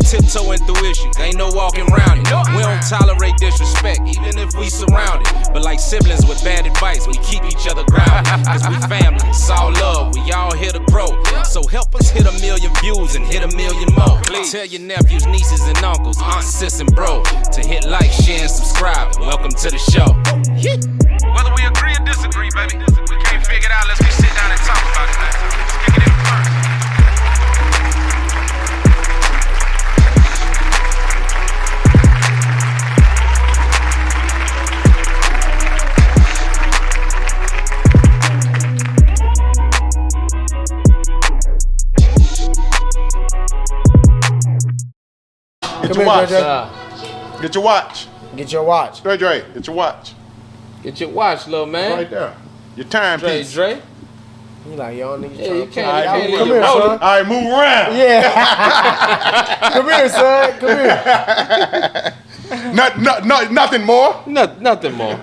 tiptoeing through issues, ain't no walking around it. We don't tolerate disrespect, even if we surround it. But like siblings with bad advice, we keep each other grounded. Cause we family, it's all love, we all here to grow. So help us hit 1 million views and hit 1 million more. Please tell your nephews, nieces, and uncles, aunts, sis, and bro to hit like, share, and subscribe. Welcome to the show. Whether we agree or disagree, baby, we can't figure it out unless we sit down and talk about it, man. Let's kick it in first. Get your watch. Get your watch. Get your watch. Dre, get your watch. Get your watch, little man. Right there. Your timepiece. Dre. You like, y'all niggas Yeah, you can't. All right, come here, son. All right, move around. Yeah. Come here, son. Come here. Nothing more. Nothing more.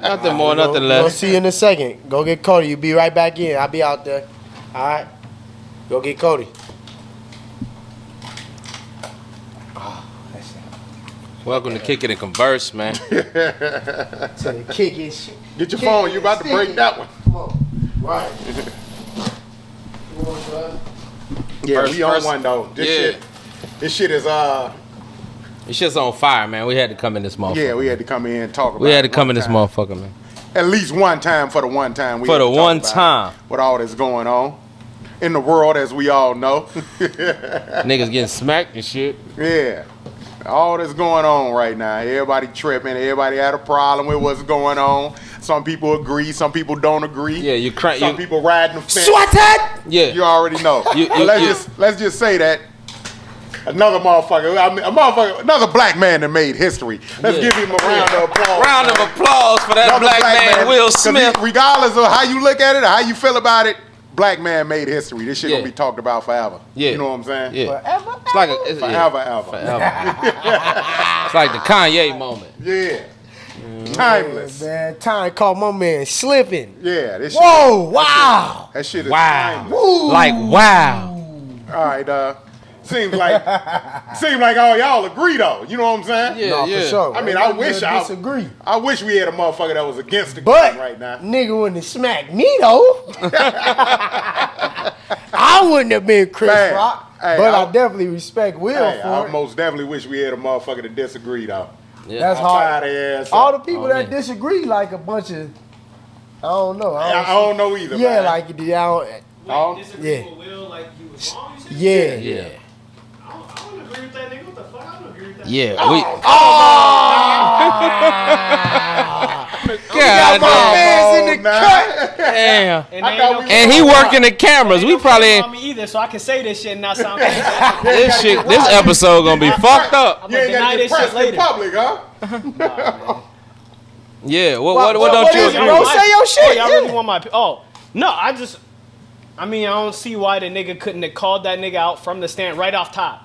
Nothing more, nothing We'll less. see you in a second. Go get Cody. You be right back in. I'll be out there. All right. Go get Cody. Welcome to Kick It and Converse, man. To the kick it shit. Get your phone. You about to break that one. Come on. Right. Yeah, we on First- one though. This shit is It's just on fire, man. We had to come in this motherfucker. yeah, we had to come in and talk about We had to it come one in this time. motherfucker, man. At least one time for the one time. For had the to talk one about time. it with all that's going on in the world, as we all know. Niggas getting smacked and shit. Yeah. All that's going on right now. Everybody tripping. Everybody had a problem with what's going on. Some people agree. Some people don't agree. Yeah, you cry. Some people riding the fence. Swat Yeah. You already know. You- But you- let's just say that another motherfucker, another black man that made history. Let's Yeah. give him a round of applause. Round of applause for that Another black man, Will 'Cause Smith. regardless of how you look at it or how you feel about it, black man made history. This shit Yeah. gonna be talked about forever. Yeah. You know what I'm saying? Yeah. Forever. It's like Forever, ever. Forever. It's like the Kanye moment. Yeah. Timeless. Man, time caught my man slipping. Yeah. This Whoa, wow. That shit is Wow. timeless. Like, wow. All right, seems like all y'all agree though. You know what I'm saying? Yeah, No, yeah. for sure. I mean, Ain't I nothing wish to I disagree. I wish we had a motherfucker that was against the But gun right now. nigga wouldn't have smacked me though. I wouldn't have been Chris Man, Rock, hey, but I I- definitely respect Will Hey, for I it. most definitely wish we had a motherfucker that disagree though. Yeah. That's I'm hard. tired of ass All the up. people Oh, that man. disagree, like a bunch of, I don't know. I don't know either. Yeah, man. like I don't, Oh, Disagree yeah. with Will, like he was wrong, you said? yeah. Yeah. I don't agree with that nigga. What the fuck? I don't agree with that. Yeah. Got God my damn. man's in the cut. Damn. And, I they thought ain't we no- And he working the cameras. We probably on ain't. me either, so I can say this shit and not sound crazy. This episode gonna be fucked up. I'm You gonna ain't deny gotta get this shit pressed in later. public, huh? Yeah. What don't what you is it, agree bro? with? Say your shit. Oh, y'all Yeah. really want my? Oh no, I don't see why the nigga couldn't have called that nigga out from the stand right off top.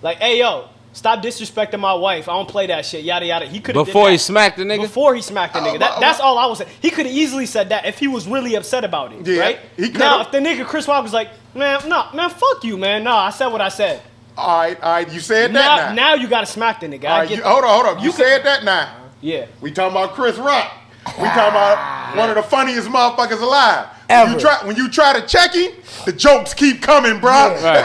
Like, hey yo, stop disrespecting my wife. I don't play that shit. Yada yada. He could have Before he smacked the nigga? Before he smacked the nigga. That's all I was saying. He could have easily said that if he was really upset about it. Yeah, right? he could've. Now if the nigga Chris Rock was like, man, fuck you, man. No, I said what I said. All right, you said that now. Now you gotta smack the nigga. All right, hold on. You said that now. Yeah. We talking about Chris Rock. We talking about one of the funniest motherfuckers alive. Ever. When you try to check him, the jokes keep coming, bro. Right.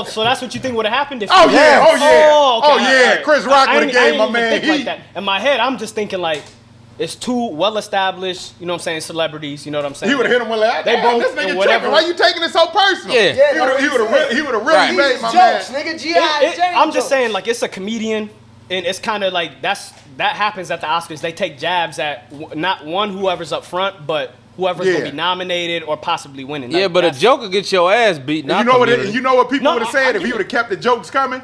So that's what you think would have happened if Oh he- yeah, oh yeah, Oh, okay, oh yeah. all right. Chris Rock I would ain't- have I gave ain't my even man think like heat. that. In my head, I'm just thinking like, it's two well-established, you know what I'm saying, celebrities, you know what I'm saying? He would have hit him with like, They damn, both- this nigga whatever. tripping. Why you taking it so personal? Yeah. He would have really Right. made my Jokes, man. nigga. G.I. Jane I'm just jokes. saying, like, it's a comedian, and it's kind of like that happens at the Oscars. They take jabs at not whoever's up front, but whoever's Yeah. gonna be nominated or possibly winning. Yeah, Like, but a that's- joker get your ass beat. And you know what people No, would have I said if get he it. would have kept the jokes coming?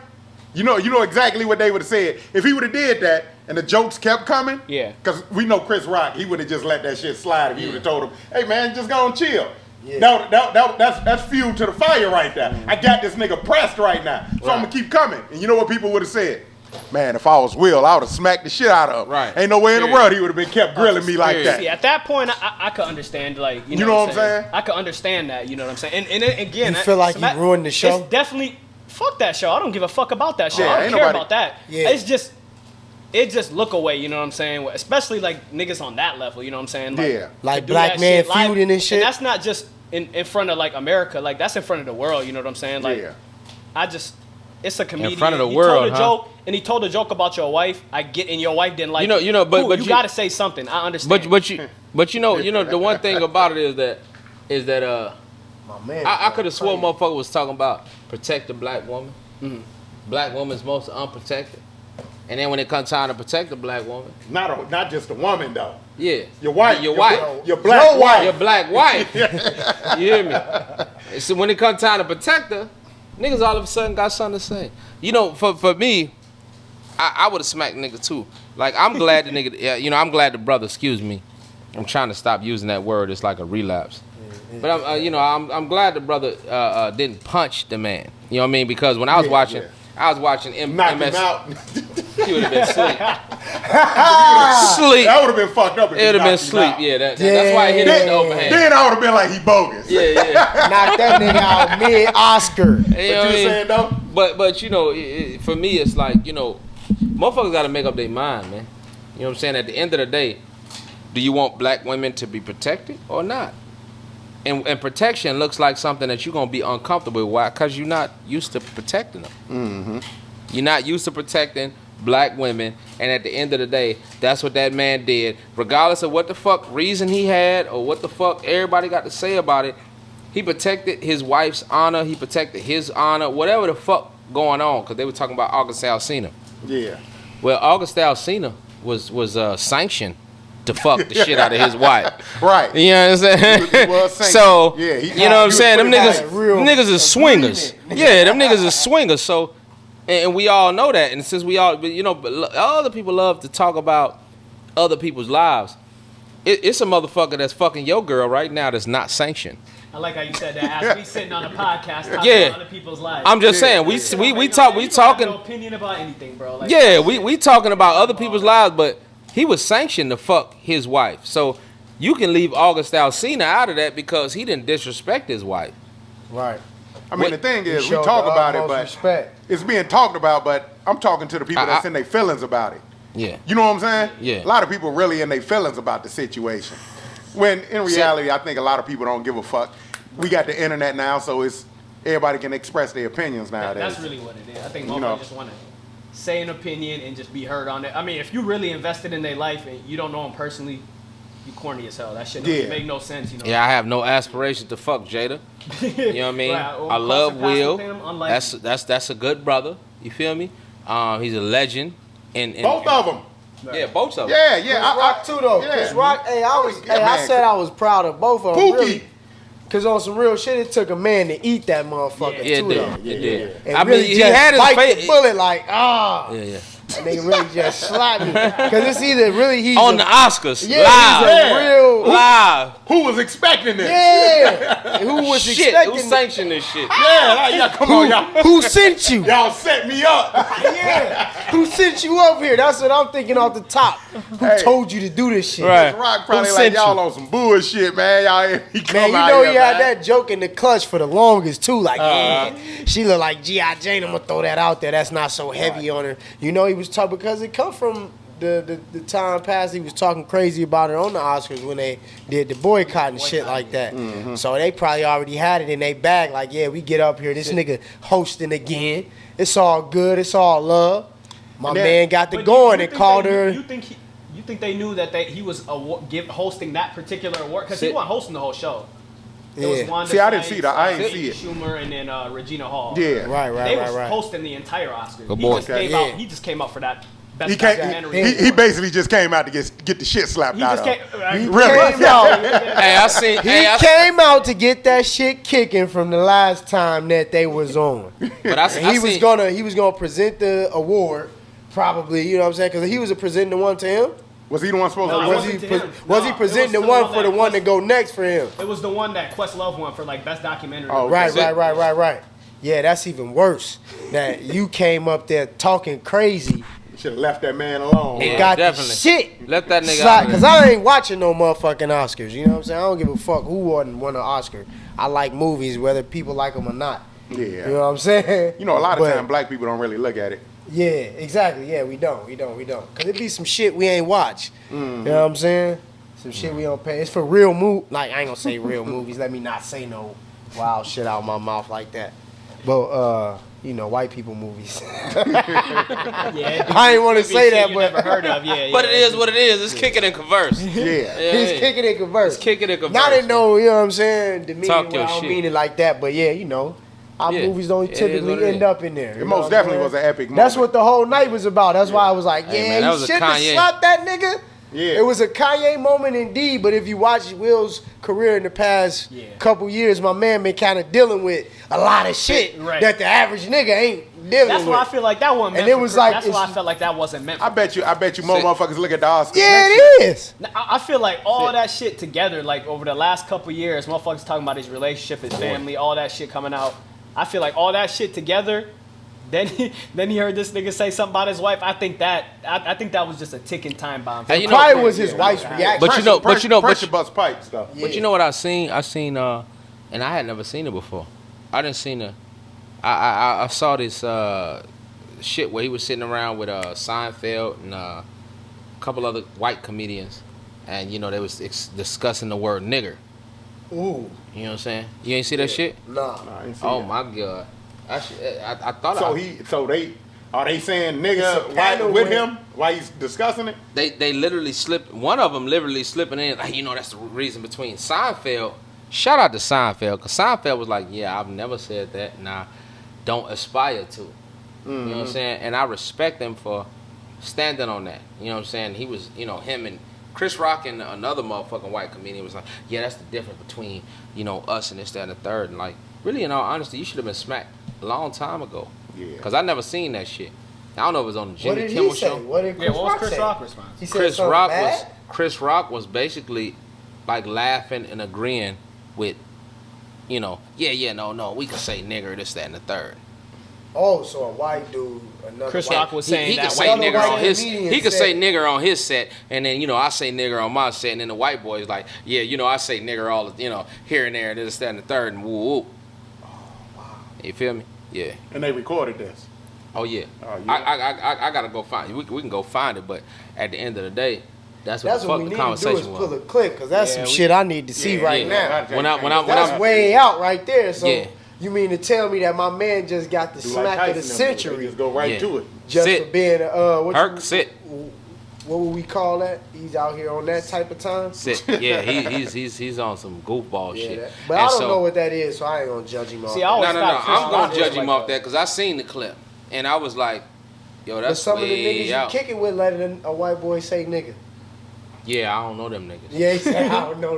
You know exactly what they would have said. If he would have did that and the jokes kept coming, Yeah. because we know Chris Rock, he would have just let that shit slide if he would have told him, hey man, just go and chill. Yeah. That's fuel to the fire right there. I got this nigga pressed right now, so I'm gonna keep coming. And you know what people would have said? Man, if I was Will, I would have smacked the shit out of him. Right. Ain't no way in the Period. world he would have been kept grilling me like Period. that. See, at that point, I could understand, like, you You know know what I'm saying? I could understand that, you know what I'm saying? And then, again, You feel like you ruined the show? It's definitely, fuck that show. I don't give a fuck about that show. Yeah, I don't ain't care nobody- about that. Yeah. It just look away, you know what I'm saying? Especially like niggas on that level, you know what I'm saying? Yeah. Like to do black that man shit live, feuding and shit. And that's not just in front of like America, like that's in front of the world, you know what I'm saying? Like Yeah. it's a comedian. front of the he world, told a huh? joke, and he told a joke about your wife. I get, and your wife didn't like it. But Cool, you gotta say something. I understand. But you know the one thing about it is that My man. I could have swore motherfucker was talking about protect the black woman. Black woman's most unprotected. And then when it comes time to protect the black woman, Not just a woman though. yeah, Your wife. your wife, Your black wife. your black wife. You hear me? And so when it comes time to protect her, niggas all of a sudden got something to say. You know, for me, I would have smacked nigga too. Like I'm glad the nigga, I'm glad the brother. Excuse me, I'm trying to stop using that word. It's like a relapse. But I'm glad the brother didn't punch the man. You know what I mean? Because when I was watching, I was watching Knocked MS. him out. He would have been sleep. That would have been fucked up. If It would have been he knocked him sleep. out. Yeah, that's why I hit him in the overhand. Then I would have been like he bogus. Yeah. Knock that nigga out mid-Oscar. You know What what I you mean? saying though? But for me, it's like, motherfuckers got to make up their mind, man. You know what I'm saying? At the end of the day, do you want black women to be protected or not? And protection looks like something that you're going to be uncomfortable with. Why? Because you're not used to protecting them. Mm-hmm. You're not used to protecting black women. And at the end of the day, that's what that man did. Regardless of what the fuck reason he had or what the fuck everybody got to say about it, he protected his wife's honor. He protected his honor. Whatever the fuck going on. Because they were talking about August Alsina. Yeah. Well, August Alsina was sanctioned to fuck the shit out of his wife. Right. You know what I'm saying? He was sanctioned. So, Yeah, you know what I'm saying? Them had a real niggas is swingers. agreement. Yeah, them niggas is swingers. So, and we all know that. And since we all, but other people love to talk about other people's lives. It's a motherfucker that's fucking your girl right now that's not sanctioned. I like how you said that. As we sitting on a podcast talking Yeah. about other people's lives. I'm just saying, we talking. No opinion about anything, bro. Like, Yeah, we talking about other people's lives, but he was sanctioned to fuck his wife. So you can leave August Alsina out of that because he didn't disrespect his wife. Right. I mean, the thing is, we showed talk the about it, utmost but respect. it's being talked about. But I'm talking to the people that's in their feelings about it. Yeah. You know what I'm saying? Yeah. A lot of people really in their feelings about the situation. When in reality, I think a lot of people don't give a fuck. We got the internet now, so it's everybody can express their opinions nowadays. that's really what it is. I think You motherfuckers know. just want to say an opinion and just be heard on it. I mean, if you really invested in their life and you don't know them personally, you corny as hell. That shit doesn't make no sense, you know. Yeah, I have no aspiration to fuck Jada. You know what I mean? Right, I love crossing paths Will. with him, unlikely. That's a good brother. You feel me? He's a legend. And Both of them. Yeah, both of them. Yeah, Chris yeah. Rock too though. yeah. Chris Rock. Hey, I man. said I was proud of both of them. Pookie. Really. Cause on some real shit, it took a man to eat that motherfucker Yeah, too it though. did. It did. And I mean, really he just had his bite face. the bullet like Yeah. and they really just slapped me. Cause it's either really he's On the Oscars, yeah, live, he's a real live. Who was expecting this? yeah. Who was Shit, expecting? who sanctioned this shit? Yeah, come on, y'all. Who sent you? Y'all set me up. Yeah. Who sent you up here? That's what I'm thinking off the top. Who Hey. told you to do this shit? Right. Rock probably Who like sent y'all you? on some bullshit, man. Y'all, he come Man, you out know here, you had man. that joke in the clutch for the longest too. Like, yeah, she look like G.I. Jane. I'm gonna throw that out there. That's not so heavy on her. You know, he was talking because it come from the time past. He was talking crazy about it on the Oscars when they did the boycott and shit like that. So they probably already had it in their bag. Like, yeah, we get up here. This nigga hosting again. It's all good. It's all love. My And then- man got the But going you and think called they- her. You think they knew that he was hosting that particular award? Because he See- wasn't hosting the whole show. It was Yeah. Wanda See, I didn't Sykes, see that. I didn't Amy see it. Schumer and then Regina Hall. Yeah. Right. They was hosting the entire Oscars. Good He boy. just came Yeah. out. He just came out for that best He, can't, documentary. he basically just came out to get the shit slapped He out just of came. him. He Really? came out. Hey, I seen. He Hey, I, came out to get that shit kicking from the last time that they was on. but I, And I he was seen- gonna present the award, probably. You know what I'm saying? Because he was presenting the one to him. Was he the one supposed No, to it win? wasn't to him. Was No, he it presenting was the to one the for one the that one to go next for him? It was the one that Questlove won for like best documentary. Oh, Right. okay. Right. Yeah, that's even worse. That you came up there talking crazy Should have left that man alone. Yeah. got definitely. the shit. Let that nigga out of Because there. I ain't watching no motherfucking Oscars. You know what I'm saying? I don't give a fuck who won an Oscar. I like movies, whether people like them or not. Yeah. You know what I'm saying? You know, a lot of But- times black people don't really look at it. Yeah, exactly. Yeah, we don't. Cause it be some shit we ain't watch. You know what I'm saying? Some shit we don't pay. It's for real like I ain't gonna say real movies. Let me not say no wild shit out my mouth like that. But you know, white people movies. Yeah, I ain't want to it be say shit that, you but never heard of. Yeah, But it is what it is. It's kicking and converse. Yeah. he's kicking it converse. It's kicking and converse. Not in no, you know what I'm saying, demeaning Talk way, your I don't shit. mean it like that, but yeah, you know, our Yeah, movies don't it is what typically it end is. up in there. It you most know what I'm definitely saying? was an epic moment. That's what the whole night was about. That's why I was like, Hey, yeah, man, that you was a shouldn't have Kanye. slapped that nigga. Yeah. It was a Kanye moment indeed, but if you watch Will's career in the past couple years, my man been kind of dealing with a lot of shit Right. that the average nigga ain't dealing That's with. why I feel like that one. And it was like that's why I it's- felt like that wasn't meant. For I bet you more motherfuckers look at the Oscars. Yeah, next year. it is. I feel like all that shit together, like over the last couple years, motherfuckers talking about his relationship, his family, all that shit coming out. I feel like all that shit together. Then he heard this nigga say something about his wife. I think that was just a ticking time bomb. Hey, you know, Probably was his wife's reaction. Pressure bust pipe stuff. But you know what I seen? I seen and I had never seen it before. I didn't seen it. I saw this shit where he was sitting around with Seinfeld and a couple other white comedians, and you know they was discussing the word nigger. Ooh, You know what I'm saying? You ain't see that shit? nah. I ain't see Oh that. my god! I thought Are they saying It's nigga a panel with with- him while he's discussing it? they literally slipped. One of them literally slipping in. Like, you know, that's the reason between Seinfeld. Shout out to Seinfeld, because Seinfeld was like, yeah, I've never said that, and I don't aspire to. You know what I'm saying? And I respect him for standing on that. You know what I'm saying? He was, you know, him and Chris Rock and another motherfucking white comedian was like, yeah, that's the difference between, you know, us and this, that, and the third. And like, really, in all honesty, you should have been smacked a long time ago. Yeah. Because I never seen that shit. I don't know if it was on the What Jimmy did Kimmel he say? show. What did Chris what was Rock Chris say? Rock response? He said something Chris Rock was basically like laughing and agreeing with, you know, no, we can say nigger, this, that, and the third. Oh, so a white dude, another Chris white Rock was saying he that could say white nigger on his comedian he could said- say nigger on his set, and then, you know, I say nigger on my set, and then the white boy's like, yeah, you know, I say nigger all the, you know, here and there, and this, that, and the third, and woo woo. Oh wow. You feel me? Yeah. And they recorded this. Oh yeah. Oh, yeah. I gotta go find it. We can go find it, but at the end of the day, that's what That's the what fuck we the need to do is conversation pull was. a clip, because that's some shit I need to see right now. That's way out right there. So Yeah. you mean to tell me that my man just got the Do like smack of the Tyson them, they century just go right Yeah. to it. just Sit. for being Herc, sit. What would we call that? He's out here on that type of time. Sit. Yeah, he's on some goofball shit. That, but I don't know what that is, so I ain't gonna judge him off. See, that. I always No. thought Chris I'm Rock gonna was judge him like off that because I seen the clip and I was like, yo, But that's some of the way niggas out. you kick it with letting a white boy say nigga. Yeah, I don't know them niggas. Yeah, he said, I don't know.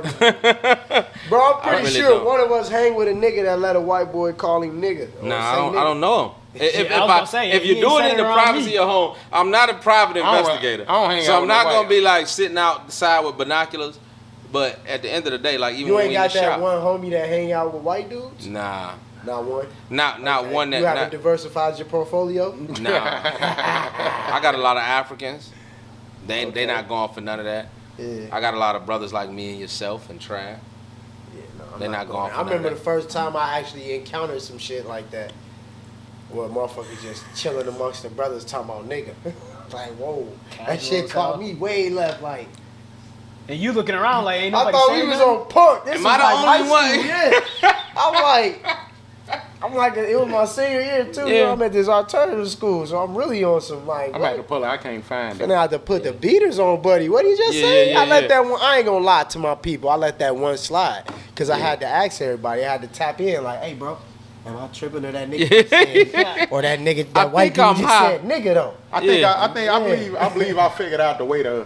Bro, I'm pretty really sure don't. one of us hang with a nigga that let a white boy call him nigga. or Nah, say I nigga. don't know him. If I was gonna say, if he you're ain't doing said it in it the around privacy me. of home, I'm not a private I don't- investigator. I don't hang so out I'm with not no gonna white. be like sitting out the side with binoculars. But at the end of the day, like even You when ain't we in got the that shop, one homie that hang out with white dudes? nah, Not one. not Okay. one that. You haven't Not, diversified your portfolio? nah, I got a lot of Africans. They Okay. not going for none of that. Yeah. I got a lot of brothers like me and yourself and Trav. Yeah, no, I'm They're not going for I remember none the of first time I actually encountered some shit like that. Where motherfuckers just chilling amongst the brothers talking about nigga. Like, whoa. That Casual shit as caught hell. me way left. Like, And you looking around like ain't I nobody thought we saying was nothing? on point. This Am was I the like high only one? school, yeah. I'm like, it was my senior year too. You Yeah. know, I'm at this alternative school, so I'm really on some like. I'm about to pull it. I can't find And it. I had to put the beaters on, buddy. What did you just Yeah, say? yeah, I let yeah. that one. I ain't gonna lie to my people. I let that one slide because I had to ask everybody. I had to tap in, like, "Hey, bro, am I tripping or that nigga just said, or that nigga I that white think I'm dude just high. said nigga though?" I think Yeah. I believe I figured out the way to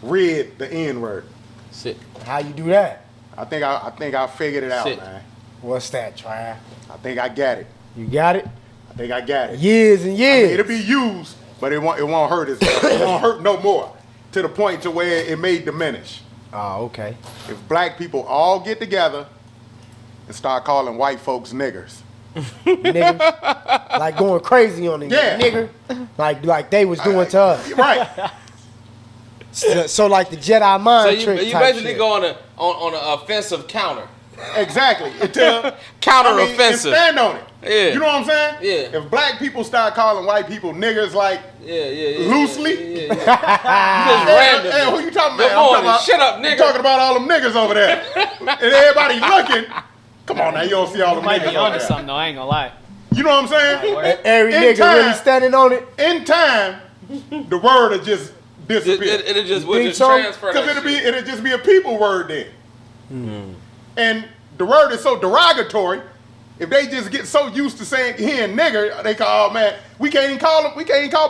rid the N word. Sit. How you do that? I think I figured it out, Sit. man. What's that, Trav? I think I got it. You got it? I think I got it. Years and I mean, years. it'll be used, but it won't hurt as it won't hurt no more to the point to where it may diminish. Oh, okay. If black people all get together and start calling white folks niggers. Nigga, like going crazy on the Yeah. nigger, like they was doing to us. Right. So like the Jedi So mind trick you type basically shit. go on an offensive counter. Exactly. Until Counter-offensive. and stand on it. Yeah. You know what I'm saying? Yeah. If black people start calling white people niggers like loosely, Just randomly. hey, who you talking Good about? I'm morning. talking about, Shut up, I'm nigga. talking about all them niggas over there. And everybody looking. Come on now, you don't see all them Might niggas be over onto there. something though. I ain't gonna lie. You know what I'm saying? Right. Every In nigga time- really standing on it. In time, the word will just disappear. It'll just think just so? transfer Because that shit. it'll just be a people word then. And the word is so derogatory. If they just get so used to saying hearing nigger, they call, oh man, we can't even call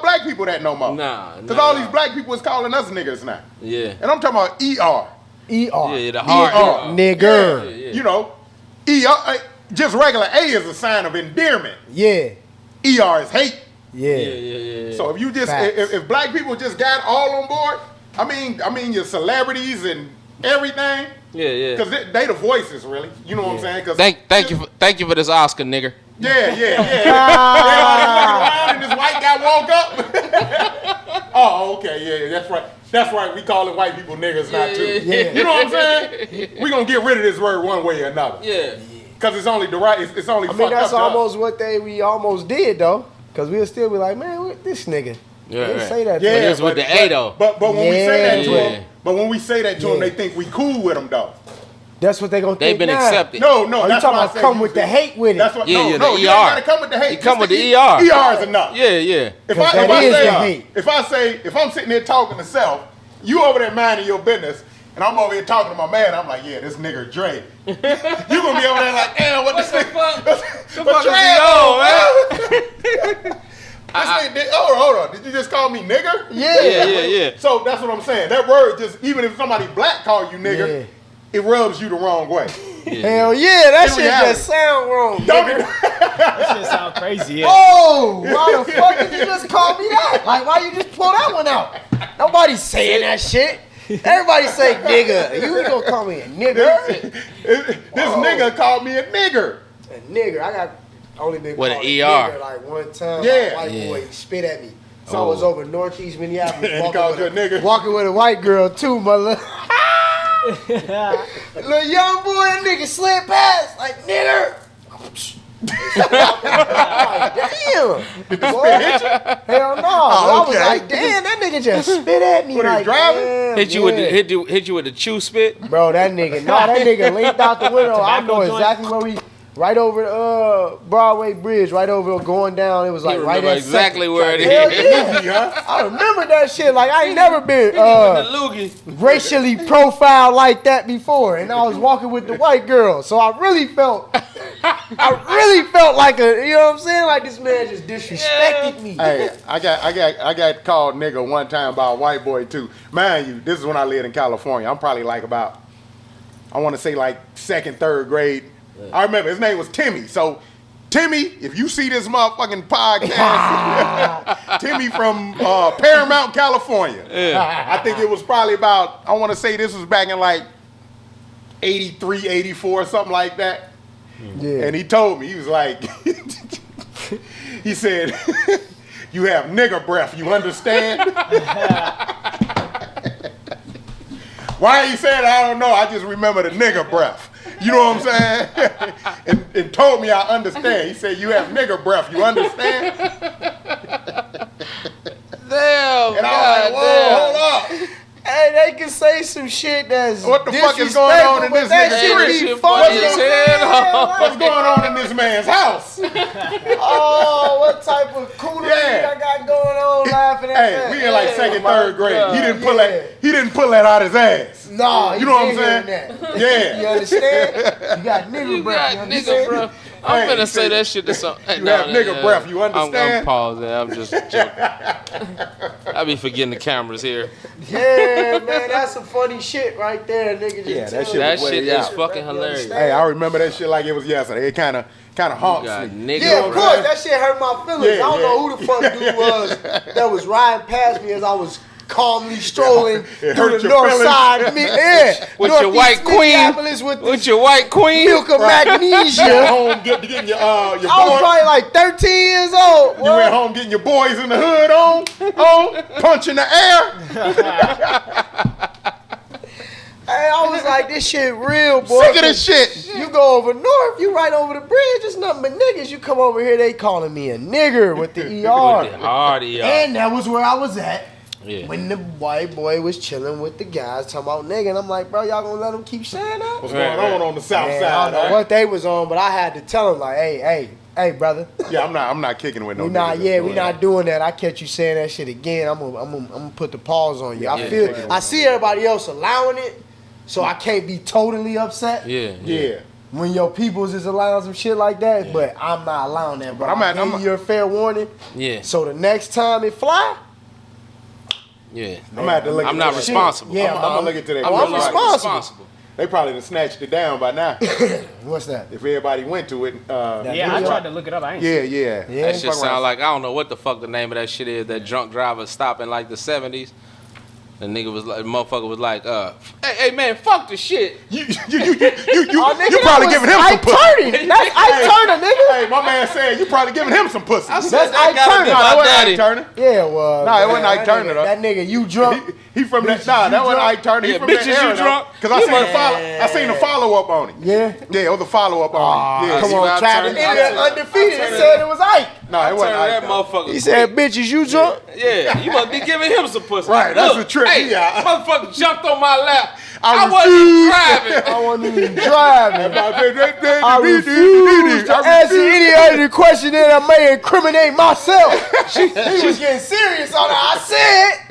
black people that no more. Nah. Because all these black people is calling us niggers now. Yeah. And I'm talking about ER. Yeah, the hard ER. Nigger. Yeah. You know, ER, just regular A is a sign of endearment. Yeah. ER is hate. Yeah. So if you just Facts. if black people just got all on board, I mean your celebrities and everything, Yeah. because they the voices really. You know what I'm saying? 'Cause Thank you for this Oscar, nigga. Yeah. Everybody looking around and this white guy woke up. Oh, okay, yeah, that's right. We calling white people niggas now too. Yeah. You know what I'm saying? We gonna get rid of this word one way or another. Yeah. Cause it's only it's only. I mean, fucked that's up to us. almost what we almost did though. Cause we'll still be like, man, what this nigga? Yeah, They right. say that. Yeah, to him. is with the A, though. But when we say that to Yeah. them, Yeah. they think we cool with them though. That's what they gonna They've think been now. accepted. No, Oh, you that's talking why I about say come you with the see- hate with it? That's what. Yeah, no, yeah, no, the you ER. ain't gotta come with the hate. You come Just with the ER. ER is enough. Yeah. If 'Cause that is the hate. if I'm sitting there talking to self, you over there minding your business, and I'm over here talking to my man, I'm like, yeah, this nigga Dre. You gonna be over there like, damn, what this nigga? What fuck is Dre he on, on, man? Hold on. Did you just call me nigger? Yeah. So that's what I'm saying. That word just, even if somebody black call you nigger, it rubs you the wrong way. Hell yeah, that In shit reality. just sound wrong. Don't nigga. That shit sound crazy. Yeah. Oh, why the fuck did you just call me that? Like, why you just pull that one out? Nobody's saying that shit. Everybody say nigga. You ain't gonna call me a nigger. This nigga called me a nigger. A nigger. I got only been With called an a ER. nigger like one time. Yeah. My white boy spit at me. So Oh. I was over Northeast Minneapolis And he called you a nigger. walking with a white girl too, mother. Little young boy, that nigga slid past like nigger. Like, damn. Did the spit hit you? Hell no. I was okay. like, damn, that nigga just spit at me. What, he like, driving? damn, Hit you with the chew spit. Bro, that nigga leaned out the window. I know Tobacco joint. exactly where we, right over Broadway Bridge, right over going down. It was like right remember at exactly Second. where it Hell is. yeah. I remember that shit. Like I ain't never been The loogie. racially profiled like that before, and I was walking with the white girl, so I really felt like a, you know what I'm saying? Like this man just disrespected me. Hey, I got called nigga one time by a white boy too. Mind you, this is when I lived in California. I'm probably like about, I want to say like second, third grade. I remember his name was Timmy. So Timmy, if you see this motherfucking podcast, Timmy from Paramount, California. I think it was probably about, I want to say this was back in like 83, 84, something like that. Yeah. And he told me, he was like, he said, you have nigger breath, you understand? Why he said it, I don't know. I just remember the nigger breath. You know what I'm saying? and told me I understand. He said, you have nigger breath, you understand? Damn. And I was like, whoa, hold up. Hey, they can say some shit that's What the fuck is going on in this that nigga's shit crib? be Shit funny funny as as hell. hell. What's going on in this man's house? Oh, what type of coonery Yeah. I got going on laughing at Hey, that? we in like second, my third grade. God. He didn't pull that out his ass. No, You know what I'm saying? That. Yeah. You understand? You got nigger You breath. got You nigga, understand? bro. I'm Hey, finna say say- that shit to some. Hey, You have nigga breath, you understand? I'm pausing. I'm just joking. I be forgetting the cameras here. Yeah, man, that's some funny shit right there, nigga. Just Yeah, that tell shit me. That was shit way is out. fucking You hilarious. understand? Hey, I remember that shit like it was yesterday. It kind of haunts got me. nigga Yeah, of breath. course, that shit hurt my feelings. Yeah, I don't yeah. know who the fuck dude was that was riding past me as I was calmly strolling It through hurt the your north feelings. side. With your white queen. Minneapolis with With this your white queen. milk of Right. magnesia. Home getting your I was boys. probably like 13 years old. You went home getting your boys in the hood on, punching the air. Hey, Hey, I was like, this shit real, boy. Sick of this shit. You go over north, you right over the bridge, it's nothing but niggas. You come over here, they calling me a nigger with the ER. With the hard ER. And that was where I was at. Yeah. When the white boy was chilling with the guys talking about nigga, and I'm like, bro, y'all gonna let them keep saying that? What's going on the south Man, side? I don't know what they was on, but I had to tell them like, hey, brother. Yeah, I'm not kicking with no. We not, niggas we not doing that. I catch you saying that shit again. I'm gonna put the pause on you. Yeah. I see everybody else allowing it, so I can't be totally upset. Yeah. When your peoples is allowing some shit like that, but I'm not allowing that, bro. I gave you a fair warning. Yeah. So the next time it fly, yeah. I'm gonna have to look. I'm not responsible. Yeah, I'm gonna look into that. I'm responsible. They probably done snatched it down by now. What's that? If everybody went to it. Yeah, I tried to look it up. I ain't Yeah. That shit sound like, I don't know what the fuck the name of that shit is. That drunk driver stopped in like the 70s. The nigga was like, motherfucker was like, hey man, fuck the shit. You probably giving him some pussy. That's Ike Turner, nigga. Hey, my man said you probably giving him some pussy. I said, That's I Ike gotta be Turner. That my wasn't daddy. Ike Turner. Yeah, well. Nah, it wasn't Ike Turner, though. That nigga, you drunk. He from that. Nah, that wasn't Ike Turner. He Yeah, from bitches, that era, you drunk? Because I seen the follow up on it. Yeah. Yeah, it was a follow up on it. Yeah. Come see what on, I Travis. turned- It I was turned- undefeated. I It turned said it was Ike. No, it Turn wasn't that Ike. motherfucker. He said, bitches, you drunk? Yeah, you must be giving him some pussy. Right, that's Look, the trick. Hey, Yeah. motherfucker jumped on my lap. I I wasn't driving. I wasn't even driving. I I refuse to answer any other question that I may incriminate myself. He was getting serious on it. I said.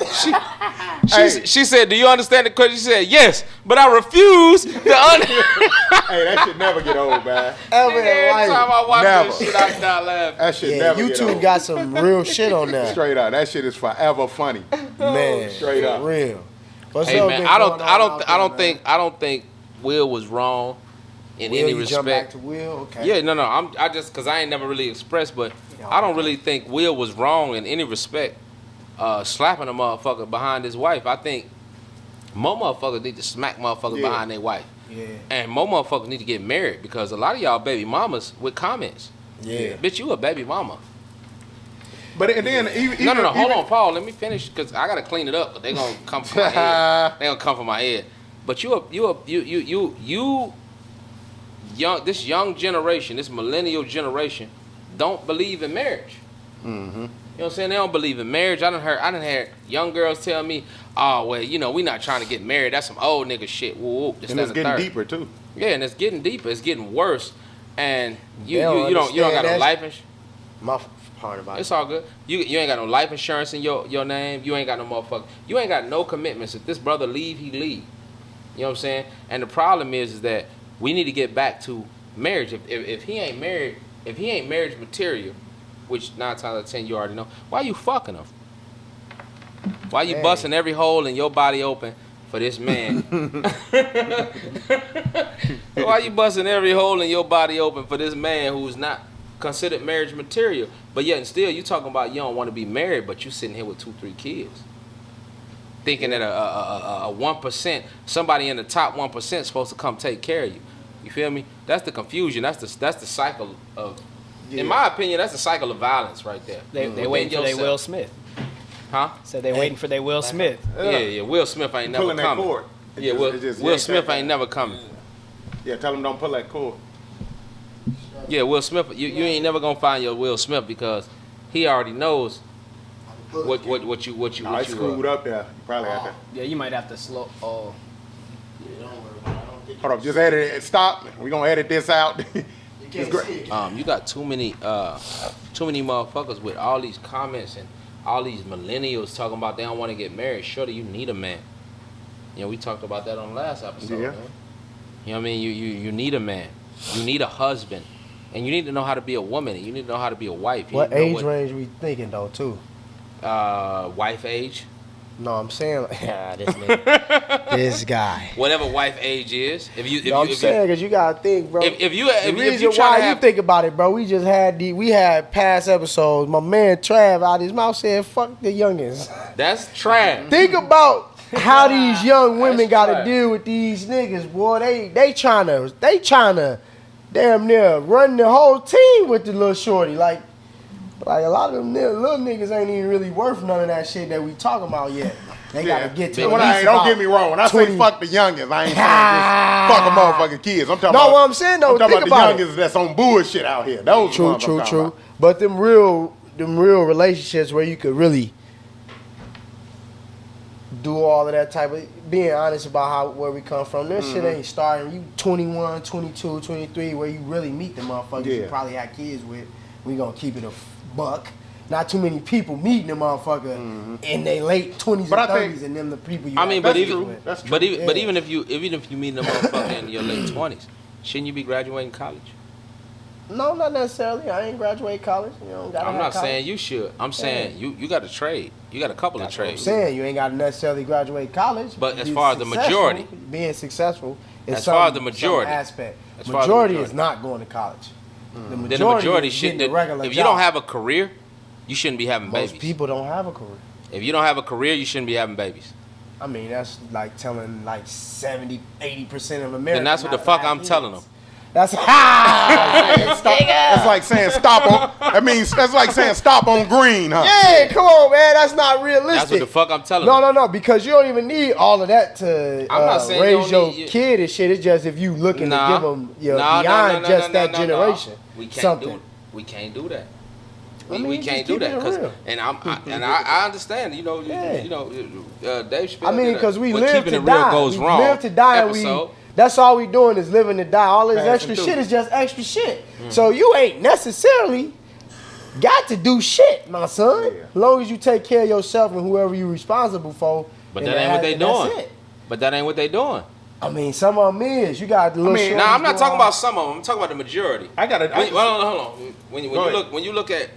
She said, do you understand the question? She said, yes, but I refuse to Hey, that shit never get old, man. Ever Every in time life. I watch Never. this shit, I start laughing. That shit Yeah, never get YouTube old. got some real shit on there. Straight up, that shit is forever funny. Man, Straight up. for real. What's Hey up, man, been I going on out there, I don't think Will was wrong in Will, any you jump back respect. to Will? Okay. Yeah, no, I just because I ain't never really expressed, but I don't really think Will was wrong in any respect. Slapping a motherfucker behind his wife. I think more motherfuckers need to smack motherfuckers behind their wife. Yeah. And more motherfuckers need to get married because a lot of y'all baby mamas with comments. Yeah. Bitch, you a baby mama. But and then even No, hold even- on, Paul. Let me finish because I gotta clean it up. But they gonna come from my head. They gonna come from my head. But you young, this young generation, this millennial generation, don't believe in marriage. Mm-hmm. You know what I'm saying? They don't believe in marriage. I done heard young girls tell me, oh well, you know, we not trying to get married. That's some old nigga shit. Woo, this, And that, it's and the getting third. deeper too. Yeah, and it's getting deeper. It's getting worse. And you They don't don't got understand no that. life insurance. My part about It's it. all good. You ain't got no life insurance in your name. You ain't got no motherfucker. You ain't got no commitments. If this brother leave, he leave. You know what I'm saying? And the problem is that we need to get back to marriage. If he ain't married, if he ain't marriage material, which 9 times out of 10 you already know, why you fucking him? Why you Hey. busting every hole in your body open for this man? Why you busting every hole in your body open for this man who's not considered marriage material? But yet and still, you talking about you don't want to be married, but you sitting here with 2-3 kids, thinking that a 1%, somebody in the top 1% is supposed to come take care of you. You feel me? That's the confusion. That's the cycle of, in my opinion, that's the cycle of violence right there. They Within waiting for their yourself. Will Smith. Huh? Said they waiting for their Will Smith. Yeah. Will Smith ain't never Pulling that coming. cord. Yeah, Will yank Smith that- ain't never coming. Yeah, tell him don't pull that cord. Yeah, Will Smith, you ain't never gonna find your Will Smith because he already knows what you Nah, it's screwed up there. You probably have to. Yeah, you might have to slow. Oh, Hold up, just edit it. Stop. We're gonna edit this out. It's great. You got too many motherfuckers with all these comments and all these millennials talking about they don't want to get married. Surely you need a man. You know, we talked about that on the last episode. Yeah. Man. You know what I mean? You need a man. You need a husband. And you need to know how to be a woman. You need to know how to be a wife. You What need to know age range we thinking though too? wife age. No, I'm saying like, this nigga, this guy. Whatever wife age is. If you I'm saying because you gotta think, bro. if you the reason try why to have you think about it, bro, we had past episodes. My man Trav out his mouth said, "Fuck the youngins." that's trash. Think about how these young women That's got to right. deal with these niggas, boy. They tryna damn near run the whole team with the little shorty. Like a lot of them little niggas ain't even really worth none of that shit that we talking about yet. They gotta get to. When don't get me wrong. When I 20. say fuck the youngest, I ain't saying just fuck a motherfucking kids. I'm talking No, about. what I'm saying though, I'm talking think about about the youngest that's on bullshit out here. Those True, ones I'm true, talking true. about. But them real relationships where you could really do all of that type of being honest about where we come from. This shit ain't starting. You 21, 22, 23, where you really meet the motherfuckers you probably had kids with. We gonna keep it a buck. Not too many people meeting the motherfucker in their late 20s But and I 30s, think- and then the people you. I mean, have but kids even with. That's true. but even, but Yeah. even if you meet a motherfucker in your late 20s, shouldn't you be graduating college? No, not necessarily. I ain't graduate college. You know, gotta I'm have not college. saying you should. I'm saying you got a trade. You got a couple of That's what I'm trades. saying. You ain't got to necessarily graduate college. But as Being far as the successful- majority. being successful is As far as the some majority. aspect. As far as the Majority majority. is not going to college. Then the majority is should. getting a regular If you job. don't have a career, you shouldn't be having Most babies. people don't have a career. If you don't have a career, you shouldn't be having babies. I mean, that's like telling like 70, 80% of Americans. Then that's what not the to fuck have I'm kids. telling them. That's That's like saying stop on. That's like saying stop on green, huh? Yeah, come on, man. That's not realistic. That's what the fuck I'm telling No, them. no, because you don't even need all of that to I'm not saying you raise don't your need- kid and shit. It's just if you looking to give them beyond just that generation. We can't something. do. We can't do that. I We, mean, we just can't do keep that it because real. I understand. You know, Yeah. Dave Chappelle. I mean, did because we when live keeping to it real die. goes We wrong. live to die. And Episode. that's all we doing is living to die. All this Passing extra through. shit is just extra shit. So you ain't necessarily got to do shit, my son. Yeah. As long as you take care of yourself and whoever you're responsible for. But and that ain't what they and that's doing. it. But that ain't what they doing. I mean, some of them is. You got the little shit. Nah, I'm not talking about some of them. I'm talking about the majority. I gotta. Hold on. When Go you ahead. when you look at,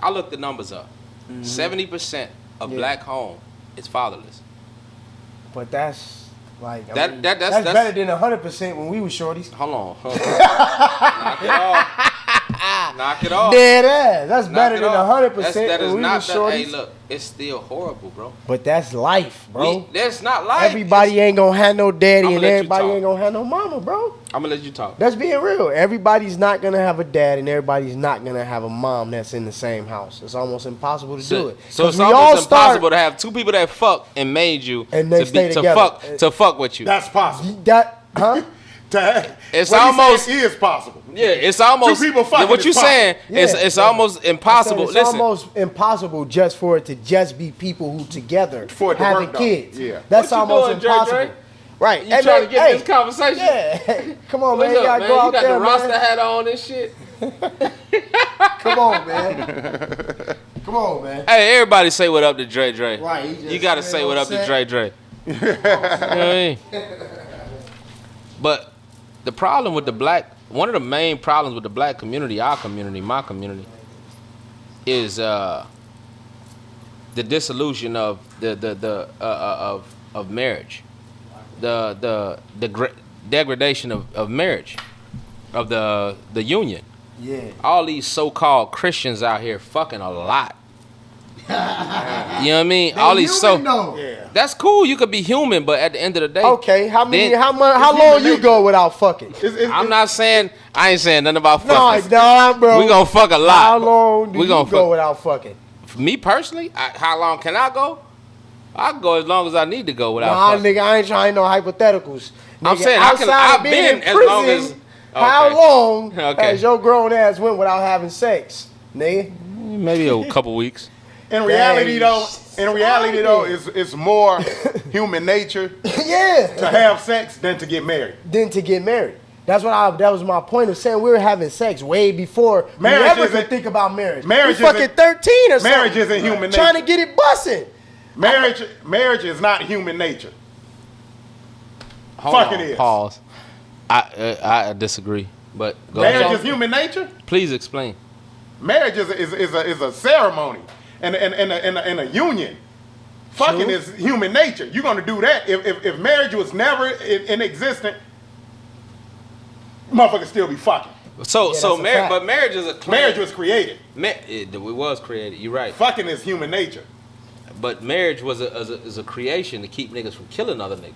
I looked the numbers up. 70% of Yeah. black home is fatherless. But that's like I That- mean, that's better than 100% when we were shorties. Hold on. Knock it off. Knock it off. Dead ass. That's Knock better it than off. 100% That is when we were not that. Hey, shorties. look, it's still horrible, bro. But that's life, bro. That's not life. Everybody ain't gonna have no daddy I'ma and let you everybody talk. ain't gonna have no mama, bro. I'm gonna let you talk. That's being real. Everybody's not gonna have a dad and everybody's not gonna have a mom that's in the same house. It's almost impossible to do it. So 'Cause it's we almost all impossible to have two people that fuck and made you And they stay together. to fuck with you. That's possible. That, huh? It's What he almost said is possible. yeah. It's almost Two people fucking what is you saying. possible. It's Yeah. almost impossible. It's Listen, almost impossible just for it to just be people who together For it to having work, though. kids. Yeah. That's What you almost doing, Dre, impossible. Dre? Right. you trying to get this conversation? Yeah. Come on, What's man. You up, gotta man? go You out got there, the roster man. hat on and shit. Come on, man. Come on, man. Hey, everybody say what up to Dre. Right, he just You gotta said say what up to upset. Dre. You know what I mean? But the problem with one of the main problems with the black community, our community, my community, is the dissolution of of marriage, the degradation of marriage, of the union. Yeah. All these so-called Christians out here fucking a lot. You know what I mean? All these Yeah. That's cool. You could be human, but at the end of the day, Okay, how then- long you go without fucking? I'm not saying I ain't saying nothing about No, fucking. nah, bro. We gonna fuck a lot. How long do We you gonna go fuck- without fucking? For me personally, how long can I go? I can go as long as I need to go without Nah, fucking. nigga, I ain't trying no hypotheticals. I'm Nigga, saying outside I've of being been in as prison, long as. How Okay. long Okay. has your grown ass went without having sex, nigga? Maybe a couple weeks. In reality, though, Dang. it's more human nature to Yeah. have sex than to get married. Then to get married. That was my point of saying we were having sex way before Marriage we ever isn't- could think about marriage. marriage we fucking isn't- 13 or something. marriage isn't human Trying to nature. get it busting. Marriage is not human nature. Hold Fucking on, is. Pause. I disagree, but go Marriage ahead. is human nature. Please explain. Marriage is a ceremony and a union. Fucking True. is human nature. You're gonna do that. If marriage was never in existence, motherfuckers still be fucking. So Yeah, that's a fact. but marriage is a claim. Marriage was created. It was created. You're right. Fucking is human nature. But marriage is a creation to keep niggas from killing other niggas.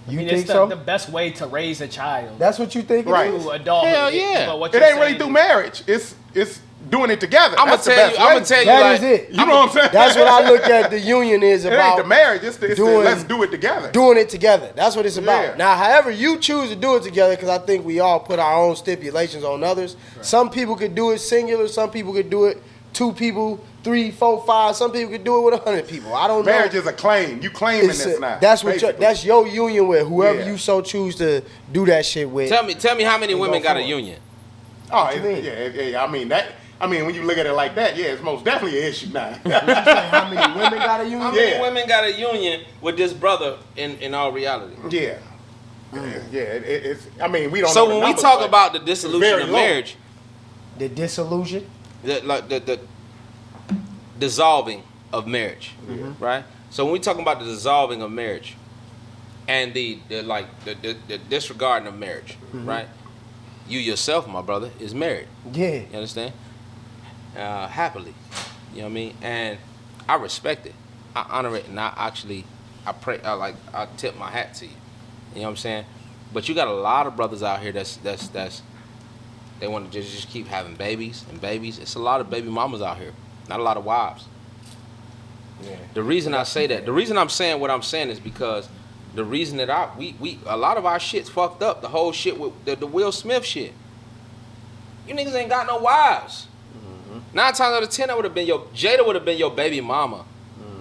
You I mean, think it's so? the best way to raise a child. That's what you think? it Right. is? To adulthood. Hell yeah. But what It you're ain't really saying through is- marriage. It's doing it together. I'm gonna That's the tell you. best I'm way. gonna tell you. That Like, is it. You know what I'm saying? That's what I look at the union is It ain't about. the marriage. It's the doing- let's do it together. Doing it together. That's what it's about. Yeah. Now, however you choose to do it together, because I think we all put our own stipulations on others. Right. Some people could do it singular. Some people could do it 2 people, 3, 4, 5. Some people could do it with 100 people. I don't know. Marriage is a claim. You claiming this now. That's what basically. that's your union with whoever Yeah. you so choose to do that shit with. tell me how many And women go got a for it. union? Oh, you mean? yeah. I mean, when you look at it like that, yeah, it's most definitely an issue now. How many women got a union? How many Yeah. women got a union with this brother in all reality? Yeah. Yeah, it's. I mean, we don't. So know the when we numbers, talk but about the dissolution very of low. marriage, The disillusion. the dissolving of marriage, right? So when we talking about the dissolving of marriage and the disregarding of marriage, right? You yourself, my brother, is married. Yeah. You understand? Happily, you know what I mean? And I respect it. I honor it, and I pray. I tip my hat to you. You know what I'm saying? But you got a lot of brothers out here that's they want to just keep having babies and babies. It's a lot of baby mamas out here, not a lot of wives. Yeah. The reason I say that, the reason I'm saying what I'm saying is because the reason that a lot of our shit's fucked up. The whole shit with the Will Smith shit. You niggas ain't got no wives. 9 times out of 10, Jada would have been your baby mama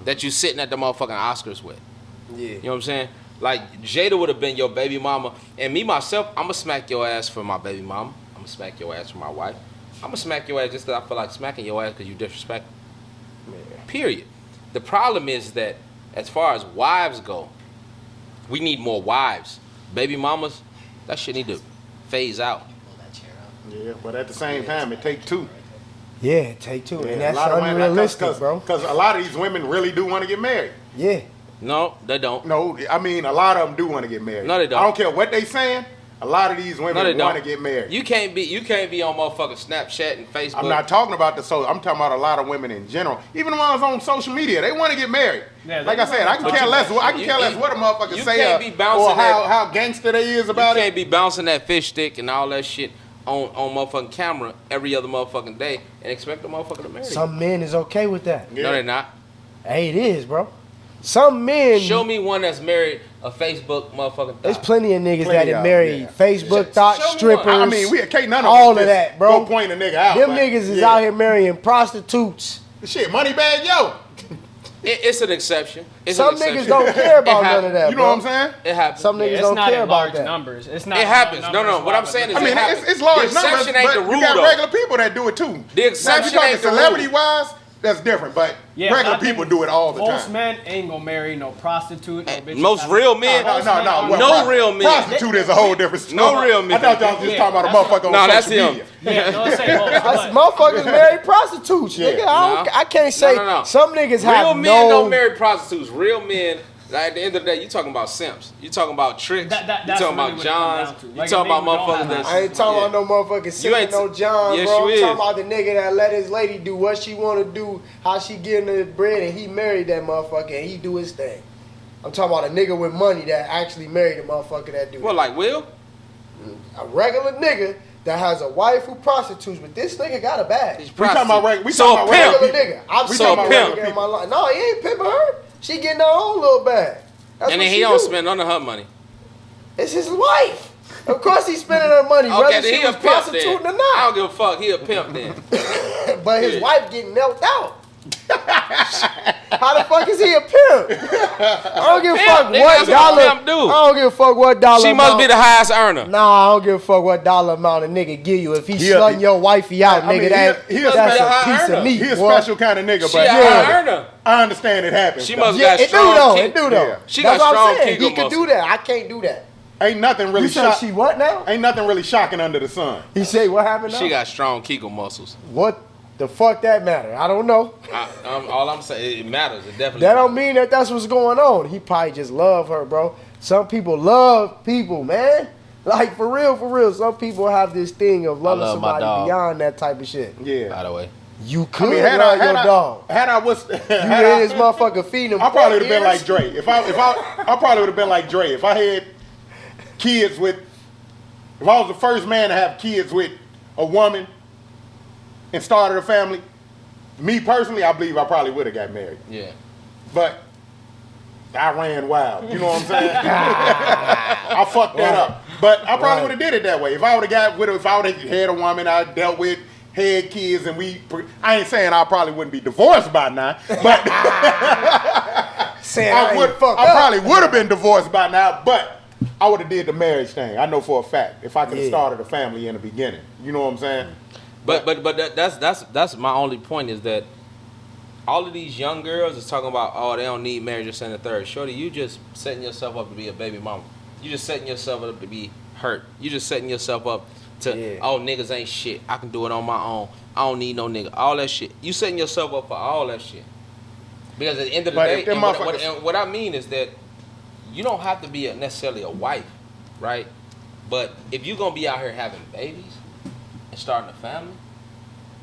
that you sitting at the motherfucking Oscars with. Yeah. You know what I'm saying? Like Jada would have been your baby mama, and me myself, I'ma smack your ass for my baby mama. I'ma smack your ass for my wife. I'ma smack your ass just because I feel like smacking your ass because you disrespect me. Period. The problem is that as far as wives go, we need more wives. Baby mamas, that shit need to phase out. Yeah, but at the same time, it takes 2. Yeah, take 2. And that's a lot of women- unrealistic, bro. Because a lot of these women really do want to get married. Yeah. No, they don't. No, I mean a lot of them do want to get married. No, they don't. I don't care what they saying. A lot of these No, women they want to don't. get married. You can't be on motherfucking Snapchat and Facebook. I'm not talking about I'm talking about a lot of women in general. Even the ones on social media, they want to get married. Yeah, like they I said, I can care less. I can care less what a motherfucker you say can't be bouncing or that- how gangster they is about You it. can't be bouncing that fish stick and all that shit on motherfucking camera every other motherfucking day and expect a motherfucker to marry you. Some men is okay with that. Yeah. No, they're not. Hey, it is, bro. Some men. Show me one that's married a Facebook motherfucking There's thot. plenty of niggas Plenty that of marry them, Facebook Show thought me one. strippers. I mean, we can't none of all us of just that, bro. Go point a nigga out. Them but, niggas is yeah. out here marrying prostitutes. Shit, money bag, yo. It's an exception. It's Some an exception. niggas don't care about It none of that, You know bro. what I'm saying? It happens. Some Yeah, niggas it's don't not care in about large that. numbers. It's not. It happens. large No, numbers, what I'm but- saying is I mean, it happens. it's large The numbers, exception ain't but the you rule, got though. regular people that do it too. The exception now, if you're talking ain't the celebrity rule. wise, that's different. But Yeah, regular I think people do it all the most time. men ain't gonna marry no prostitute. No bitch Most that's- real men- Most No. men are- Well, No real men. Prostitute is a whole different story. No real men. I thought y'all was just Yeah, talking about a that's motherfucker on No, that's social him. media. Yeah, no, it's ain't most, Us but- motherfuckers marry prostitutes, nigga. No. I can't say No. some niggas Real have men no. don't marry prostitutes. Real men, like, at the end of the day, you talking about simps. You talking about tricks. That- you that's talking really about what it comes Johns. down to. You Like, talking a about nigga don't motherfuckers have that's. I ain't talking yeah. about no motherfucking sipping ain't- no John, Yes, bro. you I'm is. talking about the nigga that let his lady do what she want to do, how she getting the bread, and he married that motherfucker and he do his thing. I'm talking about a nigga with money that actually married a motherfucker that do Well, like Will? a regular nigga that has a wife who prostitutes, but this nigga got a bag. He's We talking about prostitute. we So talking a about pimp. regular Regular people. nigga. I'm We talking talking about about regular regular in my life. No, he ain't pimping her. She getting her own little bag. That's And what then he she don't do. spend none of her money. It's his wife. Of course he's spending her money, Okay, whether then she he a was pimp then. prostituting or I not. don't give a fuck. He a pimp then. But his Yeah. wife getting knelt out. How the fuck is he a pimp? I don't give a Pimp, fuck nigga, what that's what a dollar. pimp do. I don't give a fuck what dollar. She must amount. be the highest earner. Nah, I don't give a fuck what dollar amount a nigga give you. If he He a- slutting your wifey out, I mean, nigga, he a that's special a piece earner. of meat. He a boy. special kind of nigga, She but a high earner. I understand it happens. She must Yeah, got it do strong. though. kick- It do though. Yeah. She That's got what I'm strong saying. He Kegel can muscle. do that. I can't do that. Ain't nothing really You said shock. she what now? Ain't nothing really shocking under the sun. He say what happened now? She got strong Kegel muscles. What the fuck that matter? I don't know. All I'm saying, it matters. It definitely. That don't mean that that's what's going on. He probably just love her, bro. Some people love people, man. Like for real. Some people have this thing of loving love my somebody dog. beyond that type of shit. Yeah. By the way, You I could mean, love your dog. had I was, You had in I, this motherfucker feeding him. I probably would have 4 been like years. Dre. I probably would have been like Dre. If I had kids with, if I was the first man to have kids with a woman, and started a family, me personally, I believe I probably would have got married. Yeah. But I ran wild. You know what I'm saying? I fucked that up. But I probably would have did it that way. If I would have had a woman I dealt with, had kids, and I ain't saying I probably wouldn't be divorced by now, but I probably would have been divorced by now, but I would have did the marriage thing. I know for a fact if I could have started a family in the beginning. You know what I'm saying? But that's my only point is that all of these young girls is talking about, oh, they don't need marriage, just in the third. Shorty, you just setting yourself up to be a baby mama. You just setting yourself up to be hurt. You just setting yourself up to, oh, niggas ain't shit. I can do it on my own. I don't need no nigga. All that shit. You setting yourself up for all that shit. Because at the end of the day, and what I mean is that you don't have to be necessarily a wife, right? But if you're going to be out here having babies and starting a family,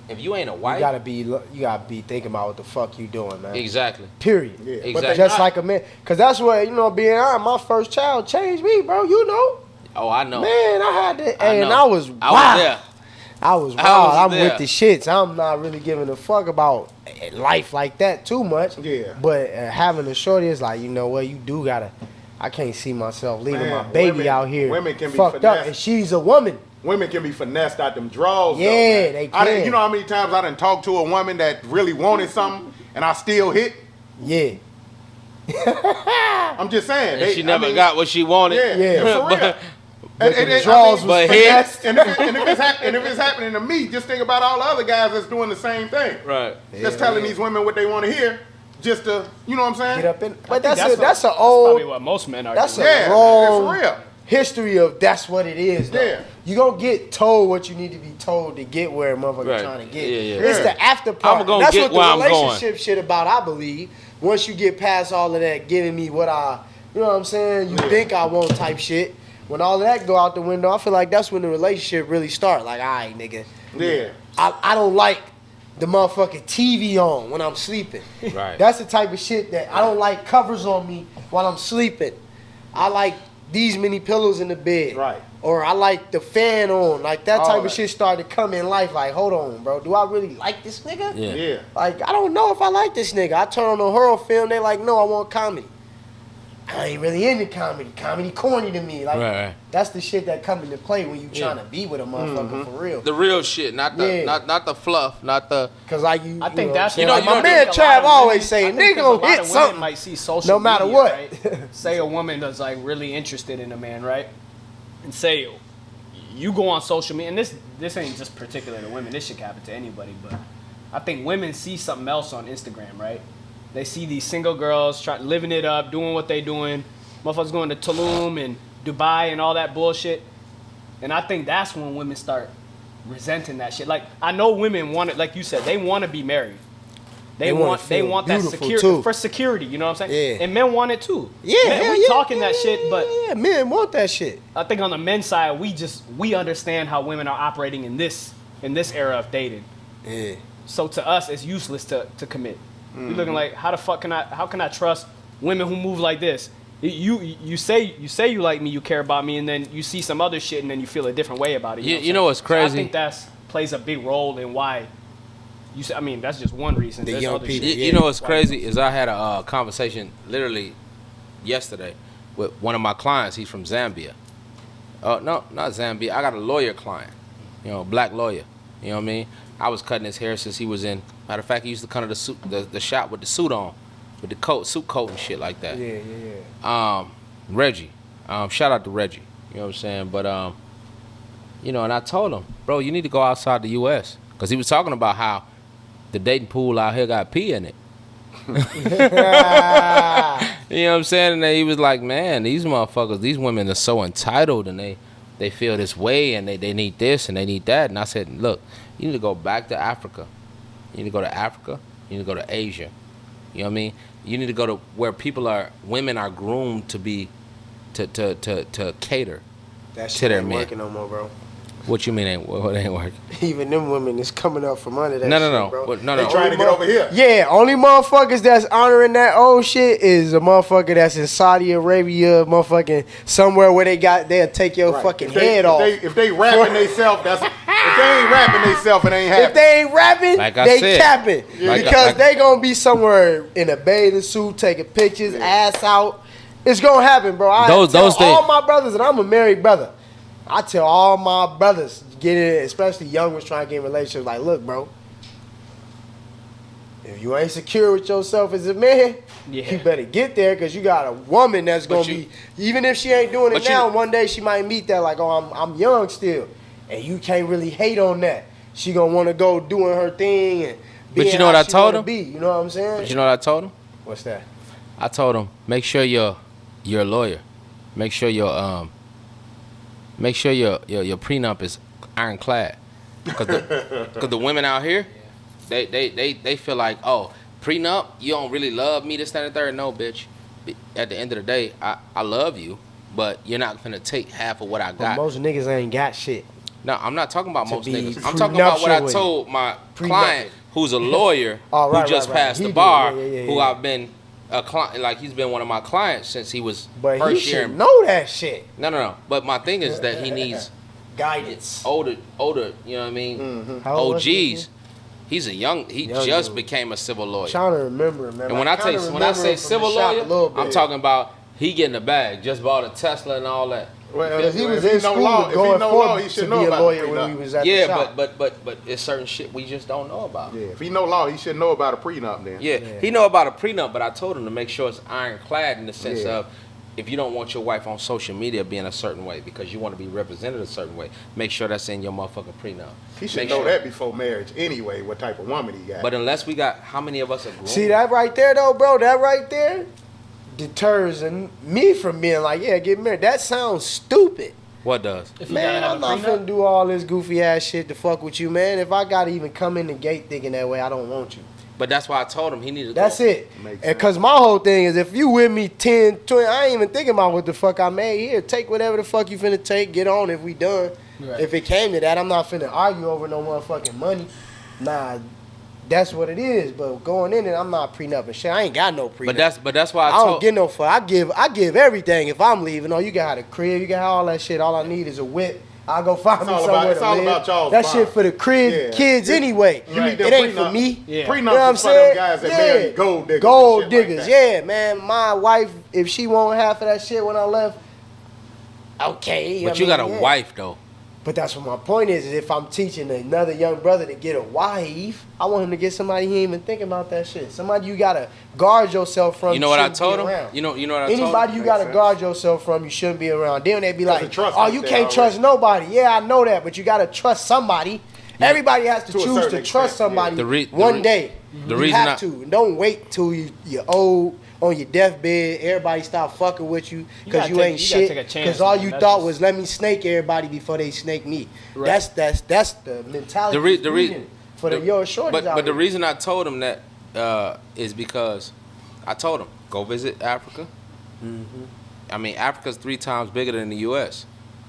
if you ain't a wife, you gotta be thinking about what the fuck you doing, man. Exactly. Period. Yeah. Exactly. Just like a man, cause that's what being honest, my first child changed me, bro. You know. Oh, I know. Man, I had to, and I was wild. there. I was wild. I'm with the shits. I'm not really giving a fuck about life like that too much. Yeah. But having a shorty is like, you know what, you do gotta. I can't see myself leaving my baby out here. Women can be fucked up, and she's a woman. Women can be finessed out them draws. Yeah, though, they can. You know how many times I done talked to a woman that really wanted something and I still hit? Yeah. I'm just saying. And she never got what she wanted. Yeah. For real. The draws was finessed. And if it's happening to me, just think about all the other guys that's doing the same thing. Right. That's telling these women what they want to hear. Just to, you know what I'm saying? Get up in. But That's old. probably what most men are That's doing. a wrong for real. history of that's what it is. Though. Yeah. You gonna get told what you need to be told to get where a motherfucker trying to get. Yeah. It's the after part. I'm gonna That's get what where the I'm relationship shit about. I believe once you get past all of that, giving me what you know what I'm saying? You think I want type shit. When all of that go out the window, I feel like that's when the relationship really start. Like, all right, nigga. Yeah. I don't like the motherfucking TV on when I'm sleeping. Right. That's the type of shit that I don't like covers on me while I'm sleeping. I like these many pillows in the bed. Right. Or I like the fan on. Like that All type that. of shit started to come in life. Like, hold on, bro. Do I really like this nigga? Yeah. Like, I don't know if I like this nigga. I turn on a horror film, they like, no, I want comedy. I ain't really into comedy. Comedy corny to me. Like, Right. that's the shit that come into play when you trying to be with a motherfucker for real. The real shit, not the not the fluff, not the. Cause like I think that's like my I man think a lot Trav of always women- say, I think nigga 'cause a gonna lot hit of women something. might see social No matter media, what. right? Say a woman that's like really interested in a man, right? And say you go on social media, and this ain't just particular to women. This should happen to anybody, but I think women see something else on Instagram, right? They see these single girls living it up, doing what they doing. Motherfuckers going to Tulum and Dubai and all that bullshit. And I think that's when women start resenting that shit. Like, I know women want it, like you said, they want to be married. They want that security for security, you know what I'm saying? Yeah. And men want it too. Yeah, man, we talking that shit, but yeah, men want that shit. I think on the men's side, we understand how women are operating in this era of dating. Yeah. So to us, it's useless to commit. We're looking like, how can I trust women who move like this? You say you like me, you care about me, and then you see some other shit, and then you feel a different way about it. You know what's crazy? So I think that plays a big role in why. I mean, that's just one reason. There's young other people. shit. You know what's crazy is I had a conversation literally yesterday with one of my clients. He's from Zambia. No, not Zambia. I got a lawyer client, black lawyer. You know what I mean? I was cutting his hair since he was in. Matter of fact, he used to come to the suit, the shop with the suit on, with the suit coat and shit like that. Yeah. Reggie. Shout out to Reggie. You know what I'm saying? But and I told him, bro, you need to go outside the U.S. because he was talking about how the dating pool out here got pee in it. You know what I'm saying? And he was like, man, these motherfuckers, these women are so entitled and they feel this way and they need this and they need that. And I said, look, you need to go back to Africa. You need to go to Africa. You need to go to Asia. You know what I mean? You need to go to where women are groomed to be, to cater That to shit their ain't men. working no more, bro. What you mean what ain't working? Even them women is coming up from under that No, shit, bro. no. They trying to get over here. Yeah, only motherfuckers that's honoring that old shit is a motherfucker that's in Saudi Arabia, motherfucking somewhere where they'll take your fucking head off. If they rapping themselves, that's If they ain't rapping themselves, it ain't happening. If they ain't rapping, Like I they said. capping. Like- Because like- they gonna be somewhere in a bathing suit, taking pictures, ass out. It's gonna happen, bro. I Those tell all things- my brothers, and I'm a married brother. I tell all my brothers, get in, especially young ones trying to get in relationships, like, look, bro, if you ain't secure with yourself as a man, you better get there, because you got a woman that's But gonna be, even if she ain't doing it but now, you- one day she might meet that, like, oh, I'm young still, and you can't really hate on that. She gonna want to go doing her thing and being you know what how I she told wanna him? be, you know what I'm saying? But you know what I told him? What's that? I told him, make sure you're a lawyer. Make sure your prenup is ironclad. Cause the women out here, they feel like, oh, prenup, you don't really love me, this, that, and the third. No, bitch. At the end of the day, I love you, but you're not gonna take half of what I But got. most niggas ain't got shit. No, I'm not talking about To most be niggas. I'm talking about what I prenuptial told my Prenuptial. client, who's a lawyer, Oh, right, who just right, right. passed He the did. bar, Yeah, who yeah. I've been a client, like he's been one of my clients since he was But he first year. should know that shit. No. But my thing is that he needs Guidance. older, you know what I mean? How old was he OGs. He's a young. He Young just dude. became a civil lawyer. Trying to remember, man. And when I kinda say remember him from civil the shop lawyer, a little bit. I'm talking about he getting the bag. Just bought a Tesla and all that. Well, Because he was if in know school law, if he going know for law, he to should be know a about lawyer the when prenup. we was at the Yeah, shop. but it's certain shit we just don't know about. Yeah, if he know law, he should know about a prenup then. Yeah, he know about a prenup, but I told him to make sure it's ironclad in the sense Yeah. of if you don't want your wife on social media being a certain way because you want to be represented a certain way, make sure that's in your motherfucking prenup. He should Make know sure. that before marriage anyway, what type of woman he got. But unless we got, how many of us are grown? See that right there, though, bro? That right there deters me from being like, yeah, get married. That sounds stupid. What does? If you Man, gotta I'm have not a finna prenup, do all this goofy ass shit to fuck with you, man. If I gotta even come in the gate thinking that way, I don't want you. But that's why I told him he needed to That's go. it. Makes And cause my whole thing is if you with me 10, 20, I ain't even thinking about what the fuck I made here. Take whatever the fuck you finna take, get on if we done. Right. If it came to that, I'm not finna argue over no motherfucking money. Nah, that's what it is. But going in it, I'm not prenup and shit. I ain't got no prenup. But that's why I I don't told. get no fuck. I give everything if I'm leaving. Oh, you got a crib, you got all that shit. All I need is a whip. I'll go find It's me all somewhere about- it's to all live. about y'all's that bond. shit for the crib Yeah. kids anyway. You need them It ain't for prenup- me. Yeah. Prenups You know what I'm is for them saying? guys that marry gold diggers. Gold and shit like diggers, that. yeah, man. My wife, if she want half of that shit when I left, okay. But I you mean, got a yeah. wife though. But that's what my point is if I'm teaching another young brother to get a wife, I want him to get somebody he ain't even thinking about that shit. Somebody you gotta guard yourself from. You know what I shouldn't be told him? around. You know what I told Anybody him? you gotta Makes guard yourself from, you shouldn't be around. Then they be like, the trust oh, ain't you there can't already. trust nobody. Yeah, I know that, but you gotta trust somebody. Everybody has to To a choose certain to extent, trust yeah. somebody The one day. the you reason have I- to. Don't wait till you're old on your deathbed. Everybody stop fucking with you because gotta you take- ain't you gotta shit. take a chance, Because all man. you That's thought just- was let me snake everybody before they snake me. Right. That's the mentality. The reason for the yo shorties But out the here. reason I told him that is because I told him go visit Africa. I mean, Africa's 3 times bigger than the U.S.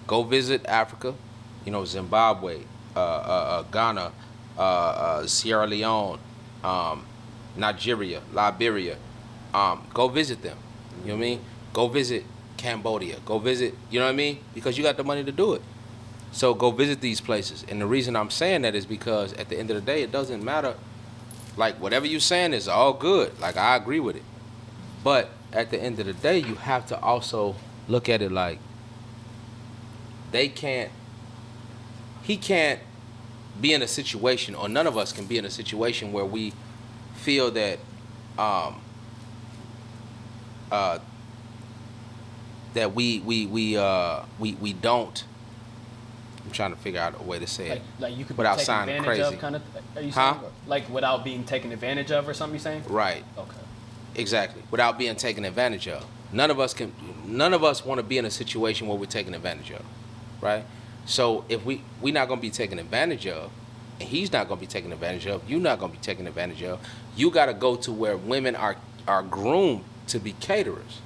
Go visit Africa. You know, Zimbabwe, Ghana, Sierra Leone, Nigeria, Liberia. Go visit them. You know what I mean? Go visit Cambodia. Go visit. You know what I mean? Because you got the money to do it. So go visit these places. And the reason I'm saying that is because at the end of the day, it doesn't matter. Like, whatever you're saying is all good. Like, I agree with it. But at the end of the day, you have to also look at it like he can't be in a situation, or none of us can be in a situation where we feel that that we don't. I'm trying to figure out a way to say it. like you could without be taken sounding advantage crazy. of, kind of. Are you Huh? saying? Like without being taken advantage of, or something? You saying? Right. Okay. Exactly. Without being taken advantage of. None of us want to be in a situation where we're taken advantage of. Right? So if we're not gonna be taken advantage of, and he's not gonna be taken advantage of, you're not gonna be taken advantage of, you gotta go to where women are groomed to be caterers.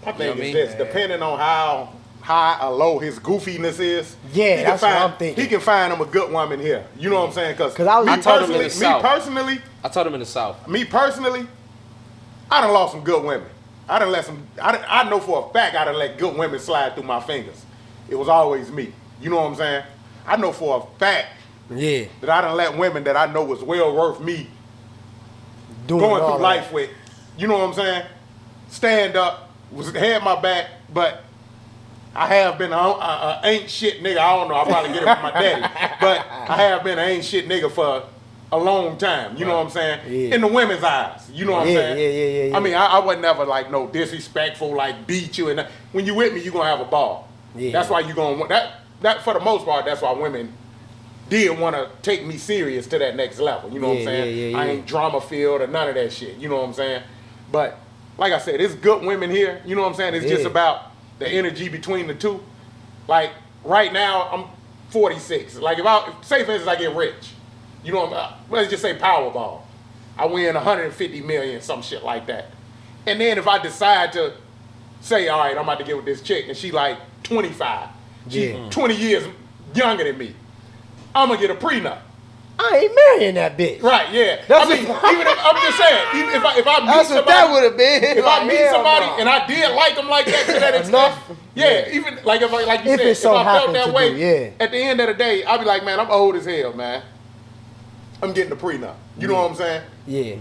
I think You know what I it's mean? this, depending on how high or low his goofiness is. Yeah, he that's can what find, I'm thinking. He can find him a good woman here. You know what I'm saying? 'Cause I me told him in the personally, South. I told him in the South. me personally, I done lost some good women. I know for a fact I done let good women slide through my fingers. It was always me. You know what I'm saying? I know for a fact Yeah. that I done let women that I know was well worth me Doing going all through that. life with. You know what I'm saying? Stand up, had my back, but I have been a ain't shit nigga. I don't know. I probably get it from my daddy, but I have been an ain't shit nigga for a long time. You know what I'm saying? Yeah. In the women's eyes. You know what I'm Yeah, saying? yeah. I mean, I was never like no disrespectful, like beat you. And when you with me, you gonna have a ball. Yeah. That's why you gonna that for the most part. That's why women did want to take me serious to that next level. You know what I'm Yeah, saying? yeah, I ain't drama filled or none of that shit. You know what I'm saying? But like I said, it's good women here. You know what I'm saying? It's just about the energy between the two. Like right now, I'm 46. Like say for instance, I get rich. You know, let's just say Powerball. I win 150 million, some shit like that. And then if I decide to say, all right, I'm about to get with this chick, and she like 25. She 20 years younger than me. I'm gonna get a prenup. I ain't marrying that bitch. Right, yeah. That's I mean, even if, I'm just saying, even if I meet That's somebody, what that would have been. if I meet somebody and I did like them like that to that extent, Enough? even like if like you If said, it so if I felt happened that to way, do, yeah. at the end of the day, I'd be like, man, I'm old as hell, man. I'm getting a prenup. You know what I'm saying? Yeah.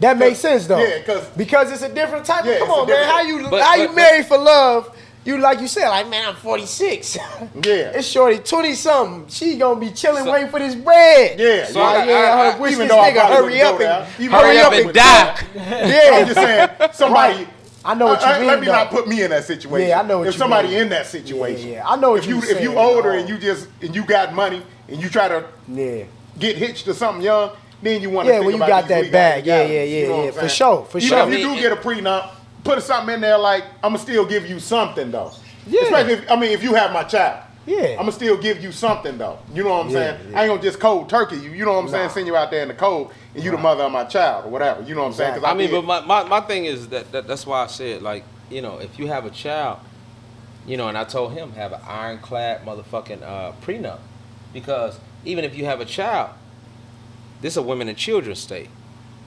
That makes sense though. Yeah, because it's a different type. Yeah, Come it's a on, man. different- How you marry for love? You like you said, like man, I'm 46. Yeah. It's shorty 20 something. She gonna be chilling waiting for this bread. Yeah, So yeah. I wish Even this though I nigga probably hurry wouldn't up go and there. hurry up and die. I'm Yeah. just saying, somebody. I know what you mean. Let me though. not put me in that situation. Yeah, I know what if you somebody mean. in that situation. Yeah, I know what if you you saying, if you older dog. and you got money and you try to Yeah. get hitched to something young, then you want to Yeah, think when you about got these that bag. Yeah, legalities, you know what I'm For saying? sure. For Even sure. if you do get a prenup, put something in there like I'ma still give you something though. Yeah. Especially if you have my child. Yeah. I'ma still give you something though. You know what I'm Yeah, saying? yeah. I ain't gonna just cold turkey you. You know what I'm saying? Nah. Send you out there in the cold and you the mother of my child or whatever. You know what I'm saying? 'Cause I mean, did- but my thing is that's why I said, like, you know, if you have a child, you know, and I told him have an ironclad motherfucking prenup, because even if you have a child, this is a women and children state.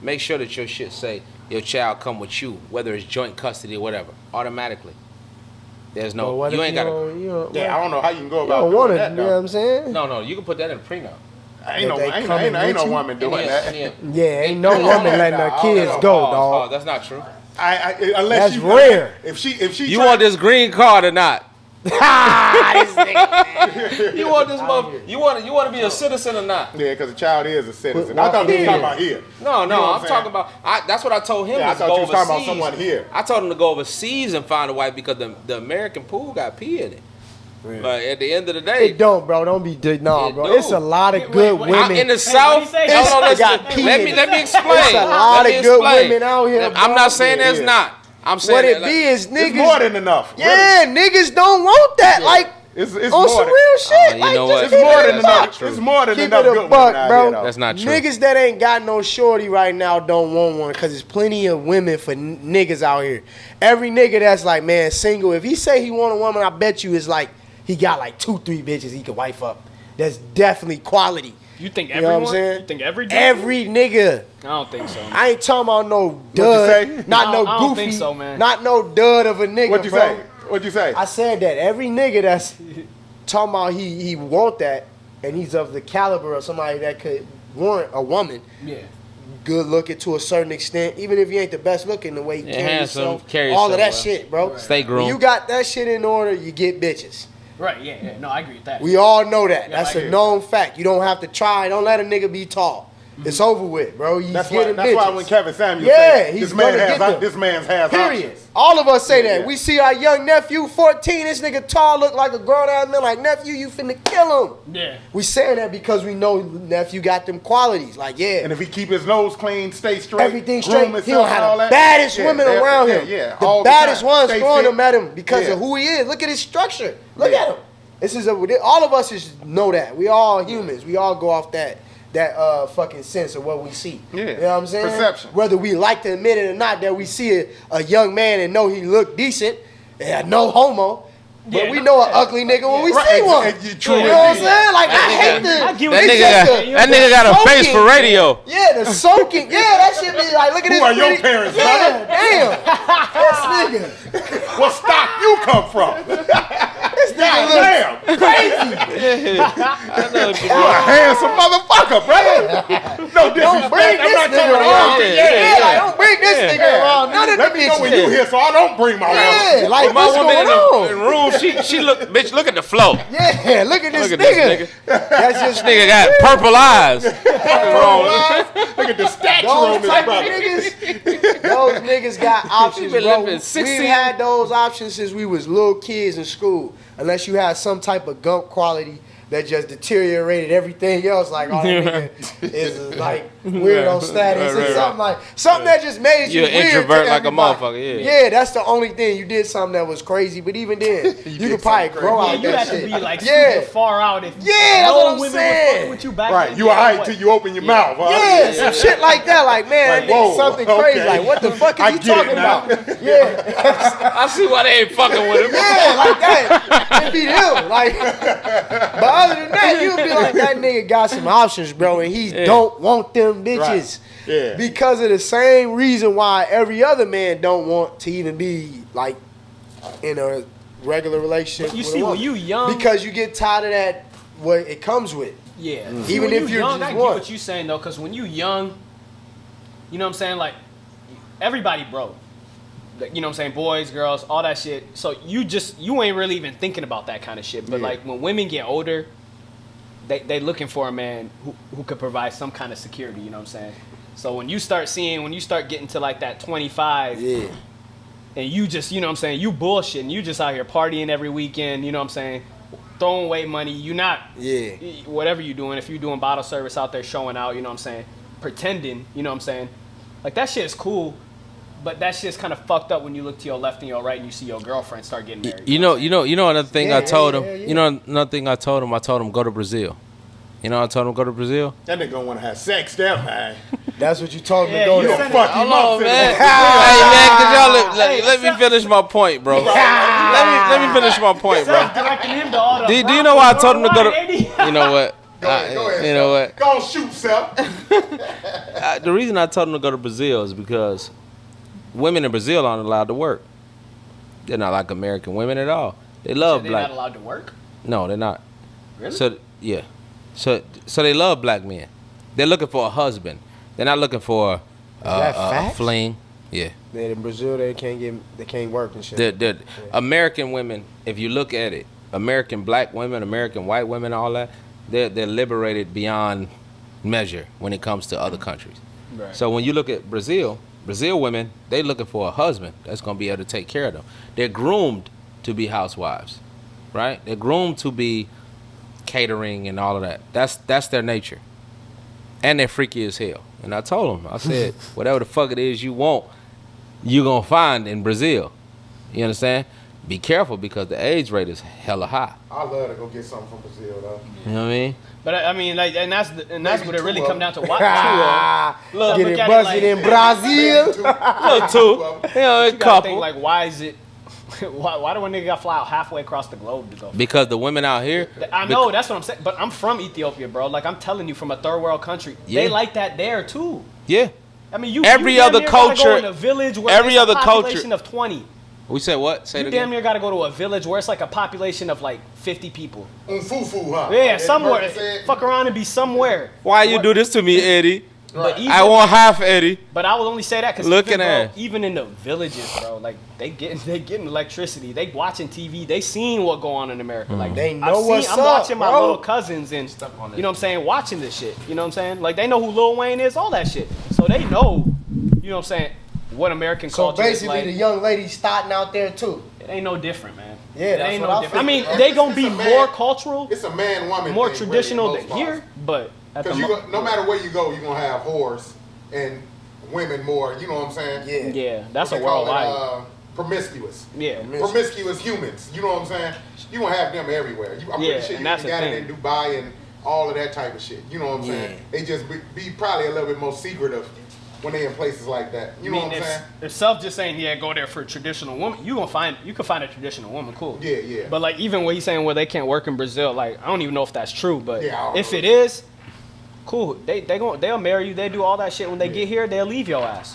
Make sure that your shit say your child come with you, whether it's joint custody or whatever, automatically. There's no, But what you if ain't got to. yeah, I don't know how you can go You about don't doing want to, that you know what though. I'm saying? No, you can put that in a prenup. Ain't no, They ain't, coming ain't, ain't with no you? woman doing that. Yeah, ain't no Ain't woman no letting that, her dog. kids Pause, go, Pause, dog. that's not true. Unless That's she, rare. If she You want this green card or not? This nigga. You want this mother? You want to be a citizen or not? yeah, because the child is a citizen. What I thought we was period? talking about here. No, You know what I'm saying? talking about. That's what I told him. Yeah, I was thought go you was talking about overseas. someone here. I told him to go overseas and find a wife because the American pool got pee in it. But at the end of the day, It don't, bro. Don't be nah, It bro. do. It's a lot of Wait, good wait, women. in the what'd South, he say? hold on, It's got listen. pee Let in me it. let me explain. It's a lot Let me of good explain. women out here, I'm bro. not saying Yeah, there's yeah. not. I'm saying What that, it like, be is It's niggas. more than enough. Yeah, niggas don't want that. Yeah. Like It's on more some than, real shit. you Like know just what? it's keep more it than a enough. buck. It's more than Keep enough it a good buck, women out bro. here, though. That's not true. Niggas that ain't got no shorty right now don't want one because there's plenty of women for niggas out here. Every nigga that's like, man, single, if he say he want a woman, I bet you it's like he got like 2-3 bitches he could wife up. That's definitely quality. You think You know everyone? what I'm saying? You think every dude? Every nigga. I don't think so. I ain't talking about no What'd you say? dud, not no I don't goofy, think so, man. not no dud of a nigga. What'd you bro. say? What'd you say? I said that every nigga that's talking about he want that and he's of the caliber of somebody that could warrant a woman, Yeah. good looking to a certain extent, even if you ain't the best looking, the way you Yeah, carry handsome, yourself, carry all of that yourself well. shit, bro. Stay When groomed. you got that shit in order, you get bitches. Right. Yeah. No, I agree with that. We all know that. Yeah, That's I a agree. known fact. You don't have to try. Don't let a nigga be tall. It's over with, bro. You That's getting why bitches. when Kevin Samuel Yeah, said, he's this man gonna get them. this man's has Period. options. All of us say that. Yeah. We see our young nephew, 14. This nigga tall, look like a grown ass man. Like nephew, you finna kill him. Yeah. We saying that because we know nephew got them qualities. Like yeah, And if he keep his nose clean, stay straight, everything groom straight. He himself don't and all have the that, baddest yeah, women that- around yeah, him. Yeah, The all baddest time. ones Stay throwing fit. them at him because Yeah. of who he is. Look at his structure. Look Yeah. at him. This is all of us is know that. We all humans. We all go off that fucking sense of what we see. Yeah. You know what I'm saying? Perception. Whether we like to admit it or not, that we see a young man and know he look decent, no homo. But Yeah, we no- know an ugly nigga when we Right, see one. true You know what I'm indeed. saying? Like I hate the I get what That you're it's nigga just got the- that nigga got a face for soaking. radio. Yeah, the soaking. Yeah, that shit be like, look at Who this. are your pretty- parents, Yeah, damn. This nigga. What stock you come from? This Goddamn, crazy. I know what you You a handsome motherfucker, brother. No disrespect. I'm not coming around. Yeah, don't bring this nigga around. None of Let the me know when bitches. you here so I don't bring my Yeah, like My what's woman going on? in the room, she look, bitch, look at the flow. Yeah, look at this Look at this nigga. nigga. That's just Nigga got purple eyes. Look at the statue on those this type of brother. niggas. Those niggas got options, been bro. living 16 We've had those options since we was little kids in school. Unless you had some type of gump quality that just deteriorated everything else, like all that nigga is like weirdo status or something that just made you You're an weird introvert to like a everybody. motherfucker, yeah. Yeah, that's the only thing. You did something that was crazy, but even then, you could probably something grow Yeah, out you that had shit. to be like Yeah. super far out if Yeah, that's no what I'm women saying. were fucking with you back Right, then. you alright till you open your mouth, huh? Yeah, some shit like that. Like, man, Like, whoa, something crazy. okay. Like, what the fuck I is he get it talking now. about? Yeah, I see why they ain't fucking with him. yeah, like that. It'd be him. Like, but other than that, you'd be like, that nigga got some options, bro, and he don't want them bitches. Yeah. Because of the same reason why every other man don't want to even be like in a regular relationship. You with see, a when woman. you young, because you get tired of that. What it comes with. yeah. Even when if you you're young, just I get one. what you saying though, because when you young, you know what I'm saying, like everybody broke. You know what I'm saying, boys, girls, all that shit. So you ain't really even thinking about that kind of shit. But Yeah. like when women get older, they looking for a man who could provide some kind of security. You know what I'm saying. So when you start getting to like that 25, Yeah. and you just, you know what I'm saying, you bullshitting, you just out here partying every weekend, you know what I'm saying, throwing away money, you not, Yeah. whatever you doing, if you doing bottle service out there showing out, you know what I'm saying, pretending, you know what I'm saying, like that shit is cool, but that shit's kind of fucked up when you look to your left and your right and you see your girlfriend start getting married. You know another thing Yeah, I told yeah, him. yeah, yeah. You know another thing I told him go to Brazil. You know I told him go to Brazil. That nigga gonna want to have sex there, man. That's what you told me Yeah, to go you there. said Fuck it. him Hold up, on, finna man. go. Hey man, could y'all Hey, let me finish my point, bro. let me finish my point, bro. Directing him to all the Do you know why I told him to go worldwide, to? AD? You know what? Go ahead, You know what? Go on, shoot, self. The reason I told him to go to Brazil is because women in Brazil aren't allowed to work. They're not like American women at all. They love They're black. not allowed to work? No, they're not. Really? So yeah, so they love black men. They're looking for a husband. They're not looking for that a facts? fling. Yeah, Man, in Brazil, they can't work and shit. the American women. If you look at it, American black women, American white women, all that, they're liberated beyond measure when it comes to other countries. Right. So when you look at Brazil women, they looking for a husband that's gonna be able to take care of them. They're groomed to be housewives, right? They're groomed to be catering and all of that. That's their nature. And they're freaky as hell. And I told them, I said, whatever the fuck it is you want, you're gonna find in Brazil. You understand? Be careful because the age rate is hella high. I love to go get something from Brazil, though. You know what I mean? But I mean, like, and that's Maybe what it really two of come down to. Why, Get look it at it busted like- in Brazil. Little two. You know, a you gotta couple. think like, why is it? Why do a nigga gotta fly out halfway across the globe to go? Because the women out here, I know that's what I'm saying, but I'm from Ethiopia, bro. Like I'm telling you, from a third world country, they Yeah. like that there too. yeah. I mean, you Every you damn other near gotta culture- go in a village where every there's other a culture- population of 20. We said what? Say it You again. damn near gotta go to a village where it's like a population of like 50 people. Fufu, huh? Yeah, Like somewhere. Murphy said. Fuck around and be somewhere. Why you do this to me, Eddie? But even, I want half, Eddie. But I will only say that because Looking at- even in the villages, bro, like they getting electricity. They watching TV. They seeing what go on in America. Like They know what's I'm up, watching my bro. little cousins and you know what I'm saying, watching this shit. You know what I'm saying? Like they know who Lil Wayne is, all that shit. So they know, you know what I'm saying, what American So culture is basically, like. the young lady starting out there too. It ain't no different, man. Yeah, it that's ain't what no I different. I mean, figured. they gonna It's be a man- more cultural, It's a man-woman more thing, traditional really, in than most here, but at the Because mo- no matter where you go, you're going to have whores and women more, you know what I'm saying? Yeah. yeah, that's What a they call worldwide. promiscuous. Yeah. Promiscuous humans, you know what I'm saying? You going to have them everywhere. I'm Yeah, pretty sure and you that's got the it in thing. Dubai and all of that type of shit. You know what I'm saying? They just be probably a little bit more secretive when they in places like that. You know what I'm saying? If Self just saying, yeah, go there for a traditional woman, you can find a traditional woman, cool. Yeah, yeah. But like even what he's saying where they can't work in Brazil, like I don't even know if that's true, but Yeah, I don't if know. it is, cool. They'll marry you, they do all that shit. When they get here, they'll leave your ass.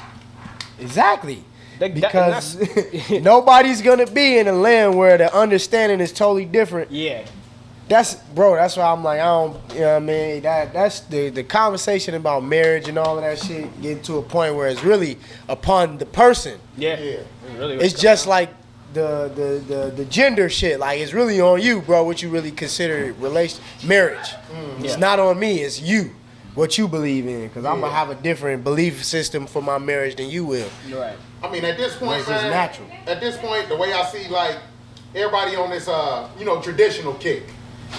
Exactly. because nobody's gonna be in a land where the understanding is totally different. Yeah. That's why I'm like, I don't, you know what I mean? That's the conversation about marriage and all of that shit getting to a point where it's really upon the person. Yeah. It's just like the gender shit. Like, it's really on you, bro, what you really consider marriage. It's not on me, it's you, what you believe in. Because I'm going to have a different belief system for my marriage than you will. Right. I mean, at this point, It's just natural. At this point, the way I see, like, everybody on this, traditional kick.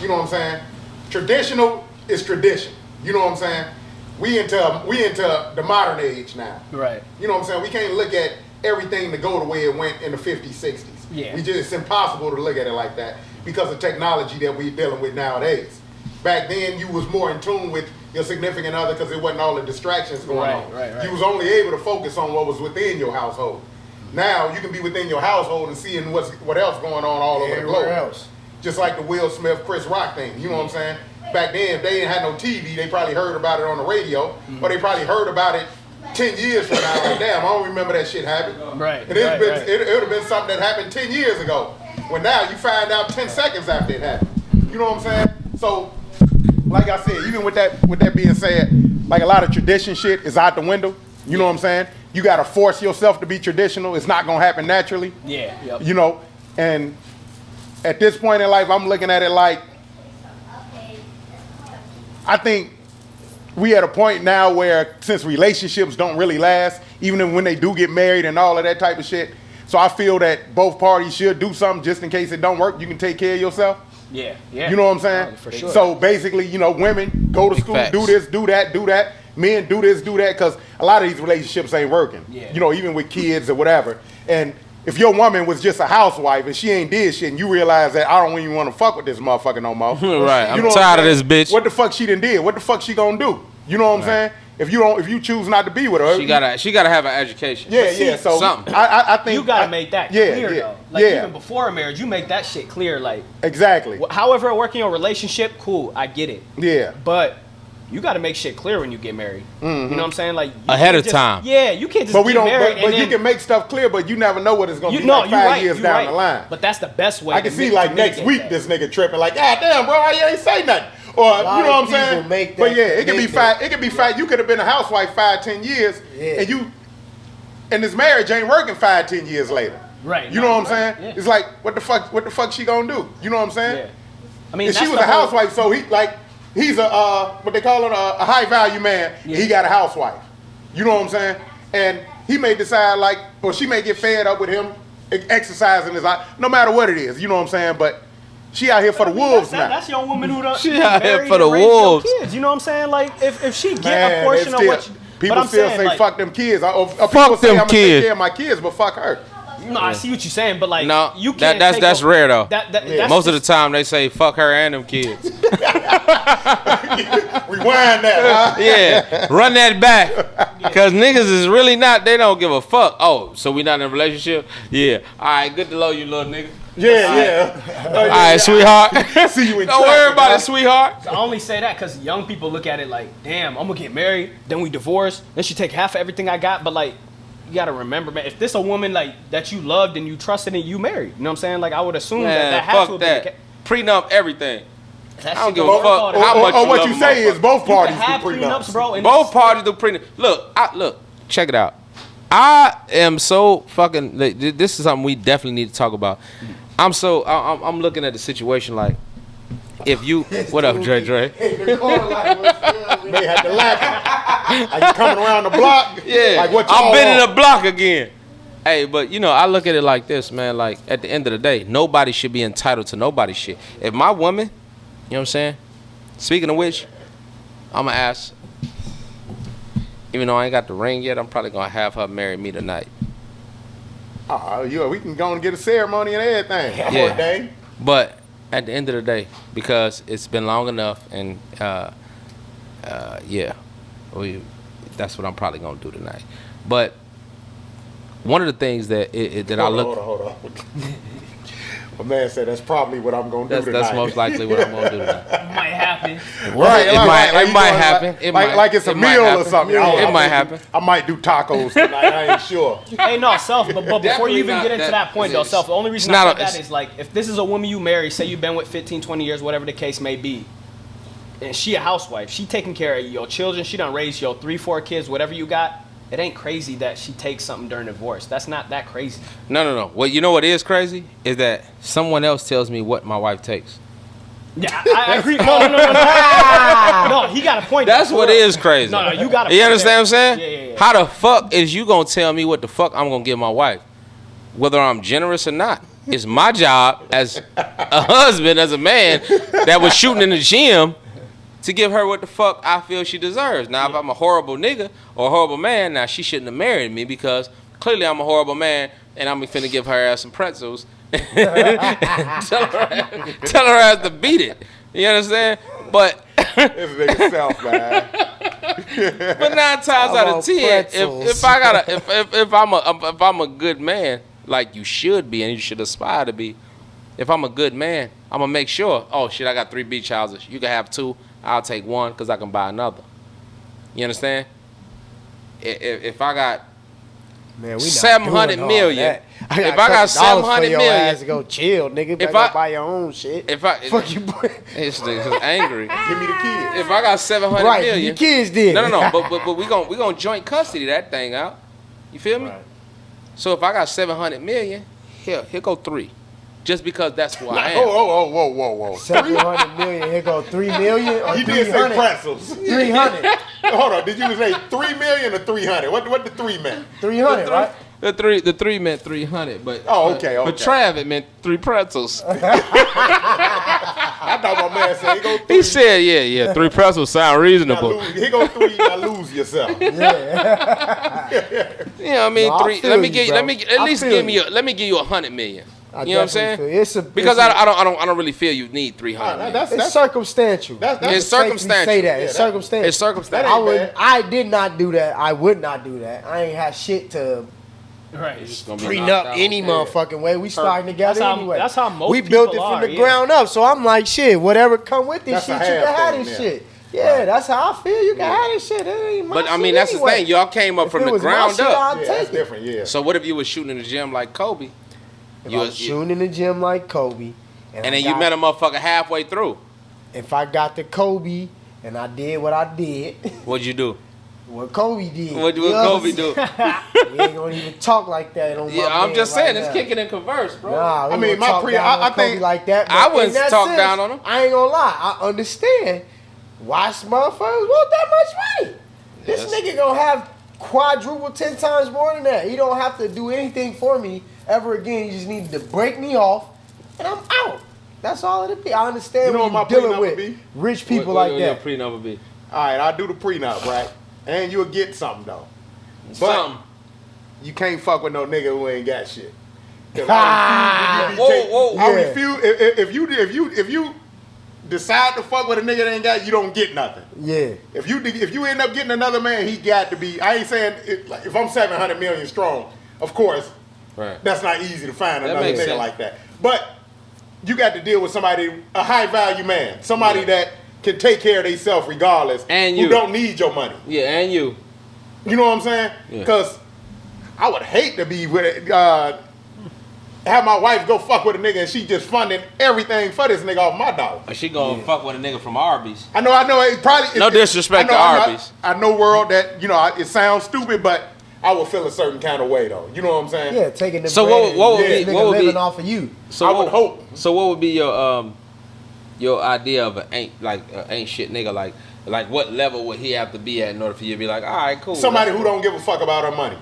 You know what I'm saying? Traditional is tradition. You know what I'm saying? We into the modern age now. Right. You know what I'm saying? We can't look at everything to go the way it went in the 50s, 60s. Yeah. It's impossible to look at it like that because of technology that we're dealing with nowadays. Back then, you was more in tune with your significant other because it wasn't all the distractions going on. Right. You was only able to focus on what was within your household. Now, you can be within your household and seeing what else going on all over the globe. Everywhere else. Just like the Will Smith, Chris Rock thing. You know what I'm saying? Back then, if they didn't have no TV, they probably heard about it on the radio, or they probably heard about it 10 years from now. Like, damn, I don't remember that shit happened. Right. And it would have been something that happened 10 years ago. When now you find out 10 seconds after it happened. You know what I'm saying? So, like I said, even with that being said, like a lot of tradition shit is out the window. You know what I'm saying? You got to force yourself to be traditional. It's not going to happen naturally. Yeah. Yep. You know, and at this point in life, I'm looking at it like, I think we at a point now where since relationships don't really last, even when they do get married and all of that type of shit, so I feel that both parties should do something just in case it don't work. You can take care of yourself. Yeah. You know what I'm saying? For sure. So basically, women go to school, facts. do this, do that. Men do this, do that, because a lot of these relationships ain't working. Yeah. Even with kids or whatever. And if your woman was just a housewife and she ain't did shit and you realize that I don't even want to fuck with this motherfucker no more. Right. I'm what tired of saying? this bitch. What the fuck she done did? What the fuck she gonna do? You know what I'm saying? If you choose not to be with her, She gotta have an education. yeah. So something. I think You gotta make that clear though. Like even before a marriage, you make that shit clear. Like exactly. however it work in your relationship, cool, I get it. Yeah. But you gotta make shit clear when you get married. You know what I'm saying? Like you Ahead can't of just- time. Yeah, you can't just But we get don't. married But and you then, can make stuff clear, but you never know what it's gonna be no, like you're 5 right, years you're down right. the line. But that's the best way. I can to see mi- like to next mitigate week that. this nigga tripping like, God damn, bro, you ain't say nothing. Or you know what I'm people saying? make But that- yeah, it could be make five. that- It could be five. You could have been a housewife 5-10 years, Yeah. and this marriage ain't working 5-10 years later. Right. You no, know what I'm you're saying? right, yeah. It's like what the fuck she gonna do? You know what I'm saying? Yeah. I mean, And she that's was the a whole- housewife, so he's a what they call it a high value man. Yeah. He got a housewife. You know what I'm saying? And he may decide or she may get fed up with him exercising his life, no matter what it is. You know what I'm saying? But she out here for the wolves now. That's young woman who don't. She out here married for the and raised your wolves. Kids, you know what I'm saying? Like if she get Man, a portion it's of what. still- But people I'm still saying, say like, fuck them kids. People say them I'm gonna kids. take care of my kids, but fuck her. No, I see what you're saying, but like No, you can't. that's rare though. That's Most of the just- time they say fuck her and them kids. Rewind that. Huh? Yeah, run that back. Because niggas is really not, they don't give a fuck. Oh, so we not in a relationship? Yeah. All right, good to know you, little nigga. Yeah. All right, sweetheart. See you in Don't worry traffic, about huh? it, sweetheart. I only say that because young people look at it like, damn, I'm gonna get married, then we divorce, then she take half of everything I got. But like, you gotta remember, man, if this a woman like that you loved and you trusted and you married, you know what I'm saying? Like I would assume Man, that had to fuck have that. been Prenup everything. That I don't shit give a don't work fuck all the how time. much Or you what love you a say is motherfucker. both You parties can have do prenups. prenups, bro. And Both parties do prenup. Look, check it out. I am so fucking. This is something we definitely need to talk about. I'm looking at the situation like, if you, what up, Dre? They had to laugh. Are you coming around the block? Yeah, Like what I'm y'all been in want? the block again. Hey, but I look at it like this, man. Like at the end of the day, nobody should be entitled to nobody's shit. If my woman, you know what I'm saying? Speaking of which, I'ma ask. Even though I ain't got the ring yet, I'm probably gonna have her marry me tonight. We can go and get a ceremony and everything. Yeah. Ordained. But at the end of the day, because it's been long enough, and that's what I'm probably gonna do tonight. But one of the things that I look. Hold on. A man said that's probably what I'm gonna do tonight. That's most likely what I'm gonna do tonight. Might happen. Right, It might happen. It might. Like it's a It might meal or happen. something. Yeah, it might happen. I might do tacos tonight. I ain't sure. Hey, no, Self, but before Definitely you even not get into that point, though, it's- Self, the only reason it's I not said a- that is, like, if this is a woman you marry, say you've been with 15, 20 years, whatever the case may be, and she a housewife, she taking care of your children, she done raised your 3, 4 kids, whatever you got, it ain't crazy that she takes something during divorce. That's not that crazy. No. Well, you know what is crazy is that someone else tells me what my wife takes. Yeah, I agree. No. No, he got a point. That's what is crazy. No, you got a point. You understand what I'm saying? Yeah. How the fuck is you gonna tell me what the fuck I'm gonna give my wife, whether I'm generous or not? It's my job as a husband, as a man that was shooting in the gym, to give her what the fuck I feel she deserves. Now, if I'm a horrible nigga or a horrible man, now she shouldn't have married me because clearly I'm a horrible man and I'm finna give her ass some pretzels. tell her ass to beat it. You understand? But This nigga Self, man. but 9 times out of 10, if I'm a good man, like you should be and you should aspire to be, if I'm a good man, I'm gonna make sure. Oh shit, I got 3 beach houses. You can have 2. I'll take 1 because I can buy another. You understand? If I got Man, we 700 million. If If I got 700 million, ass to go chill, nigga. If I buy your own shit, if I fuck you, boy. this nigga's angry. Give me the kids. If I got 700 Right, million, your kids did. No. But we gonna joint custody that thing out. You feel me? Right. So if I got 700 million, here go 3, just because that's who I am. Whoa. 700 million. Here go 3 million or You did say 300. pretzels. 300. Hold on. Did you say 3 million or 300? What the 3 meant? 300, right? The three meant 300, but Oh, okay. But Trav, it meant 3 pretzels. I thought my man said he go 3. He said, yeah, 3 pretzels sound reasonable. He go 3. Now lose yourself. Yeah. You know what I mean? No, I 3. feel Let me you, get. bro. Let me at I least feel give me. you. Let me give you 100 million. I You know what I'm saying? definitely feel it. Because I don't really feel you need 300. million. It's circumstantial. That's It's circumstantial. Say that. Yeah, It's that- circumstantial. It's circumstantial. That I ain't would. bad. I did not do that. I would not do that. I ain't have shit to Right. It's gonna be prenup knocked out. any motherfucking way. We starting together That's how- anyway. that's how most we built it people from are, the yeah. ground up. So I'm like, shit, whatever come with this That's shit, a you can half have thing, this yeah. shit. Yeah, that's how I feel. You can have this shit. It ain't my But I mean, shit that's the anyway. thing. Y'all came up If from it the was my ground shit, up. I'd Yeah, take that's it. different. Yeah. So what if you was shooting in the gym like Kobe? If You I was- was shooting in the gym like Kobe, And then you met a motherfucker halfway through. If I got the Kobe and I did what I did, What'd you do? what Kobe did. What you know Kobe I'm do? saying? We ain't gonna even talk like that on my Yeah, I'm man just saying, right it's now. kicking in Converse, bro. Nah, we I mean, gonna my talk pre- down I on Kobe think- like that. I but wouldn't in that talk sense, down on him. I ain't gonna lie. I understand why motherfuckers want that much money. This Yes. nigga gonna have quadruple 10 times more than that. He don't have to do anything for me ever again. He just needed to break me off, and I'm out. That's all it'll be. I understand You know when what you're my dealing prenup with would be? rich people What like your that. prenup would be? All right, I'll do the prenup, right? And you'll get something though. But Something. you can't fuck with no nigga who ain't got shit. 'Cause Ah, whoa. I Yeah. refuse. If you decide to fuck with a nigga that ain't got, you don't get nothing. Yeah. If you end up getting another man, he got to be. I ain't saying like, if I'm 700 million strong, of course, Right. that's not easy to find That another makes nigga sense. like that. But you got to deal with somebody, a high value man, somebody that can take care of themselves regardless, And who you. don't need your money. Yeah, and you. You know what I'm saying? Yeah. Because I would hate to be with have my wife go fuck with a nigga and she just funding everything for this nigga off my dollar. Or she gonna fuck with a nigga from Arby's. I know. It probably No disrespect to Arby's. I know, world that it sounds stupid, but I would feel a certain kind of way though. You know what I'm saying? Yeah, taking the So bread what and would this be- nigga what would be- living off of you. So I would hope. So what would be your idea of an ain't shit nigga? Like what level would he have to be at in order for you to be like, all right, cool. Somebody that's who cool. don't give a fuck about her money.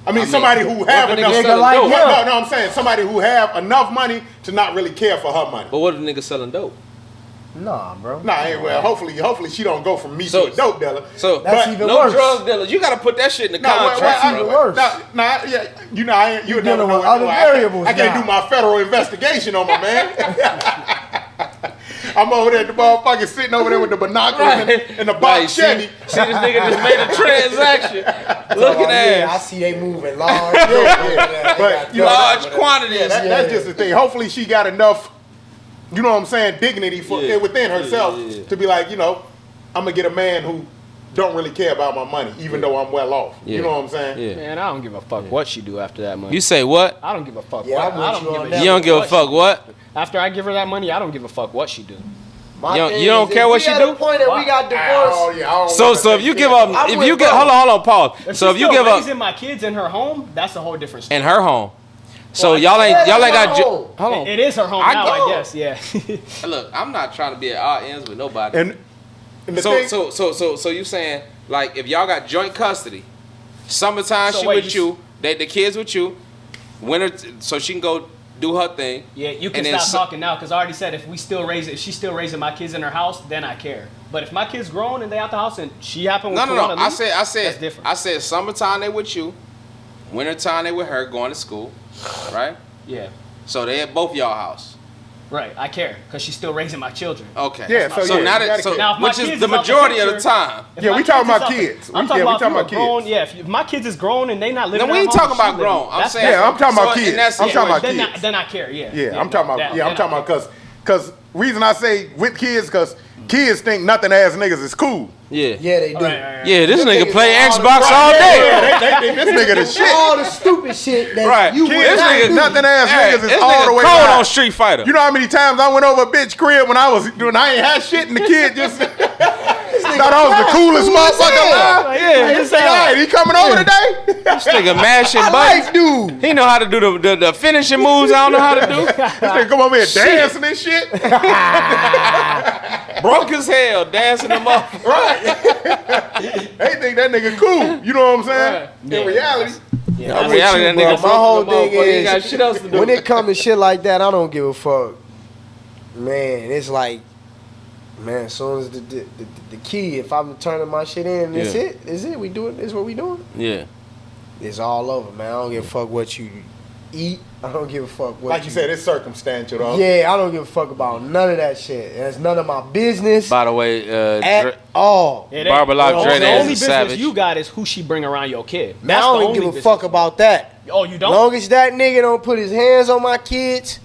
I mean, I mean, somebody who have what if a enough. nigga selling like dope? him? No, I'm saying somebody who have enough money to not really care for her money. But what if a nigga selling dope? Nah, bro. Nah, well, hopefully she don't go from me So- to a dope dealer. So That's But even no worse. drug dealers. You gotta put that shit in the No, contract. even worse. Yeah, you know, I ain't, you You're never dealing know. with other variables I can't now. do my federal investigation on my man. I'm over there, the motherfucker sitting over there with the binoculars and the box Right, Chevy. see this nigga just made a transaction. Looking Yeah, I ass. see they moving large. But, you know, Large quantities. that's just the thing. Hopefully she got enough, you know what I'm saying, dignity for within herself to be like, you know, I'm gonna get a man who don't really care about my money, even though I'm well off. You know what I'm saying? Yeah. Man, I don't give a fuck what she do after that money. You say what? I don't give a fuck. Yeah, what, I'm with I you don't on give that. a You don't give a fuck what? After I give her that money, I don't give a fuck what she do. My You don't- thing you don't is, care if what we she at do? a point that we got divorced. Oh, yeah, I don't So wanna so if take you give care up, of I'm if with you get, bro. hold on, pause. If So if she's you still give up raising my kids in her home, that's a whole different story. in her home, so Well, y'all ain't yeah, got that's her hold home. on. It is her home I now, go. I guess. Yeah. Look, I'm not trying to be at odd ends with nobody. And the So thing, so you saying like if y'all got joint custody, summertime So she wait, with you you, the kids with you, winter so she can go do her thing. Yeah, you can And then stop talking now because I already said if she's still raising my kids in her house, then I care. But if my kids grown and they out the house and she happened No, to no, wanna no. I leave, said that's different. I said summertime they with you, wintertime they with her going to school, right? Yeah, So they at both y'all house. right. I care because she's still raising my children. Okay. Yeah, so yeah, now you that gotta so care. Now, if my which is kids the is out the majority of the picture- time. If Yeah, my we talking kids is about out the- kids. I'm We talking about talking about grown. kids. Yeah, if my kids is grown and they not living. No, we at ain't home, talking about she living. grown. I'm That's saying Yeah, I'm talking so about in kids. that I'm talking about then kids. then I care. Yeah. Yeah, I'm talking about. then I'm I talking care. about because reason I say with kids because kids think nothing ass niggas is cool. Yeah. Yeah, they do. Right. Yeah, this Them nigga niggas play all the- Xbox all day. Yeah, they think this nigga the shit. All the stupid shit that Right. you Kids would not think do. nothing ass Hey, niggas this is all nigga the way cold right. on Street Fighter. You know how many times I went over a bitch crib when I was doing I ain't had shit and the kid just thought I was the coolest Cool as motherfucker hell. alive. Yeah, This nigga, all right, he coming over today? this nigga mashing I buttons. like dude. He know how to do the finishing moves. I don't know how to do. This nigga come over here dancing and shit. Broke as hell, dancing them up. Right. They think that nigga cool. You know what I'm saying? In reality. Yeah, In that's- reality, that bro. nigga My whole thing He ain't got is shit else to do. when it comes to shit like that, I don't give a fuck. Man, it's like, man, as soon as the key, if I'm turning my shit in, that's Yeah. it. Is it? We doing this? What we doing? Yeah. It's all over, man. I don't give a fuck what you eat. I don't give a fuck what Like you said, it's circumstantial though. Yeah, I don't give a fuck about none of that shit. It's none of my business By the way, at all. Yeah, Barber Lock the Dread only is a business savage. you got is who she bring around your kid. Man, That's I the don't only give a business. fuck about that. Oh, you don't? Long as that nigga don't put his hands on my kids,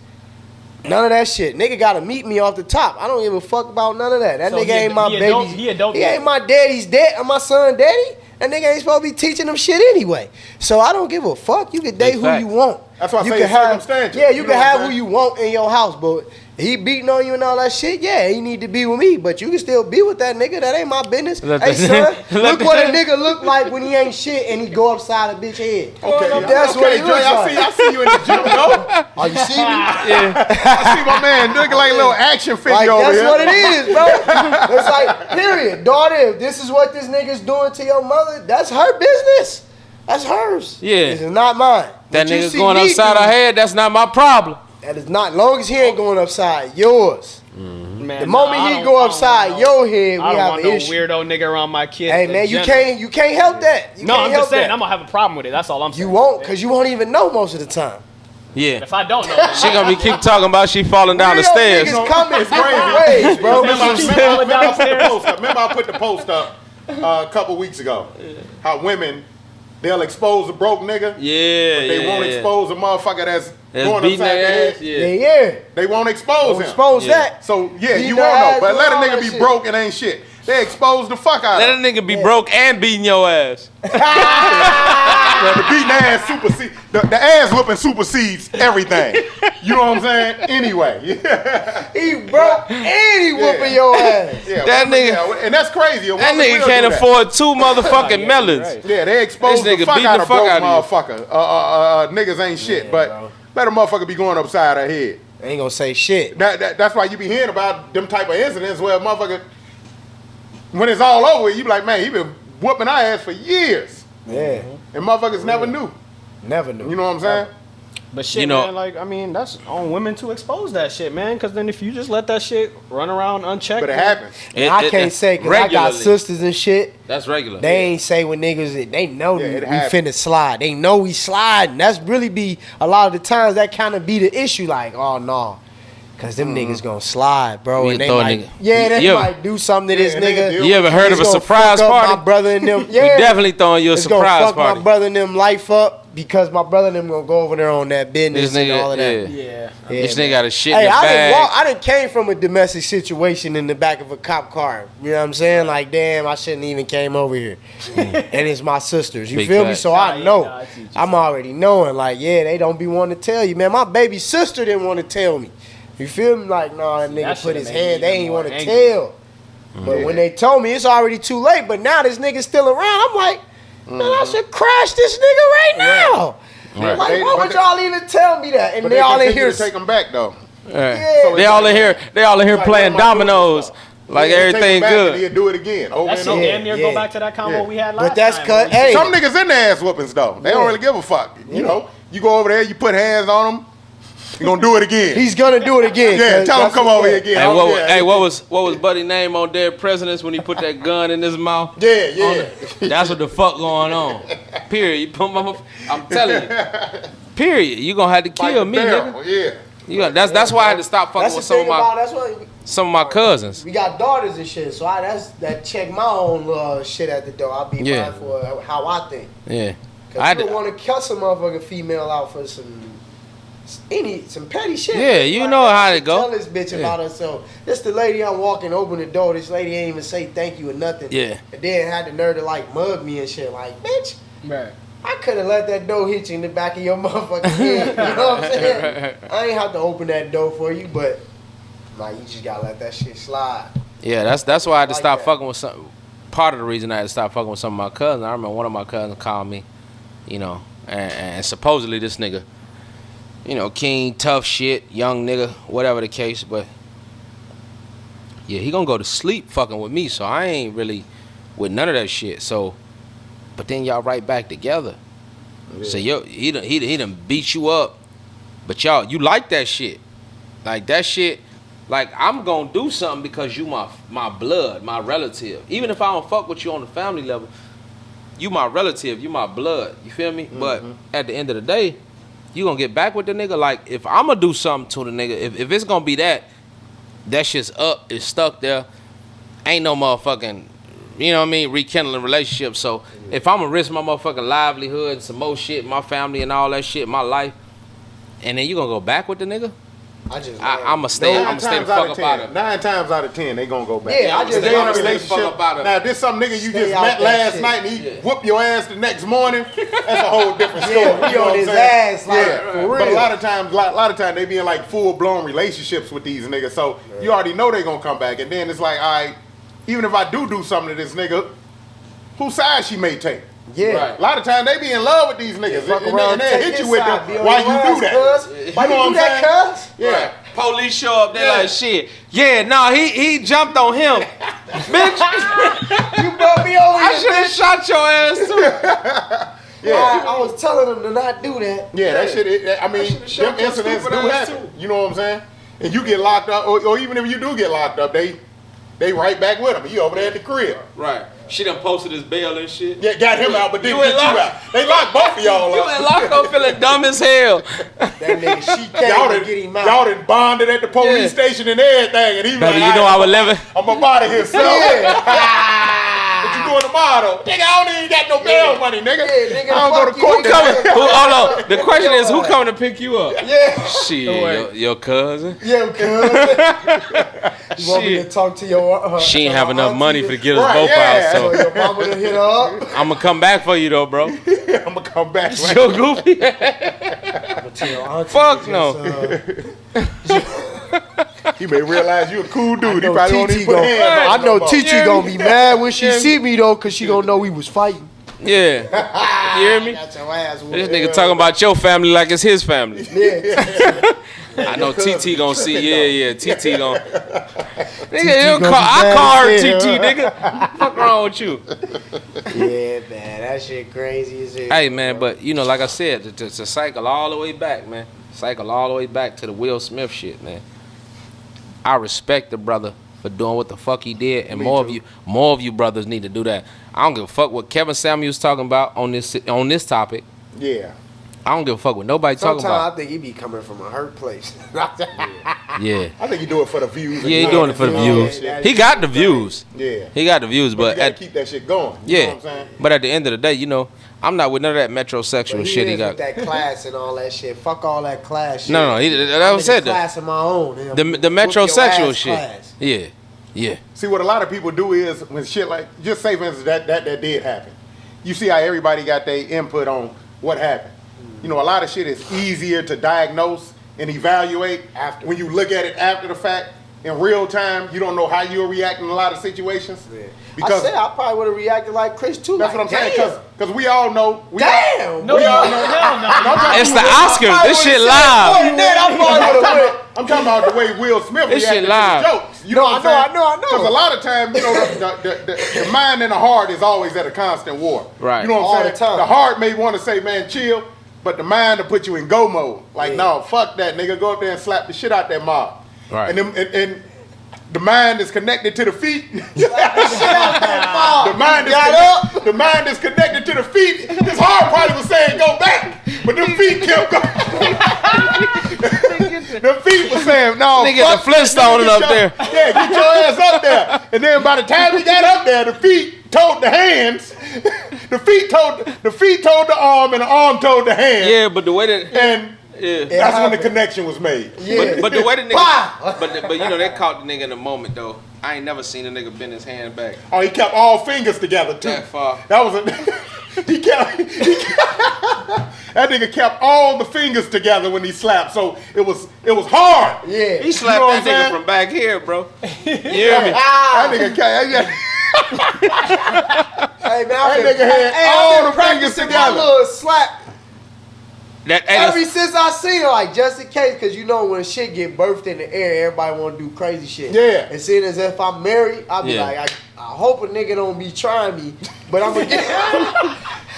none of that shit. Nigga gotta meet me off the top. I don't give a fuck about none of that. That So nigga he ain't my he baby. adult- he adult ain't nigga. my daddy's dad. I'm my son daddy. That nigga ain't supposed to be teaching them shit anyway. So I don't give a fuck. You can date Big who facts. you want. That's why I you say can it's have, circumstantial. Yeah, You you know can what I'm have who saying? you want in your house, but he beating on you and all that shit. Yeah, he need to be with me, but you can still be with that nigga. That ain't my business. Let Hey the- son, let look the- what a nigga look like when he ain't shit and he go upside a bitch head. Okay, That's what okay, he Dre, looks I like. see you in the gym though. Oh, you see me? I see my man looking like a little action figure Like, over that's here. what it is, bro. It's like, period. Daughter, if this is what this nigga's doing to your mother, that's her business. That's hers. Yeah. It's not mine. That What you nigga see going me upside do, her head, that's not my problem. That is not, long as he ain't going upside yours. Man, The moment I he don't- go I don't upside want no- your head, we I don't have want an no issue. weirdo nigga around my kid. Hey, man, you can't help that. You No, can't I'm help just saying that. I'm gonna have a problem with it. That's all I'm saying. You won't, because you won't even know most of the time. Yeah. If I don't know, She gonna be keep talking about she falling down the Real stairs. niggas come in It's different crazy. ways, bro. Remember, Keep remember falling I put the downstairs. post up. Remember I put the post up a couple weeks ago. How women, they'll expose a broke nigga. Yeah, But they yeah, won't yeah. expose a motherfucker that's going beating upside their their ass. head. Yeah, Yeah. yeah. They won't expose Don't him. expose Yeah. that. So yeah, Beat you their won't know. ass, But doing let a all nigga that be shit. broke and ain't shit. They expose the fuck out Let a of him. nigga be broke and beating your ass. Well, the beating ass supersedes the ass whooping supersedes everything. You know what I'm saying? Anyway. He broke and he whooping your ass. Yeah, That nigga- yeah, and that's crazy. A That woman nigga will can't do that. afford 2 motherfucking melons. right. Yeah, they expose This the nigga fuck beating out the of fuck broke out of motherfucker. Niggas ain't shit, but let a motherfucker be going upside her head. Ain't gonna say shit. That's why you be hearing about them type of incidents where a motherfucker, when it's all over, you be like, man, he been whooping our ass for years, Yeah, and motherfuckers never knew. never knew. You know what I'm saying? But shit, You know- man, like, I mean, that's on women to expose that shit, man. Because then if you just let that shit run around unchecked, But it man, happens. I can't say because I got regularly. sisters and shit. That's regular. They ain't say when niggas, they know Yeah, we it happens. finna slide. They know we sliding. That's really be, a lot of the times that kind of be the issue. Like, oh no, Cause them niggas gonna slide, bro. You And they throw a might, nigga- yeah, they you ever- might do something to this Yeah, nigga nigga. deal You ever heard of a It's gonna surprise fuck up party? My brother and them, We yeah. definitely throwing you a It's surprise gonna fuck party. my brother and them life up because my brother and them gonna go over there on that business This and nigga, all of that. yeah. Yeah. Yeah, This man. nigga got a shit Hey, in the bag. I done came from a domestic situation in the back of a cop car. You know what I'm saying? Like, damn, I shouldn't even came over here. And it's my sisters. You Big feel me? facts. So Nah, I yeah, know. nah, I see what you're I'm already knowing. Like, yeah, they don't be wanting to tell you, man. My baby sister didn't want to tell me. You feel me? Like, no, that that nigga put should've his made me hand. They even ain't more want to angry. tell. But when they told me, it's already too late. But now this nigga's still around. I'm like, man, I should crash this nigga right now. Right. Like, They- why but would they- y'all even tell me that? And But they all in continue here. to take them back though. Yeah. Yeah. They all in here. They all in here Like, playing what am I doing dominoes. this for? Like Yeah, take 'em everything back and good. he'll do it again over That and shit over. damn near Yeah. go back to that combo Yeah. we had last But that's time. cut. Hey, Some niggas in the ass whoopings though. They don't Yeah. really give a fuck. You know, you go over there, you put hands on them, you gonna do it again. he's gonna do it again. Yeah, 'cause tell him that's come what- over here again. Hey, Yeah. what was Buddy name on Dead Presidents when he put that gun in his mouth? Yeah. That's what the fuck going on. Period. You put I'm telling you. Period. You gonna have to Fight kill the me, barrel, nigga. Yeah. You got, that's why I had to stop fucking That's with the thing about. That's why some of my cousins. we got daughters and shit. So that check my own shit at the door. I'll be Yeah. mindful of how I think. Yeah. Cause I you d- don't want to cuss a motherfucking female out for some petty shit. Yeah, you know how it go. Tell this bitch Yeah. about herself. This the lady I'm walking, open the door. This lady ain't even say thank you or nothing. Yeah. And then had the nerve to like mug me and shit. Like, bitch, Right. I could have let that door hit you in the back of your motherfucking head. You know what I'm saying? I ain't have to open that door for you, but like you just gotta let that shit slide. Yeah, that's why I had to Like stop that. fucking with some. Part of the reason I had to stop fucking with some of my cousins. I remember one of my cousins called me, you know, and supposedly this nigga, you know, king, tough shit, young nigga, whatever the case, but yeah, he gonna go to sleep fucking with me, so I ain't really with none of that shit. So, but then y'all right back together. So he done beat you up, but you like that shit, like that shit. Like, I'm gonna do something because you my blood, my relative. Even if I don't fuck with you on the family level, you my relative, you my blood. You feel me? But at the end of the day, you gonna get back with the nigga. Like, if I'm gonna do something to the nigga, if it's gonna be that shit's up, it's stuck there, ain't no motherfucking, you know what I mean, rekindling relationships. So if I'm gonna risk my motherfucking livelihood and some more shit, my family and all that shit, my life, and then you gonna go back with the nigga, I'ma stay. Nine I'ma stay the times out fuck of up out 10. of. 9 times out of 10, they gonna go back. Yeah, I just They in a wanna stay the relationship. fuck up out of. Now, if this some nigga you Stay just out met that last shit. night and he Yeah. whoop your ass the next morning, that's a whole different story. Yeah, he You know on what his I'm saying? ass, like, for But a real. lot of times, they be in like full blown relationships with these niggas. So you already know they gonna come back, and then it's like, all right, even if I do something to this nigga, whose side she may take. Yeah. Right. A lot of times they be in love with these niggas, Fuck and around, they take hit his you with side, be them on why your you ass, do that. cuz. Why You know you what do I'm that, saying? cuz? Yeah. Right. Police show up, they Yeah. like shit. Yeah, nah, he jumped on him. Bitch, You brought me over I here. should have shot your ass too. I was telling them to not do that. Yeah, that shit. I mean, should've shot them your incidents do stupid ass happen. too. You know what I'm saying? And you get locked up, or even if you do get locked up, they right back with him. You over there at the crib. Right. She done posted his bail and shit. Yeah, got him out, but didn't You get in you lock- out. They locked both of y'all You up. been locked up feeling dumb as hell. That nigga, she Y'all came to get him out. y'all done bonded at the police Yeah. station and everything, and he was Baby, like, you know "All I right, was living. I'm up out of here, son. What you doing tomorrow? Nigga, I don't even got no bail money, nigga. Yeah, nigga, I don't go fuck to you, court. nigga. coming. Hold on. The question is, who coming to pick you up? Yeah. Shit, your cousin. Yeah, cuz. You want me to Shit. talk to your She ain't have enough auntie money to get us Right, both yeah. So out, your mama to hit her up. so I'm gonna come back for you though, bro. I'm gonna come back. Right? Yo, goofy. To your auntie Fuck to no. You may realize you a cool dude. He know probably don't TT even put hands on I you know no more. Titi Yeah. gonna be mad when she Yeah. see me though, cause she gonna know we was fighting. Yeah. You hear me? Got your ass whooped. This nigga talking about your family like it's his family. Yeah. I know TT gonna see. Yeah, TT gonna. Nigga, gonna be I mad call her as hell. TT, nigga. Fuck wrong with you? Yeah, man, that shit crazy as hell. Hey, man, but you know, like I said, to cycle all the way back, man. Cycle all the way back to the Will Smith shit, man. I respect the brother for doing what the fuck he did, and more of you brothers need to do that. I don't give a fuck what Kevin Samuels talking about on this topic. Yeah. I don't give a fuck what nobody talking Sometimes about. I think he be coming from a hurt place. Yeah. I think he do it for the views. Yeah, he doing it for the views. He got the views. Yeah. He got the views, But you but gotta keep that shit going. You know what I'm saying? but at the end of the day, you know, I'm not with none of that metrosexual But shit he is got. with that class and all that shit. Fuck all that class shit. No, that was said. Class of my own. The metrosexual shit. Class. Yeah, yeah. See, what a lot of people do is when shit like, just say for instance that did happen. You see how everybody got their input on what happened. You know, a lot of shit is easier to diagnose and evaluate After. when you look at it after the fact. In real time, you don't know how you'll react in a lot of situations. Yeah. Because I said I probably would have reacted like Chris too. that's like, what I'm saying. damn. Because we all know. Damn. No, We all hell know. no. It's the Oscars. This shit live. I'm talking about the way Will Smith This shit reacted live. to the jokes. You No, know what I I'm know. saying? Because a lot of times, you know, the mind and the heart is always at a constant war. Right. You know what All I'm the saying? time. The heart may want to say, man, chill, but the mind will put you in go mode. Like, Yeah. no, fuck that, nigga. Go up there and slap the shit out that mob. Right. And the mind is connected to the feet. The The mind is connected to the feet. His heart probably was saying go back, but the feet kept going. The feet was saying no. Nigga, fuck the that, Flintstone nigga, up get there. Yeah, get your ass up there. And then by the time he got up there, the feet told the hands. The feet told the arm, and the arm told the hand. Yeah, but the way that And yeah. that's when the happened. connection was made. Yeah. But the way the nigga, Bah! but you know they caught the nigga in the moment though. I ain't never seen a nigga bend his hand back Oh, he kept all fingers together too. that far. That was a he kept that nigga kept all the fingers together when he slapped. So it was hard. Yeah. He slapped know what that I'm nigga saying? from back here, bro. You hear me? That nigga came. Hey man, That nigga had all the fingers my together. little slap That ever since I seen it, like just in case, cause you know when shit get birthed in the air, everybody want to do crazy shit. Yeah. And seeing as if I'm married, I'll be Yeah. like, I hope a nigga don't be trying me, but I'm gonna get,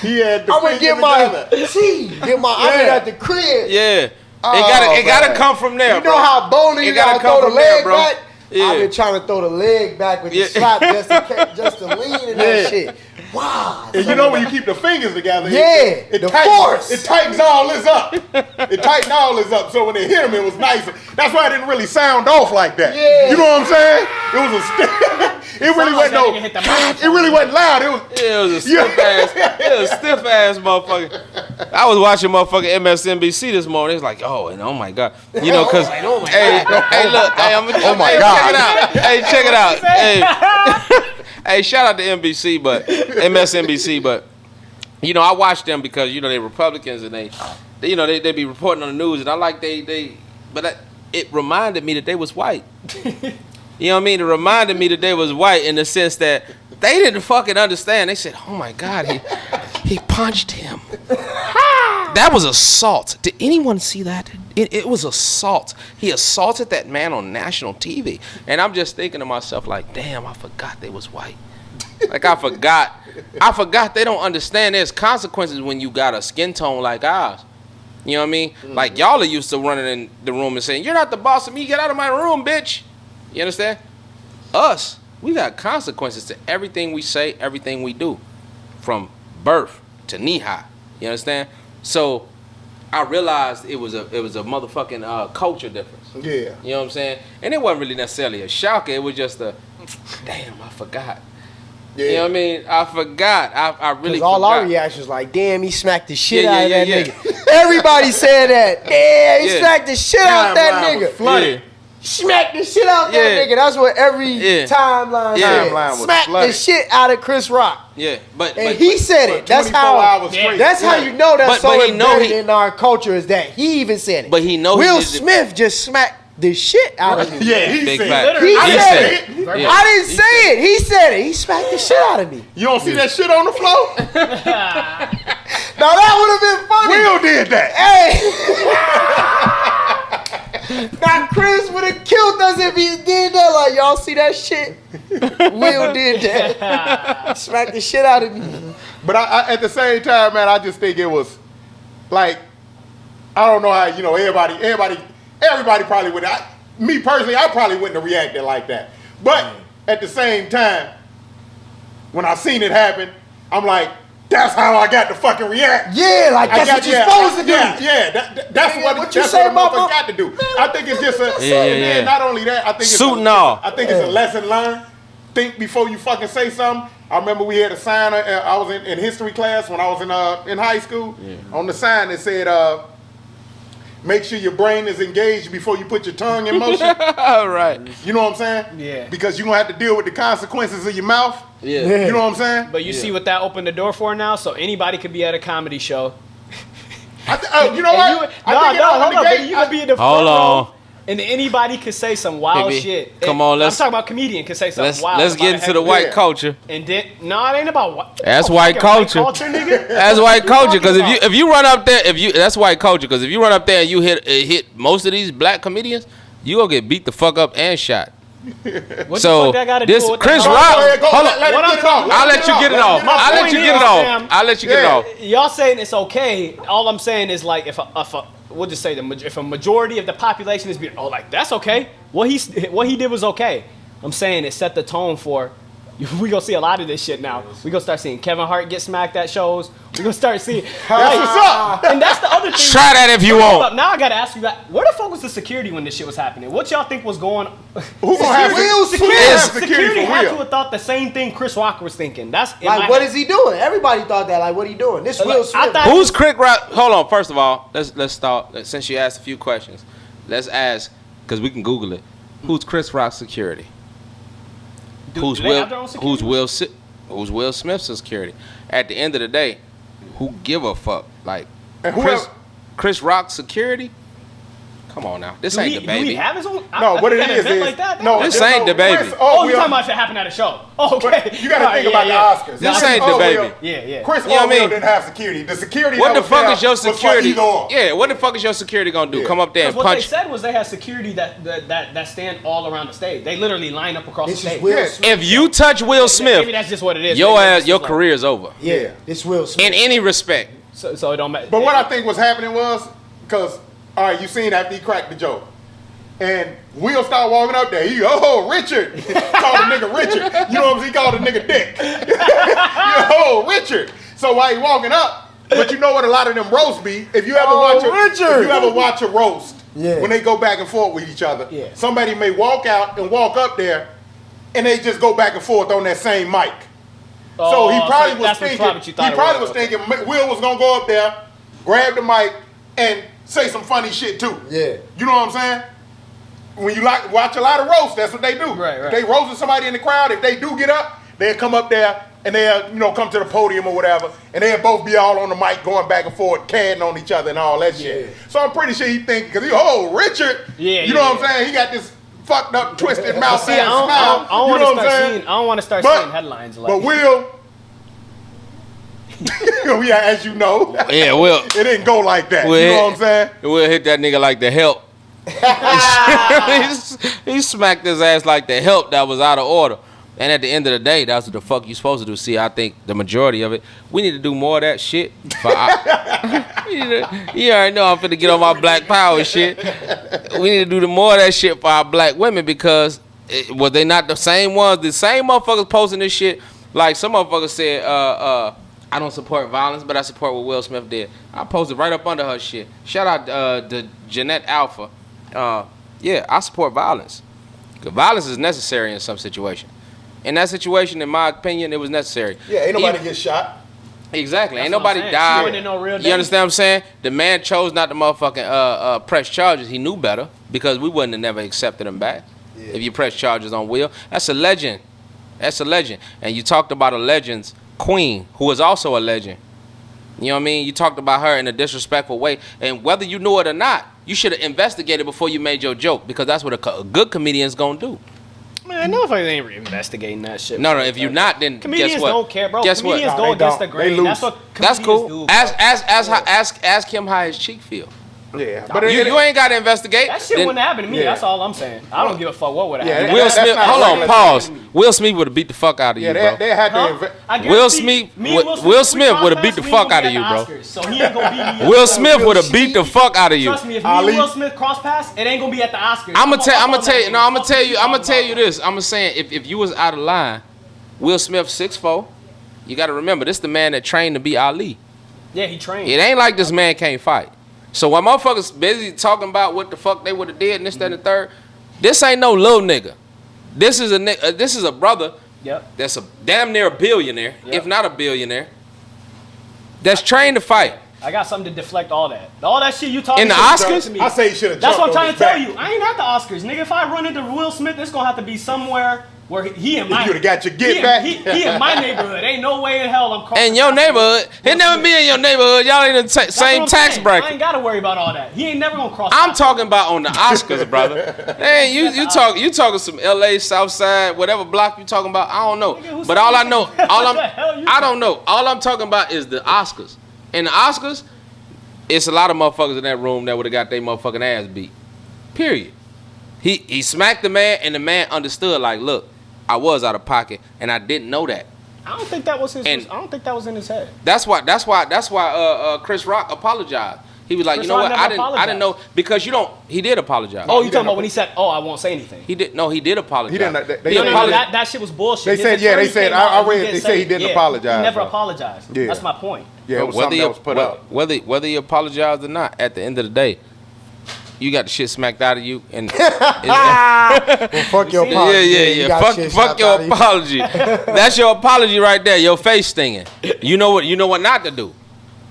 He had the I'm gonna fingers get together. my tea, get my. I'm Yeah. at the crib. yeah. Oh, it gotta man. come from there, You bro. know how bowling It you gotta gotta come throw the from there, leg bro. back. Yeah. I've been trying to throw the leg back with Yeah. the slap just to lean in Yeah. that shit. Wow. And you know when you keep the fingers together, Yeah, it the tightens, force. It tightens all this up. It tightened all this up. So when they hit him, it was nice. That's why it didn't really sound off like that. Yeah. You know what I'm saying? It was a it really like wasn't that no. nigga hit the It microphone. really wasn't loud. It was. Yeah, it was a stiff ass. It was a stiff ass motherfucker. I was watching motherfucking MSNBC this morning. It's like, oh, and oh my god, you know, cause hey, look, hey, Oh my hey, God. check it out. Hey, check it out. Hey, hey, shout out to NBC, but MSNBC, but you know, I watch them because you know they Republicans and they you know they be reporting on the news, and I like it reminded me that they was white. You know what I mean? It reminded me that they was white in the sense that they didn't fucking understand. They said, "Oh my God, he punched him." That was assault. Did anyone see that? It was assault. He assaulted that man on national TV, and I'm just thinking to myself, like, damn, I forgot they was white. Like I forgot they don't understand. There's consequences when you got a skin tone like ours. You know what I mean? Like y'all are used to running in the room and saying, "You're not the boss of me. Get out of my room, bitch." You understand? Us, we got consequences to everything we say, everything we do, from birth to knee high. You understand? So I realized it was a motherfucking culture difference. Yeah. You know what I'm saying? And it wasn't really necessarily a shocker. It was just a, damn, I forgot. Yeah. You know what I mean? I forgot. I really Cause all forgot. our reactions like, damn, he smacked the shit Yeah, out of yeah, that yeah, nigga. Everybody said that. Damn, he Yeah. smacked the shit out that Timeline was nigga. flooded. Smack the shit out Yeah. that nigga. That's what every Yeah. timeline Yeah. said. Timeline was Smack the flooded. shit out of Chris Rock. Yeah, but And he said it. That's 24 how. hours Yeah. straight. That's how you know that's But so he know embedded he- in our culture is that he even said it. But he know he Will did it. Smith just smacked the shit out of me. Yeah, he Big said. fact. He I said said it. it. Yeah. I didn't say it. He said it. He smacked the shit out of me. You don't see that shit on the floor? Now that would have been funny. Will did that. Hey. Now Chris would have killed us if he did that. Like y'all see that shit? Will did that. Smacked the shit out of me. But I, at the same time, man, I just think it was like, I don't know how, you know, everybody probably would. Me personally, I probably wouldn't have reacted like that. But at the same time, when I seen it happen, I'm like, That's how I got to fucking react. Yeah, like that's what you're supposed to do. That's what you that's say what a about motherfucker got to do. I think it's just a Yeah. Not only that, I think it's Suit and all. I think it's a lesson learned. Think before you fucking say something. I remember we had a sign. I was in history class when I was in high school. On the sign it said, "Make sure your brain is engaged before you put your tongue in motion." All right. You know what I'm saying? Yeah. Because you're gonna have to deal with the consequences of your mouth. Yeah. You know what I'm saying? But you see what that opened the door for now? So anybody could be at a comedy show. You know what? Hold on. But you could be in the front Hold on. row, and anybody could say some wild Baby, shit. come on, let's- I'm talking about comedian could say something wild. Let's get about into the a white Yeah. culture. And then, no, it ain't about what. That's white culture. Nigga. That's white culture. Because talking if you run up there, that's white culture. Because if you run up there and you hit most of these black comedians, you gonna get beat the fuck up and shot. What So the fuck that gotta this do with Chris the- Rock, Hold on. I'll let you get it off. I'll let you get it off. I'll let you get it off. Y'all saying it's okay. All I'm saying is like if we'll just say if a majority of the population is being like that's okay. What he did was okay. I'm saying it set the tone for. We gonna see a lot of this shit now. We gonna start seeing Kevin Hart get smacked at shows. We gonna start seeing. That's what's up. And that's the other thing. Try that if you Hold want. up, now I gotta ask you that. Where the fuck was the security when this shit was happening? What y'all think was going? Who gonna have Security for had Will? to have thought the same thing Chris Rock was thinking. That's in Like, my what head. is he doing? Everybody thought that. Like, what he doing? This Will I Smith. thought- Who's Chris Rock? Hold on. First of all, let's start. Since you asked a few questions, let's ask because we can Google it. Who's Chris Rock's security? Do they have their own security? Who's Will Smith's security? At the end of the day, who give a fuck? Like And whoever- Chris Rock's security? Come on now, this ain't the Do baby. he have his own? No, what it at an is event is like that? no. This ain't the baby. Oh, you talking about if it happened at a show? Oh, okay. You got to think about the Oscars. This Chris ain't the baby. Orwell- Yeah. Chris You know what I Orwell mean? didn't have security. The security. What that the was fuck there is your was for security? either or. Yeah, what the fuck is your security gonna do? Yeah. Come up there and Because what they punch? said was they had security that stand all around the stage. They literally line up across This the is stage. Will Yeah. Smith. If you touch Will Maybe Smith, that's just what it is. your Maybe ass, it's your just career is over. Yeah, this Will Smith. In any respect. So it don't matter. But what I think was happening was because all right, you seen after he cracked the joke. And Will started walking up there. He, Richard. Called the nigga Richard. You know what I'm saying? He called the nigga Dick. Richard. So while he walking up, but you know what a lot of them roasts be? If you ever watch a roast, Yeah. when they go back and forth with each other, Yeah. somebody may walk out and walk up there and they just go back and forth on that same mic. So he probably was that's thinking, what you thought he it probably was. was thinking Will was gonna go up there, grab the mic, and say some funny shit too. Yeah. You know what I'm saying? When you watch a lot of roasts, that's what they do. Right. If they roasting somebody in the crowd, if they do get up, they'll come up there and they'll come to the podium or whatever, and they'll both be all on the mic going back and forth, cadding on each other and all that shit. Yeah. So I'm pretty sure he thinking, because Richard, Yeah, you know yeah, what I'm saying? He got this fucked up, twisted mouth See, and smile. I don't You know want to what I'm start saying? seeing. I don't want to start But- seeing headlines like. But Will, yeah, as you know, Yeah, Will. it didn't go like that. Will You know what I'm saying? Will hit that nigga like the help. he smacked his ass like the help that was out of order. And at the end of the day, that's what the fuck you supposed to do. See, I think the majority of it, we need to do more of that shit. You already know I'm finna get on my black power shit. We need to do more of that shit for our black women because was they not the same ones? The same motherfuckers posting this shit. Like some motherfuckers said, I don't support violence, but I support what Will Smith did. I posted right up under her shit. Shout out to Jeanette Alpha. Yeah, I support violence. 'Cause violence is necessary in some situation. In that situation, in my opinion, it was necessary. Yeah, ain't nobody get shot. Exactly. That's Ain't what I'm nobody saying. died. She wasn't in no real You danger. understand what I'm saying? The man chose not to motherfucking press charges. He knew better because we wouldn't have never accepted him back. Yeah. If you press charges on Will, that's a legend. That's a legend. And you talked about a legend's queen, who was also a legend. You know what I mean? You talked about her in a disrespectful way. And whether you knew it or not, you should have investigated before you made your joke because that's what a good comedian's going to do. Man, no, if I ain't investigating that shit. No, if you're not, then Comedians guess what? don't care, bro. Guess Comedians what? No, go they against don't. the They grain. lose. That's what That's comedians cool. do. Ask him how his cheek feel. Yeah, but You ain't got to investigate. That shit Then wouldn't happen to me. Yeah. That's all I'm saying. I don't give a fuck what would Yeah, happen. Will that's Smith, not hold on, regular pause. Will Smith would have beat the fuck out of you, yeah, bro. they had to. Huh? I Will guarantee Smith- me and Will Smith we would've beat the cross paths, fuck we out of ain't you, gonna bro. be at the Oscars, so he ain't gonna beat me. Will Smith would have beat the fuck out of you. Trust me, if me Ali. and Will Smith cross paths, it ain't gonna be at the Oscars. I'm gonna tell you. No, I'm gonna tell you this. this. I'm gonna say if you was out of line, Will Smith 6'4", You got to remember, this the man that trained to be Ali. Yeah, he trained. It ain't like this man can't fight. So while motherfuckers busy talking about what the fuck they would have did and this, that, and the third, this ain't no little nigga. This is a brother that's a damn near a billionaire, if not a billionaire, that's trained to fight. I got something to deflect all that. All that shit you talking in the about Oscars. I say he should have. That's what I'm trying to tell you. I ain't at the Oscars, nigga. If I run into Will Smith, it's gonna have to be somewhere where he in my. You would have got your get back. He in my neighborhood. Ain't no way in hell I'm crossing. In your neighborhood, he'll never be in your neighborhood. Y'all ain't in the same tax bracket. I ain't gotta worry about all that. He ain't never gonna cross. I'm talking about on the Oscars, brother. Hey, you talking some L.A. South Side, whatever block you talking about. I don't know, but all I know, I don't know. All I'm talking about is the Oscars. In the Oscars, it's a lot of motherfuckers in that room that would have got their motherfucking ass beat. Period. He smacked the man, and the man understood. Like, look, I was out of pocket, and I didn't know that. I don't think that was his. I don't think that was in his head. That's why Chris Rock apologized. He was like, you know what? I didn't know, because you don't. He did apologize. Oh, you talking about when he said, "Oh, I won't say anything." He did. No, he did apologize. He didn't. That shit was bullshit. They said, yeah, they said. I read. They said he didn't apologize. He never apologized. Yeah. That's my point. Yeah, it was something that was put up. Whether he apologized or not, at the end of the day, you got the shit smacked out of you, and Well, fuck your apology. Yeah. Fuck your apology. That's your apology right there. Your face stinging. You know what not to do.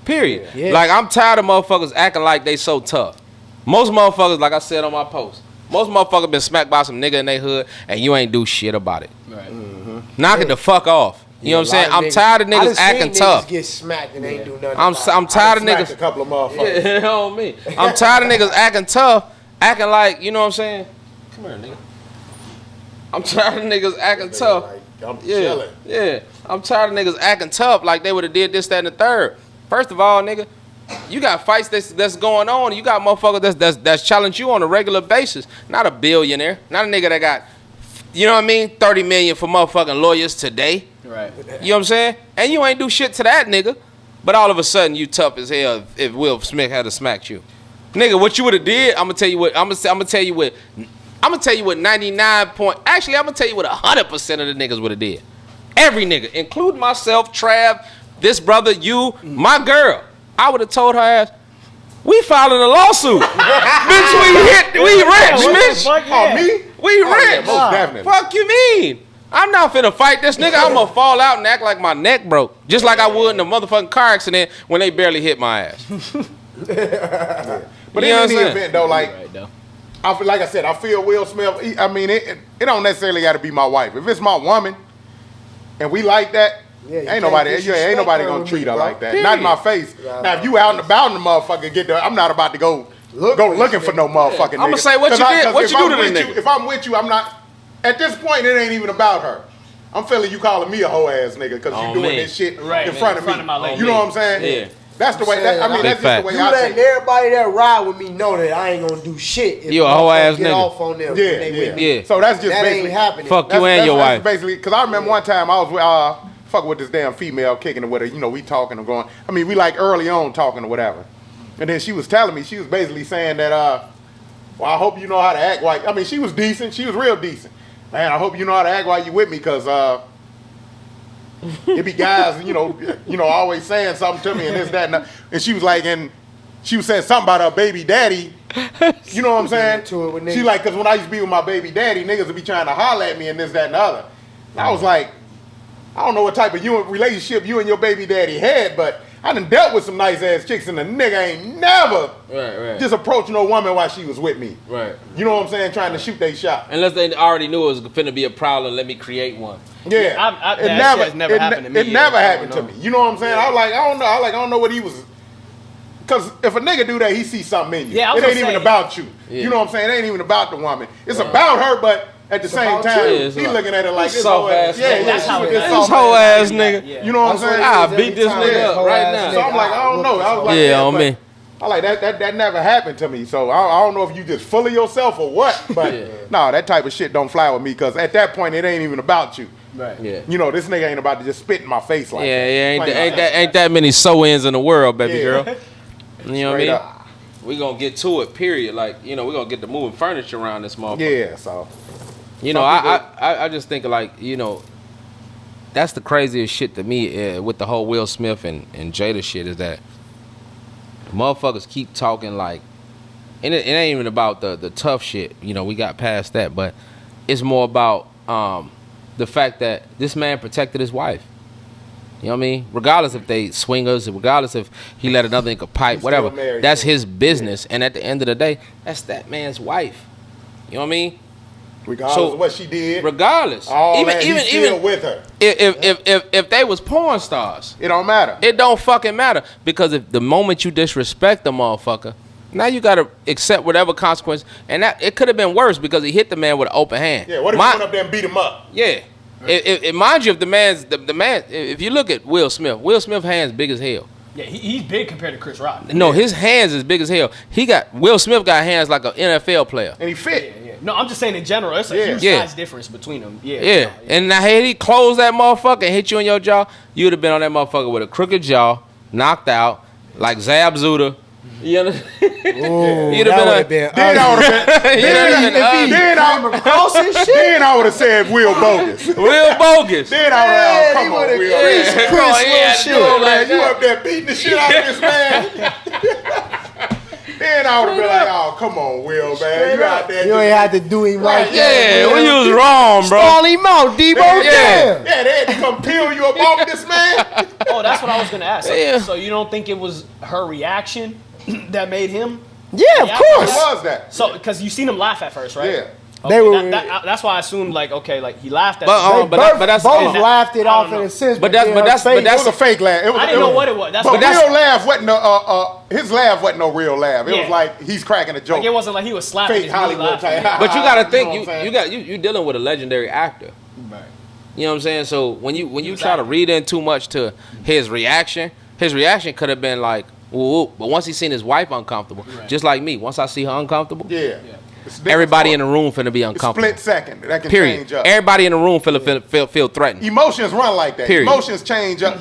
Period. Yeah. Like, I'm tired of motherfuckers acting like they so tough. Most motherfuckers, like I said on my post, most motherfuckers been smacked by some nigga in their hood, and you ain't do shit about it. Right. Mm-hmm. Knock it the fuck off. You know what I'm saying? I'm tired of niggas acting tough. Niggas get smacked and ain't do nothing. I'm tired of niggas. A couple of motherfuckers. Yeah, you know what I mean? I'm tired of niggas acting tough, acting like, you know what I'm saying? Come here, nigga. I'm tired of niggas acting tough. Like, I'm chilling. Yeah. I'm tired of niggas acting tough like they would have did this, that, and the third. First of all, nigga, you got fights that's going on. You got motherfuckers that's challenge you on a regular basis. Not a billionaire. Not a nigga that got, you know what I mean, 30 million for motherfucking lawyers today. Right. You know what I'm saying? And you ain't do shit to that nigga. But all of a sudden you tough as hell if Will Smith had to smack you. Nigga, what you would have did, I'm gonna tell you what 100% of the niggas would have did. Every nigga, including myself, Trav, this brother, you, my girl. I would have told her ass, we filing a lawsuit. Bitch, we rich, bitch. Oh, me? We rich. Most definitely. Fuck you mean? I'm not finna fight this nigga. I'm gonna fall out and act like my neck broke. Just like I would in a motherfucking car accident when they barely hit my ass. But in any event, though, like, like I said, I feel Will Smith. I mean, it don't necessarily got to be my wife. If it's my woman and we like that, ain't nobody gonna treat her like that. Period. Not in my face. Now, if you out and about in the motherfucker, get there, I'm not about to go looking for no motherfucking nigga. I'm gonna say what you did. What you do to the nigga? If I'm with you, I'm not. At this point, it ain't even about her. I'm feeling you calling me a hoe ass nigga because you doing this shit in front of me. You know what I'm saying? Yeah. That's the way. That's just the way I take it. Everybody that ride with me know that I ain't gonna do shit. If you a hoe ass nigga. Off on them. Yeah. So that's just basically ain't happening. Fuck you and your wife. Basically, because I remember one time I was fucking with this damn female, kicking it with her. You know, we talking and going. I mean, we like early on talking or whatever. And then she was telling me, she was basically saying that, well, I hope you know how to act while. I mean, she was decent. She was real decent. Man, I hope you know how to act while you with me, cause it be guys, you know, always saying something to me and this, that, and she was like, and she was saying something about her baby daddy. You know what I'm saying? She like, cause when I used to be with my baby daddy, niggas would be trying to holler at me and this, that, and the other. And I was like, I don't know what type of relationship you and your baby daddy had, but I done dealt with some nice ass chicks and the nigga ain't never just approached no woman while she was with me. Right. You know what I'm saying? Trying to shoot they shot. Unless they already knew it was finna be a problem, let me create one. Yeah. It never happened to me. It never happened to me. You know what I'm saying? I was like, I don't know. I don't know what he was. Because if a nigga do that, he sees something in you. Yeah, it ain't even about you. Yeah. You know what I'm saying? It ain't even about the woman. It's about her, but at the same time, he looking at it like this soft ass. Yeah, that's how this whole ass nigga. Yeah. You know what I'm saying? I beat this nigga up right now. So I'm like, I don't know. I was like, yeah, on me. I like that never happened to me. So I don't know if you just full of yourself or what. But no, that type of shit don't fly with me because at that point, it ain't even about you. Right. Yeah. You know, this nigga ain't about to just spit in my face like that. Yeah, ain't that many sew-ins in the world, baby girl. You know what I mean? We gonna get to it, period. Like, you know, we gonna get to moving furniture around this motherfucker. Yeah, so. You know, I just think like, you know, that's the craziest shit to me with the whole Will Smith and Jada shit is that motherfuckers keep talking like, and it ain't even about the tough shit. You know, we got past that, but it's more about the fact that this man protected his wife. You know what I mean? Regardless if they swingers, regardless if he let another nigga pipe, whatever. That's his business. And at the end of the day, that's that man's wife. You know what I mean? Regardless of what she did. Regardless. He's still with her. If they was porn stars. It don't matter. It don't fucking matter. Because if the moment you disrespect the motherfucker, now you gotta accept whatever consequence. And that it could have been worse because he hit the man with an open hand. Yeah, what if he went up there and beat him up? Yeah. Mind you, if the man, if you look at Will Smith's hands big as hell. Yeah, he's big compared to Chris Rock. No, his hands is big as hell. Will Smith got hands like an NFL player. And he fit. Yeah. No, I'm just saying in general, it's a huge size difference between them. Yeah. And now had he closed that motherfucker and hit you in your jaw, you would have been on that motherfucker with a crooked jaw, knocked out, like Zab Zuda. You understand? You'd have been. Then I would have said Will bogus. Will bogus. Then I would have come on, Will. Chris, You up there beating the shit out of this man. Then I would have been like, oh, come on, Will, man. You out there. You ain't had to do him right there. Yeah, we was wrong, bro. Stall him out, Debo. Yeah, they had to come peel you up off this man. Oh, that's what I was going to ask. Yeah. So you don't think it was her reaction that made him? Yeah, of course. What was that? So, because you seen him laugh at first, right? Yeah. Okay, They were- that's why I assumed, like, okay, like, he laughed at But that's both oh. laughed it I off don't in know. a sense. But that's It was a fake laugh. I didn't know what it was. That's But what Will laugh wasn't his laugh wasn't no real laugh. It Yeah. was like he's cracking a joke. like, it wasn't like he was slapping Fake his really Hollywood laughing. type. But you gotta You think know what I'm saying? you dealing with a legendary actor. Right. You know what I'm saying? So when you try to read in too much to his reaction could have been like, ooh, but once he seen his wife uncomfortable, just like me, once I see her uncomfortable, Yeah. everybody in the room finna be uncomfortable. Split second. That can Period. change up. Everybody in the room feel threatened. Emotions run like that. Period. Emotions change up.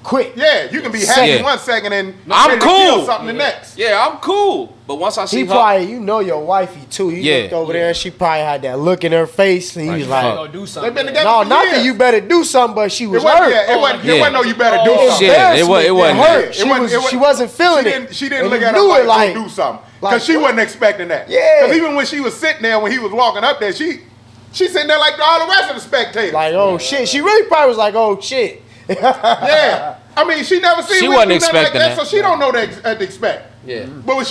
quick. Yeah, you can be happy Yeah. 1 second and I'm ready to kill cool. something the next. Yeah, I'm cool. But once I see He her, probably, you know your wifey too. You Yeah. looked over there and she probably had that look in her face and he was Like, like, go do They've something. been together no, for not years. that you better do something, but she was It wasn't, hurt. yeah, it wasn't no you better do Oh, something. shit, it wasn't hurt. It She wasn't feeling She it. didn't And look he at her knew like, it like, do something. like, Because she what? wasn't expecting that. Yeah. Because even when she was sitting there, when he was walking up there, she sitting there like all the rest of the spectators. like, oh shit. She really probably was like, oh shit. Yeah. I mean, she never seen She Will wasn't do nothing like expecting that, that. so she don't know what to expect. yeah. But when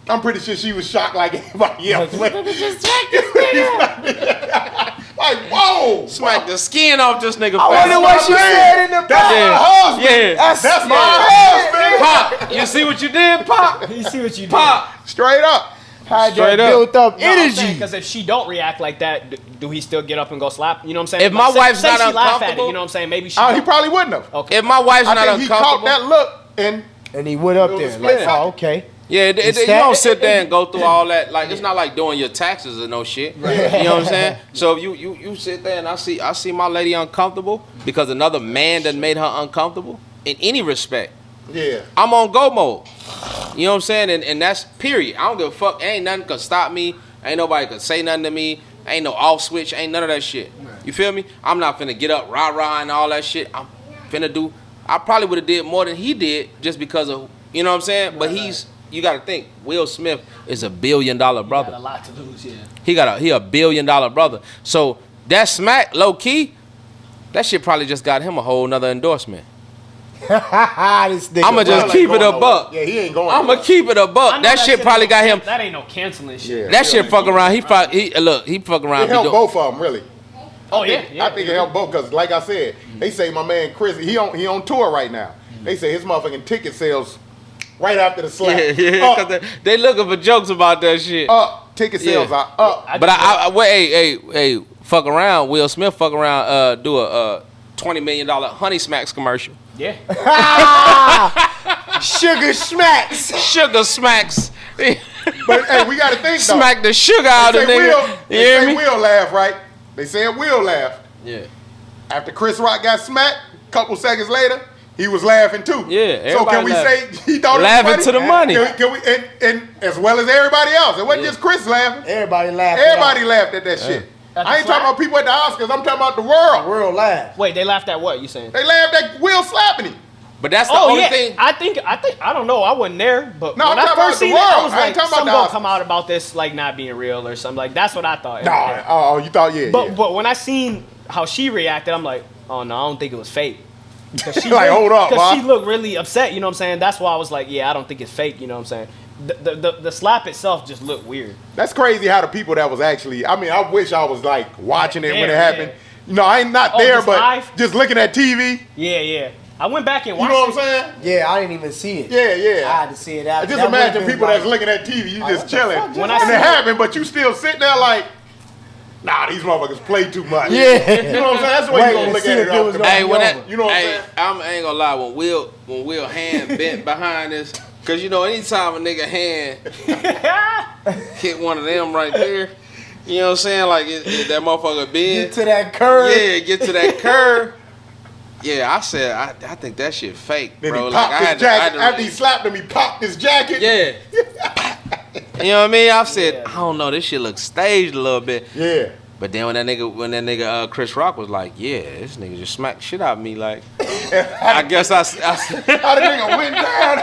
I'm pretty sure she was shocked like everybody else. Like, whoa! Smack the skin off this nigga. I wonder what she said in the That's back. my husband. Yeah. That's my husband. Pop, you see what you did, Pop? You see what you did. Pop. Straight up. Had Straight that up. built up energy. Because if she don't react like that, do he still get up and go slap? You know what I'm saying? If my wife's say not she laugh at it, uncomfortable- you know what I'm saying? Maybe she. Oh, he don't. probably wouldn't have. Okay. If my wife's I not think he caught uncomfortable, that look and And he went up It was there a like, split. oh, okay. yeah, you Instead- don't sit there and go through all that. Like it's not like doing your taxes or no shit. You know what I'm saying? So if you sit there and I see my lady uncomfortable because another man done made her uncomfortable in any respect. yeah. I'm on go mode. You know what I'm saying? And that's period. I don't give a fuck. Ain't nothing can stop me. Ain't nobody can say nothing to me. Ain't no off switch. Ain't none of that shit. You feel me? I'm not finna get up rah-rah and all that shit. I'm finna do. I probably would have did more than he did just because of, you know what I'm saying? But you got to think, Will Smith is $1 billion Got a brother. lot to lose, yeah. He $1 billion brother. So that smack, low key, that shit probably just got him a whole nother endorsement. This nigga. I'ma just Will keep ain't it going a buck. nowhere. Yeah, he ain't going. I'ma nowhere. keep it a I buck. know That shit probably got him. That ain't no canceling shit. Yeah. That shit fuck around. He fuck around. It be helped doing- both of them really. Oh yeah. I think it helped both because, like I said, they say my man Chris, he on tour right now. They say his motherfucking ticket sales right after the slap. Yeah, because they looking for jokes about that shit. Ticket sales Yeah. are up. But hey, fuck around. Will Smith fuck around. Do a $20 million Honey Smacks commercial. Yeah. Sugar smacks. Sugar smacks. But hey, we got to think though. Smack the sugar out They of say nigga. Will, You they hear say me? Will laugh, right? They said Will laugh. Yeah. After Chris Rock got smacked, a couple seconds later, he was laughing too. Yeah, So can everybody we laughed. say he thought Laughing it was to the money. Can we, and as well as everybody else. It wasn't just Chris laughing. Everybody laughed. Everybody laughed at that shit. I ain't talking about people at the Oscars. I'm talking about the world. World laugh. Wait, they laughed at what? You saying? They laughed at Will slapping him. But that's the Oh only yeah, thing. I think I don't know. I wasn't there, but No, when I'm I talking first about seen the it, I world. was I ain't like, talking about something the gonna Oscars. come out about this like not being real or something. Like that's what I thought. Nah, oh, you thought, yeah. But when I seen how she reacted, I'm like, oh no, I don't think it was fake. Cause she Like, hold up, because boy. she looked really upset. You know what I'm saying? That's why I was like, yeah, I don't think it's fake. You know what I'm saying? The slap itself just looked weird. That's crazy how the people that was actually, I mean, I wish I was like watching it when it There, happened. yeah. You know, I ain't not Oh, there, just but live? just looking at TV. Yeah. I went back and You watched know what I'm it. saying? Yeah, I didn't even see it. Yeah. I had to see it out. Just That imagine would've been people like- that's looking at TV, you just what the chilling. fuck just When I and see it it- happened, but you still sitting there like, nah, these motherfuckers play too much. Yeah. You know what I'm saying? That's the way Wait you gonna and look see at if it. it off was the gonna bat. Hey, be when over. that, You know what I'm hey, saying? I ain't gonna lie. When Will hand bent behind this, cause you know anytime a nigga hand hit one of them right there, you know what I'm saying? Like that motherfucker Get bend. to that curve. Yeah, get to that curve. Yeah, I said I think that shit fake, Then bro. he Like popped I his had to, jacket. After he slapped him, he popped his jacket. yeah. You know what I mean? I said Yeah. I don't know. This shit looks staged a little bit. Yeah. But then when that nigga Chris Rock was like, yeah, this nigga just smacked shit out of me. Like, I guess I How the nigga went down.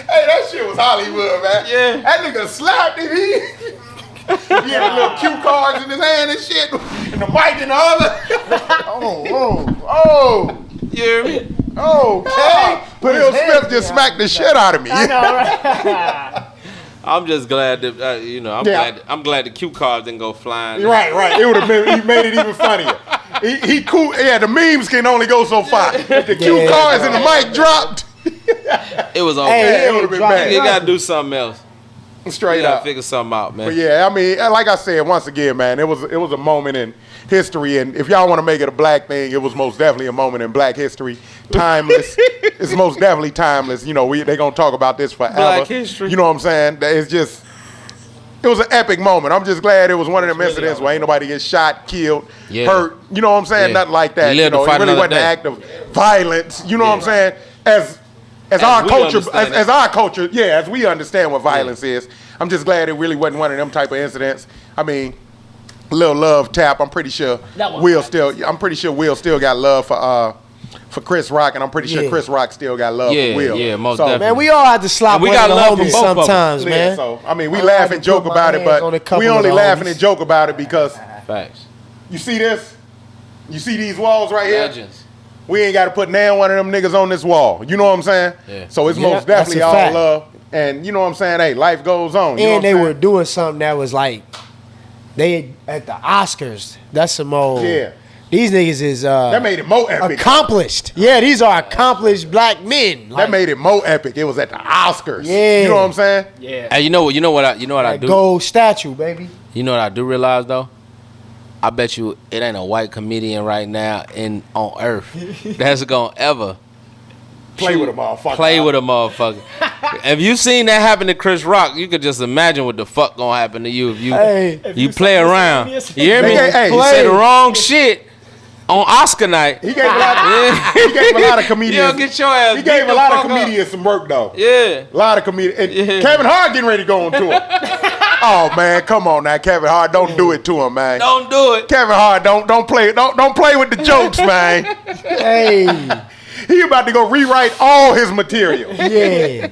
Hey, that shit was Hollywood, man. Yeah. That nigga slapped him. He had little cue cards in his hand and shit, and the mic in the other. Oh. You hear me? Okay. Will Smith just smacked the shit out of me. I know, right? I'm just glad that Yeah. I'm glad the cue cards didn't go flying. Right. It would have been. He made it even funnier. He cool. Yeah, the memes can only go so far. If the cue Yeah. cards and the mic dropped, It was over. Hey, it would've been drop bad. You it. gotta do something else. You straight gotta up. figure something out, man. But yeah, I mean, like I said, once again, man, it was a moment in history, and if y'all want to make it a black thing, it was most definitely a moment in black history. Timeless. It's most definitely timeless. You know, they gonna talk about this forever. Black history. You know what I'm saying? It's just, it was an epic moment. I'm just glad it was one of them really incidents where ain't nobody get shot, killed, Yeah. hurt. You know what I'm saying? Yeah. Nothing like that. He lived to it fight really another wasn't an day. act of violence. You know what I'm saying? As our we culture, understand it. as our culture, yeah, as we understand what violence is, I'm just glad it really wasn't one of them type of incidents. I mean, little love tap. I'm pretty sure That was Will violence. still got love for Chris Rock, and I'm pretty sure Yeah. Chris Rock still got love Yeah, for Will. yeah, most so, definitely. Man, we all had to slap And we one of got the love for homies both of them. sometimes, Yeah, man. so I mean, we I laugh had and to joke put my about it, hands on a but couple we of only the laughing homies. and joke about it because Facts. you see this, you see these walls right here. Legends. We ain't got to put now one of them niggas on this wall. You know what I'm saying? Yeah. So it's Yeah, most that's definitely a all fact. love, and you know what I'm saying? Hey, life goes on. You know And what they I'm were saying? doing something that was like, they at the Oscars. That's some old. Yeah. These niggas is That made it more epic. accomplished. Yeah, these are accomplished black men. That Like, made it more epic. It was at the Oscars. Yeah. You know what I'm saying? Yeah. Hey, you know what I that do? gold statue, baby. You know what I do realize though? I bet you it ain't a white comedian right now on earth that's gonna ever Play with a motherfucker. Play with a motherfucker. If you seen that happen to Chris Rock, you could just imagine what the fuck gonna happen to you if you Hey. you play around. You hear me? Hey, You say the wrong shit on Oscar night. He gave a lot. He gave a lot of comedians. Yo, get your ass He beat gave a the lot of fuck up. comedians some work though. Yeah. A lot of comedians. And Yeah. Kevin Hart getting ready to go on tour. Oh man, come on now, Kevin Hart, don't do it to him, man. Don't do it. Kevin Hart, don't play with the jokes, man. Hey, He about to go rewrite all his material. yeah.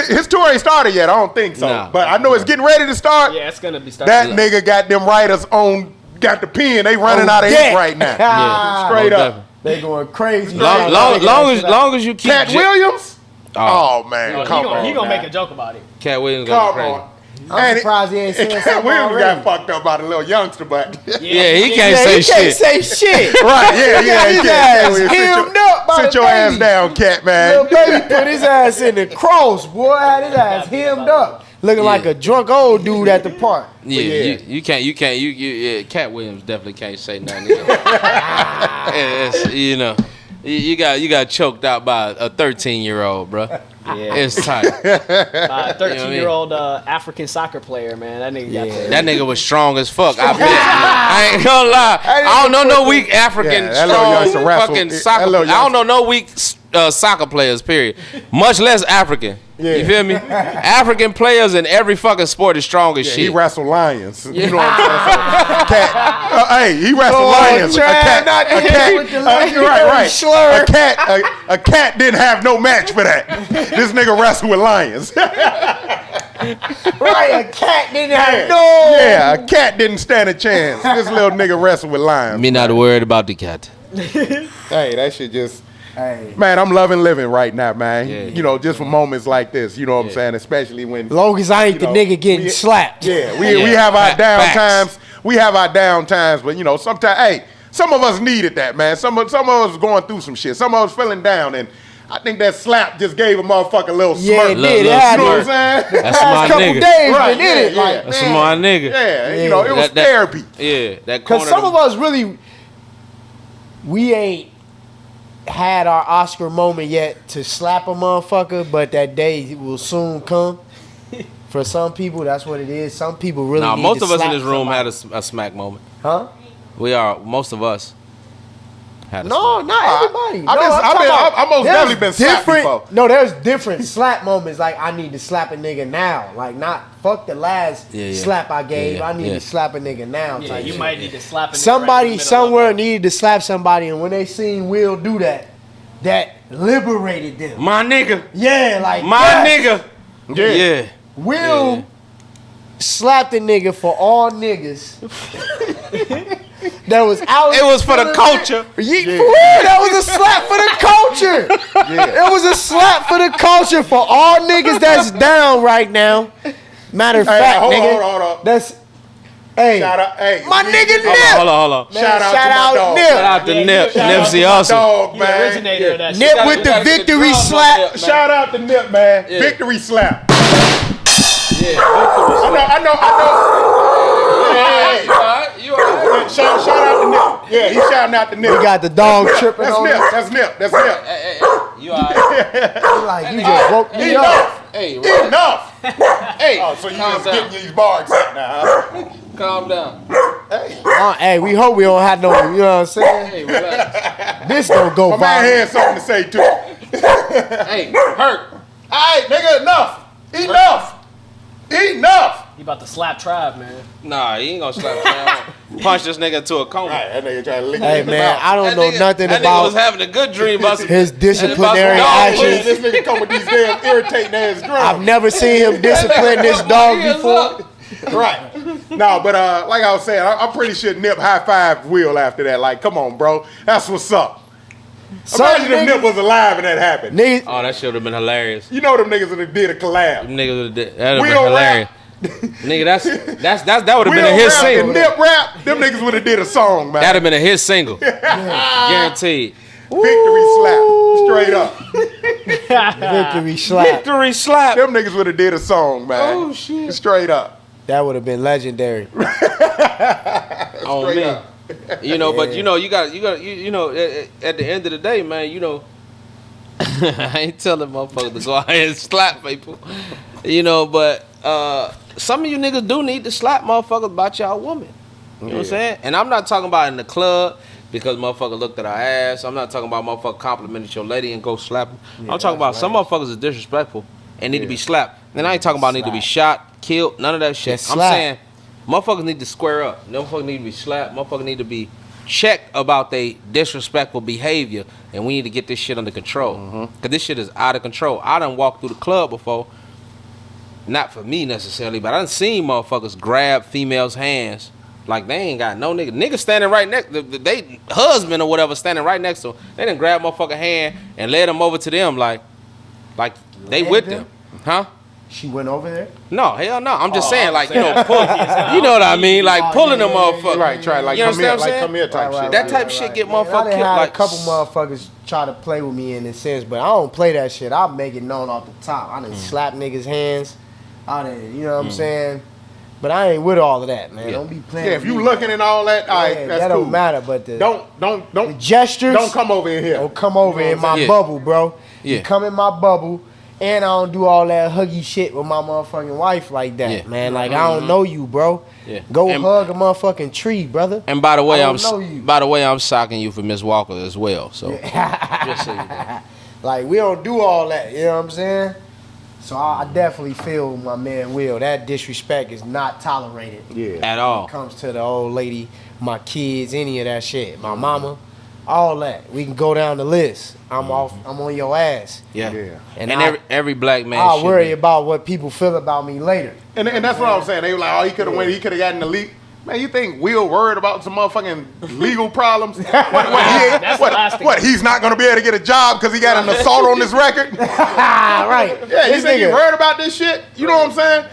His tour ain't started yet, I don't think so. Nah. But I know it's getting ready to start. Yeah, it's gonna be starting. That nigga got them writers got the pen. They running out of deck. ink right now. Yeah. Straight most up. They going crazy. Long as you keep Cat Williams? Oh. Oh man, He come on. gonna man. make a joke about it. Cat Williams gonna Come be crazy. on. I'm surprised he ain't saying Cat something Williams already. got fucked up by the little youngster, but Yeah, he can't Yeah, say he can't shit. say shit. right, yeah, His he ass can't. Sit hemmed up by sit the your ass baby. down, cat man. Little baby put his ass in the cross, boy. Had his ass hemmed up, looking like a drunk old dude at the park. Yeah, yeah. you can't. Cat Williams definitely can't say nothing. It's, you know, you got choked out by a 13-year-old, bro. Yeah. It's tight. 13-year-old African soccer player, man. That nigga got the That nigga was strong as fuck. I ain't gonna lie. I don't know no weak African Yeah, that little youngster strong wrestled. fucking That soccer. little I don't know no weak soccer players. Period. Much less African. Yeah. You feel me? African players in every fucking sport is strong as Yeah, shit. he wrestled lions. You know what I'm saying? Cat. Hey, he wrestled lions. Right. A cat didn't have no match for that. This nigga wrestled with lions. Right, a cat didn't have no. Yeah, a cat didn't stand a chance. This little nigga wrestled with lions. Me not worried about the cat. Hey, that shit just. Hey, Man, I'm loving living right now, man. Yeah. You know, just for moments like this. You know what I'm saying? Especially when. long as I ain't the nigga getting slapped. Yeah, we have our down Facts. times. We have our down times, but you know, sometimes, hey, some of us needed that, man. Some of us going through some shit. Some of us feeling down, and I think that slap just gave a motherfucker a little Yeah, smirk. it Look, did. look, It had You know what I'm it. saying? That's Last my couple nigga. days, Right, been in it. yeah, Like, yeah. That's man. my nigga. Yeah, you know, it was therapy. Yeah, that Because corner. some of us really, we ain't had our Oscar moment yet to slap a motherfucker, but that day will soon come. For some people, that's what it is. Some people really Nah, need most to of us in slap this room somebody. had a smack moment. Huh? Most of us had a No, smack. not everybody. No, I most definitely been slapped different. before. No, there's different slap moments. Like I need to slap a nigga now. Like not fuck the last Yeah, yeah. slap I gave. Yeah, I need yeah. to slap a nigga now. Yeah, type you shit. might need to slap a nigga right in Somebody the middle somewhere of it. needed to slap somebody, and when they seen Will do that, that liberated them. My nigga. Yeah, like My yes. nigga. Yeah. Yeah. Will slapped a nigga for all niggas. That was out. It was for the culture. For real, that was a slap for the culture. Yeah. It was a slap for the culture for all niggas that's down right now. Matter of Hey, fact, hold on, nigga, hold on. that's hey, Shout out, hey. my nigga Nip. Hold on. Man, Shout out to my dog. Nip. Shout out to Yeah, Nip. shout out Nipsey to Hussle. Dog, He man. the originator of that Nip shit. with the victory slap. Shout out to Nip, man. Yeah. Victory slap. Yeah. I know. Hey, You alright? shout out to Nip. Yeah, he's shouting out to Nip. We got the dog tripping That's on Nip. us. That's Nip. That's Nip. Hey. You alright? Like you just woke me up. Enough. Hey, right. Enough. Hey, Oh, so you calm just down. getting these bars out now, huh? Calm down. Hey, we hope we don't have no. You know what I'm saying? Hey, relax. This don't go My man viral. had something to say too. Hey, hurt. All right, nigga, enough. He about to slap Tribe, man. Nah, he ain't gonna slap down. Punch this nigga into a coma. Right, that nigga trying to lick Hey his man, mouth. I don't know nothing that nigga was about having a good dream about some, his disciplinary about some dog actions. This nigga come with these damn irritating ass drums. I've never seen him discipline this dog before. Right. No, but like I was saying, I'm pretty sure Nip high-fived Will after that. Like, come on, bro. That's what's up. Imagine if Nip was alive and that happened. Niggas, Oh, that should have been hilarious. You know them niggas would have did a collab. Them niggas would have that'd have been Will hilarious. Nigga, that would have been a Will hit rap single. and Nip rap, them niggas would have did a song, man. That'd have been a hit single. Guaranteed. Victory slap. Straight up. victory slap. Victory slap. Them niggas would have did a song, man. Oh, shit. Straight up. That would have been legendary. On Straight me. up. You know, but you know, you got you know, at the end of the day, man, you know, I ain't telling motherfuckers to go out here and slap people. You know, but some of you niggas do need to slap motherfuckers about y'all woman. You know what I'm saying? And I'm not talking about in the club because motherfucker looked at our ass. I'm not talking about motherfucker complimented your lady and go slap them. I'm talking about some motherfuckers is disrespectful and need to be slapped. And I ain't talking about need to be shot, killed, none of that shit. Just I'm slap. saying motherfuckers need to square up. Motherfuckers need to be slapped. Motherfuckers need to be checked about their disrespectful behavior. And we need to get this shit under control. Because this shit is out of control. I done walked through the club before. Not for me necessarily, but I done seen motherfuckers grab females' hands like they ain't got no nigga. Niggas standing right next, they husband or whatever standing right next to them. They done grab motherfucker hand and led them over to them like they Led with them? them. Huh? She went over there. No, hell no. I'm just saying, like, you know, pull, you know what I mean? Like, pulling them motherfuckers. Right, try like You come understand here, what I'm like saying? come here type Right, shit. That type shit get Man, I motherfuckers done killed. had Like, a couple motherfuckers try to play with me in this sense, but I don't play that shit. I make it known off the top. I done slap niggas' hands. I done, you know what I'm saying? But I ain't with all of that, man. Yeah. Don't be playing. Yeah, if with you me. looking and all that, all right, Yeah, that's that cool. don't matter. But the Don't gestures don't come over in here. don't come over in my Yeah. bubble, bro. Yeah. You come in my bubble, and I don't do all that huggy shit with my motherfucking wife like that, Yeah. man. Like I don't know you, bro. Yeah. Go And- hug a motherfucking tree, brother. and by the way, I don't know you. I'm socking you for Miss Walker as well. So just so you know. Like we don't do all that, you know what I'm saying? So I definitely feel my man Will. That disrespect is not tolerated. Yeah. At all. When it comes to the old lady, my kids, any of that shit. My mama, all that. We can go down the list. I'm on your ass. Yeah. Yeah. And every black man I'll should worry be. about what people feel about me later. And that's what I'm saying. They were like, oh, he could have went. He could have gotten the league. Man, you think Will worried about some motherfucking legal problems? What? He's not gonna be able to get a job because he got an assault on his record? Right. Yeah, you think he worried about this shit? You know what I'm saying?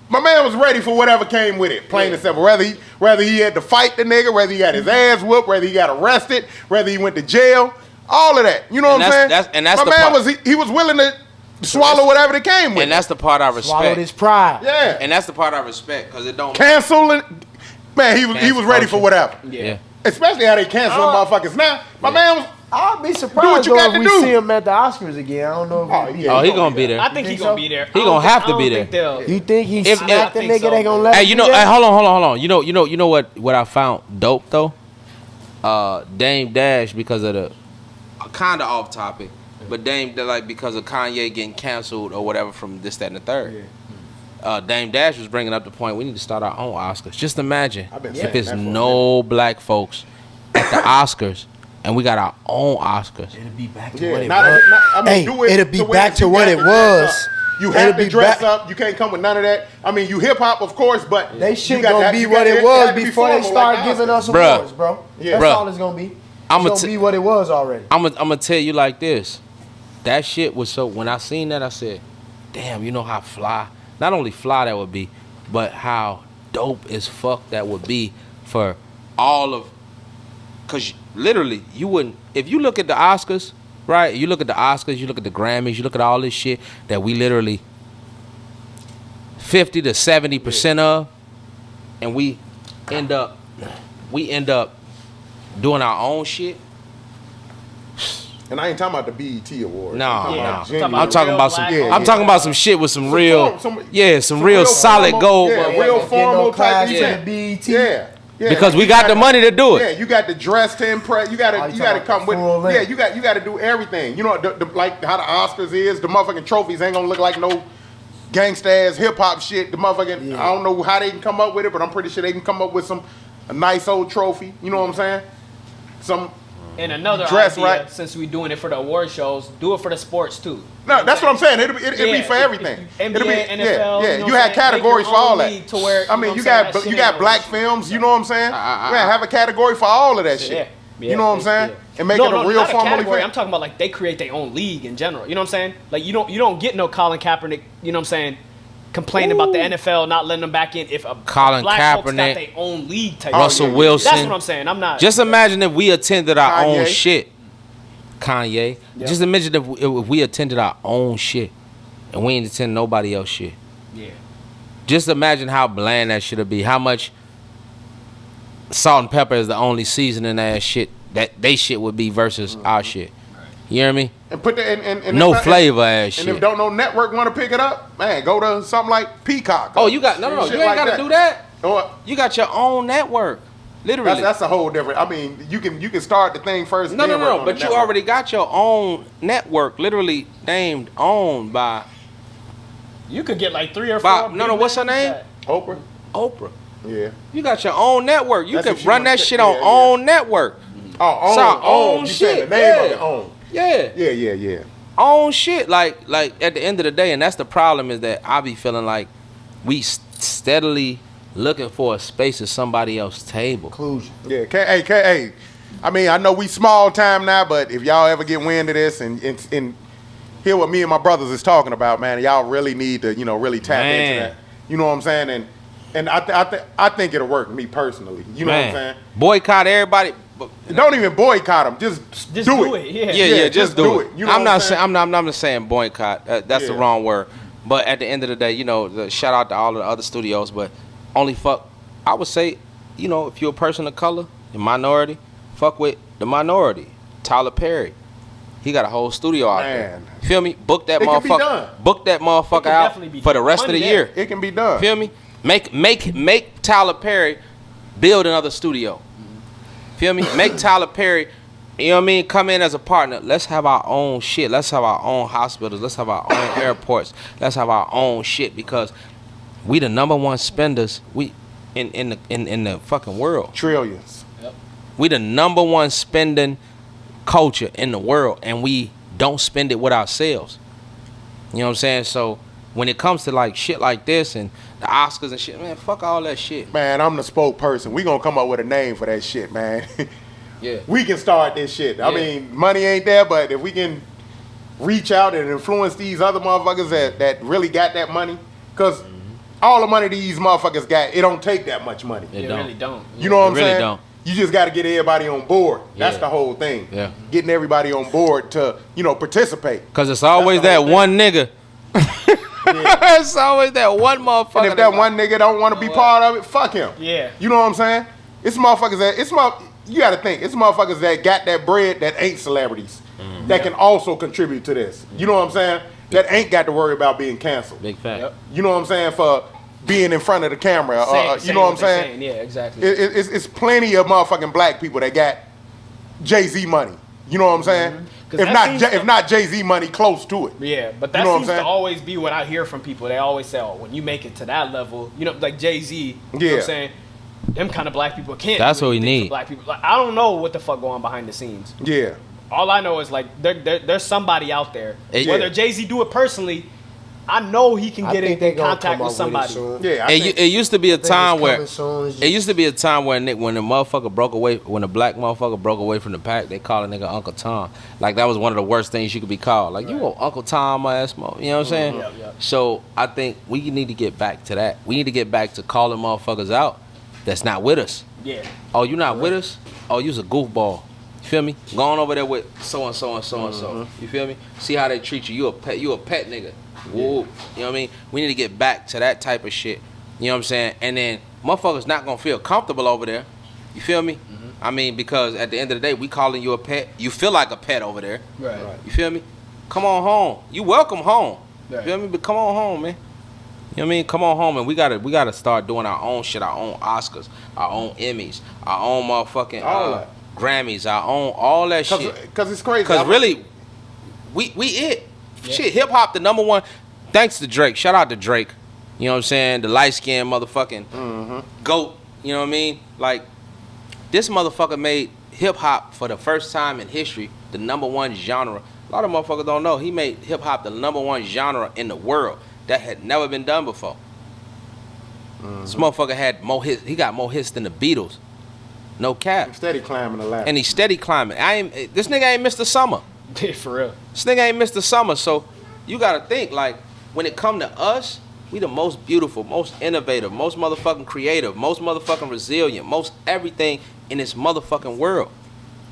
My man was ready for whatever came with it. Plain and simple. Whether he had to fight the nigga, whether he got his ass whooped, whether he got arrested, whether he went to jail, all of that. You know what I'm saying? That's my man was willing to swallow whatever that came with. And that's the part I respect. Swallowed his pride. Yeah. And that's the part I respect because it don't Cancel it. Man, he was ready for whatever. Yeah. Especially how they canceling motherfuckers now. My man was. I'll be Do what surprised you got if to we do. see him at the Oscars again. I don't know if yeah. Oh, he gonna be there. I think You he's think gonna so? be there. He gonna have to be I don't think they'll- you think he If- smacked the I think nigga, so. they gonna let Hey, him you do know, that? hold on. You know what I found dope though? Dame Dash because of the kind of off topic, but Dame like because of Kanye getting canceled or whatever from this, that, and the third. Dame Dash was bringing up the point we need to start our own Oscars. Just imagine I've been if saying it's that for a no black folks at the Oscars and we got our own Oscars. It'll be back to Yeah, what it not- was. not- I mean, Hey, do it it'll be to where back to you what got it to dress was. up. You It'll have be to dress back- up. You can't come with none of that. I mean, you hip hop, of course, but They you shit got gonna that- be you what got- it it was got to be before they formal start like giving Oscars. us Bruh. awards, bro. Yeah. That's Bruh. all it's gonna be. It's I'ma gonna be what it was already. I'm gonna tell you like this. That shit was so. When I seen that, I said, "Damn, you know how fly? Not only fly that would be, but how dope as fuck that would be for all of." Cause literally, you wouldn't. If you look at the Oscars, right? You look at the Oscars, you look at the Grammys, you look at all this shit that we literally 50 to 70% of, and we end up doing our own shit. And I ain't talking about the BET Awards. No, I'm talking no. about genuine- I'm talking about some. Yeah, I'm talking about some shit with some real, some some real solid formal- gold. Yeah, Yeah, real get formal no class type to event. the BET. Yeah. Yeah, Because we you got the money to do Yeah, it. you got the dress to impress. You got Oh, to you come talking with. about full length. Yeah, you got to do everything. You know, like how the Oscars is. The motherfucking trophies ain't gonna look like no gangsta ass hip hop shit. The motherfucking Yeah. I don't know how they can come up with it, but I'm pretty sure they can come up with a nice old trophy. You know what I'm saying? Some. And another Dress idea, right. since we're doing it for the award shows, do it for the sports too. No, that's what I'm saying. It'll be Yeah, for everything. NBA, It'll be, NFL, yeah. you know You what I'm had saying? categories Make for your all own that. league to where, I mean, know you what I'm saying, got that you shit got ain't black really- films. You know what I'm saying? I- Yeah, have a category for all of that shit. Yeah. You know what I'm saying? Yeah. And make No, it a real not formal category. event. I'm talking about like they create their own league in general. You know what I'm saying? Like you don't get no Colin Kaepernick. You know what I'm saying? Complaining about the NFL not letting them back in if Colin black folks Kaepernick, got their own league type. Russell shit. Wilson. That's what I'm saying. I'm not. Just imagine if we attended our Kanye. own shit. Kanye. Yeah. Just imagine if we attended our own shit and we ain't attend nobody else shit. yeah. Just imagine how bland that should be. How much salt and pepper is the only seasoning ass shit that they shit would be versus our shit. You hear me? And put the and No if- flavor ass And if shit. don't no network want to pick it up, man, go to something like Peacock. Oh, you got no. Shit You ain't like gotta that. do that. Or You got your own network. Literally. that's a whole different. I mean, you can start the thing first. No, then work on But the you network. already got your own network, literally owned by You could get like 3 or 4. Bob, no, big what's her names name? that- Oprah. Oprah. Yeah. You got your own network. You That's can what she run that wants to- shit on yeah, own network. Oh, own, It's our own You said shit, the name of yeah. it. Own. Yeah. Yeah. Own shit. Like at the end of the day, and that's the problem is that I be feeling like we steadily looking for a space at somebody else's table. Conclusion. Yeah. Hey. I mean, I know we small time now, but if y'all ever get wind of this and hear what me and my brothers is talking about, man, y'all really need to, really tap into Man. that. You know what I'm saying? And I think it'll work. Me personally, you know what I'm saying? Boycott everybody. But Don't even boycott them. Just do it. Yeah. yeah, just do it. You know I'm what not I'm saying saying? I'm not saying boycott. That's the Yeah. wrong word. But at the end of the day, the shout out to all of the other studios. But only fuck. I would say, if you're a person of color, a minority, fuck with the minority. Tyler Perry, he got a whole studio out there. Man. Feel me? Book that It can be done. motherfucker. Book that motherfucker can out definitely be for the done. rest of the Money year. there. It can be done. Feel me? Make Tyler Perry build another studio. Feel me? Make Tyler Perry you know what I mean, come in as a partner. Let's have our own shit. Let's have our own hospitals. Let's have our own airports. Let's have our own shit because we the number one spenders. We in the fucking world. Trillions. We the number one spending culture in the world, and we don't spend it with ourselves. You know what I'm saying? So when it comes to like shit like this and the Oscars and shit, man, fuck all that shit. Man, I'm the spokesperson. We gonna come up with a name for that shit, man. Yeah. We can start this shit. I mean, money ain't there, but if we can reach out and influence these other motherfuckers that really got that money, because all the money these motherfuckers got, it don't take that much money. It really don't. You know what I'm It really saying? don't. You just got to get everybody on board. That's Yeah. the whole thing. Yeah. Getting everybody on board to, participate. Because it's always That's the that whole one nigga. It's always that one motherfucker. And if that one nigga don't want to be part of it, fuck him. Yeah. You know what I'm saying? It's motherfuckers you got to think, it's motherfuckers that got that bread that ain't celebrities that can also contribute to this. You know what I'm saying? That ain't got to worry about being canceled. Big fact. Yep. You know what I'm saying? For being in front of the camera. You know what I'm saying? Yeah, exactly. It's plenty of motherfucking black people that got Jay-Z money. You know what I'm saying? 'Cause If that seems if not Jay-Z money, close to it. Yeah, but that know what I'm seems to saying? always be what I hear from people. They always say, "Oh, when you make it to that level, like Jay-Z, you know what Yeah. I'm saying? Them kind of black people can't." That's do what we anything for need. Black people. Like, I don't know what the fuck going on behind the scenes. Yeah. All I know is like there's somebody out there. Hey, Whether yeah. Jay-Z do it personally, I know he can I get think they in gonna contact come with up somebody. it soon. Yeah. I It, think- it used to be a think it's time where coming soon. It's it just- used to be a time when the motherfucker broke away, when a black motherfucker broke away from the pack, they call a nigga Uncle Tom. Like that was one of the worst things you could be called. Like you Uncle Tom ass mo. You know what I'm saying? Yeah, yeah. So I think we need to get back to that. We need to get back to calling motherfuckers out that's not with us. Yeah. Oh, you not with us? Oh, you's a goofball. You feel me? Going over there with so and so and so and so. You feel me? See how they treat you. You a pet nigga. Woo. You know what I mean? We need to get back to that type of shit. You know what I'm saying? And then motherfuckers not gonna feel comfortable over there. You feel me? I mean, because at the end of the day, we calling you a pet. You feel like a pet over there. Right. You feel me? Come on home. You welcome home. You Right. feel me? But come on home, man. You know what I mean? Come on home, and we gotta start doing our own shit, our own Oscars, our own Emmys, our own motherfucking All that. Grammys, our own all that shit. Cause it's crazy. Cause really, we it. Shit, hip hop the number one. Thanks to Drake. Shout out to Drake. You know what I'm saying? The light skinned motherfucking goat. You know what I mean? Like this motherfucker made hip hop for the first time in history the number one genre. A lot of motherfuckers don't know he made hip hop the number one genre in the world that had never been done before. This motherfucker had more hits. He got more hits than the Beatles. No cap. Steady climbing the ladder. And he's steady climbing. This nigga ain't missed the summer. For real. This nigga ain't missed the summer. So you gotta think, like, when it come to us, we the most beautiful, most innovative, most motherfucking creative, most motherfucking resilient, most everything in this motherfucking world.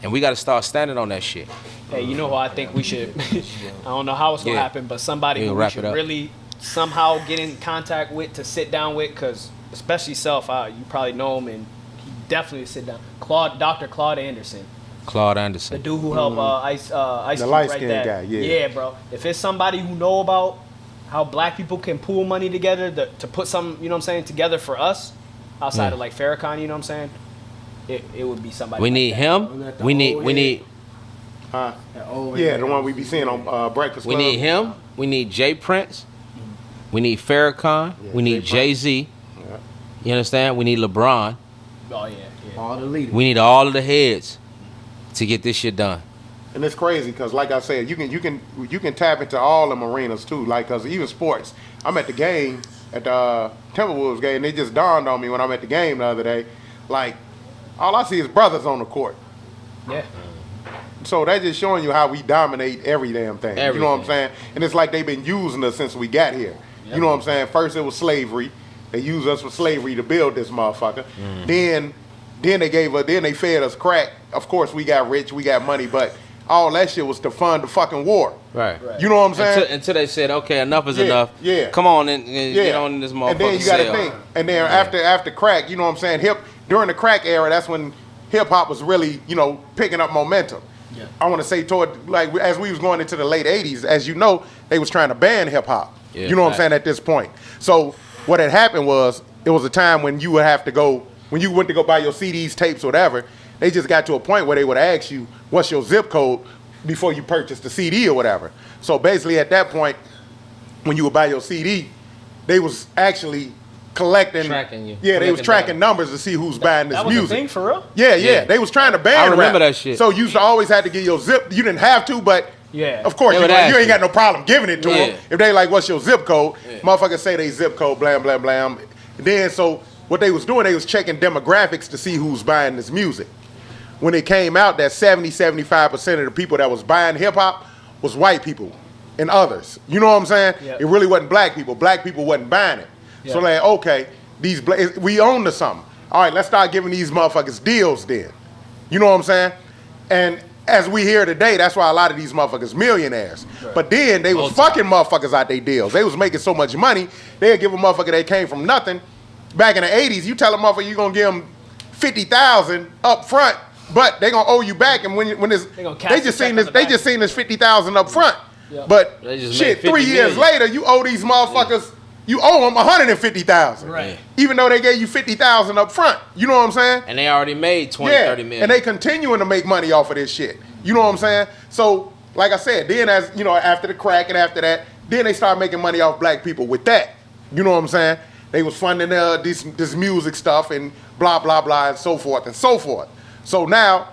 And we gotta start standing on that shit. Hey, you know who I think we should? I don't know how it's gonna Yeah. happen, but somebody Yeah, who we wrap should it up. really somehow get in contact with, to sit down with, because especially Self, you probably know him, and he definitely sit down. Dr. Claude Anderson, Claude the Anderson. dude who helped Ice Cube light-skinned right there. guy, yeah. Bro. If it's somebody who know about how black people can pool money together to put some, you know what I'm saying, together for us, outside of like Farrakhan, you know what I'm saying, it would be somebody. We like need that. him. We need Huh? That old Yeah, head. the one we be seeing on Breakfast we Club. need him. We need Jay Prince. We need Farrakhan. We need Jay Jay-Z. You understand? We need LeBron. Oh yeah. All the leaders. We need all of the heads to get this shit done. And it's crazy because, like I said, you can tap into all them arenas too. Like, cause even sports. I'm at the game at the Timberwolves game. And it just dawned on me when I'm at the game the other day. Like, all I see is brothers on the court. Yeah. So that's just showing you how we dominate every damn thing. You know what I'm Everything. saying? And it's like they've been using us since we got here. You know what I'm saying? First it was slavery. They used us for slavery to build this motherfucker. Then they fed us crack. Of course we got rich, we got money, but all that shit was to fund the fucking war. Right. You know what I'm saying? Until they said, okay, enough is Yeah, enough. yeah. Come on and get on this motherfucker. And then you got to sale. think. And then after crack, you know what I'm saying? During the crack era, that's when hip hop was really, picking up momentum. Yeah. I want to say as we was going into the late 80s, as you know, they was trying to ban hip hop. Yeah, you know what I'm fact. saying, at this point. So what had happened was, it was a time when you would have to go, when you went to go buy your CDs, tapes, whatever, they just got to a point where they would ask you, what's your zip code before you purchase the CD or whatever. So basically at that point, when you would buy your CD, they was actually collecting. Tracking you. Yeah, they was Collecting tracking data. numbers to see who's buying this That was music. a thing for real? Yeah. Yeah. They was trying to ban I remember rap. that shit. So you used to always have to get your zip. You didn't have to, but Yeah. of course They you would ask ain't you. got no problem giving it to Yeah. them. If they like, what's your zip code? Yeah. Motherfuckers say they zip code, blam, blam, blam. And then so what they was doing, they was checking demographics to see who's buying this music. When it came out that 70-75% of the people that was buying hip hop was white people and others. You know what I'm saying? Yep. It really wasn't black people. Black people wasn't buying it. So Yep. like, okay, we own to something. All right, let's start giving these motherfuckers deals then. You know what I'm saying? And as we hear today, that's why a lot of these motherfuckers millionaires. But then they was fucking motherfuckers out their deals. They was making so much money, they'd give a motherfucker that came from nothing. Back in the 80s, you tell a motherfucker you gonna give them 50,000 up front, but they gonna owe you back. And when it's They gonna cash they the just check seen on this the they back. just seen this 50,000 up front. Yep. But They just shit, made 3 50 years million. later, you owe these motherfuckers. You owe them 150,000. Right. Even though they gave you 50,000 up front. You know what I'm saying? And they already made 20, 30 million. And they continuing to make money off of this shit. You know what I'm saying? So, like I said, then as you know, after the crack and after that, then they start making money off black people with that. You know what I'm saying? They was funding this music stuff and blah blah blah and so forth and so forth. So now,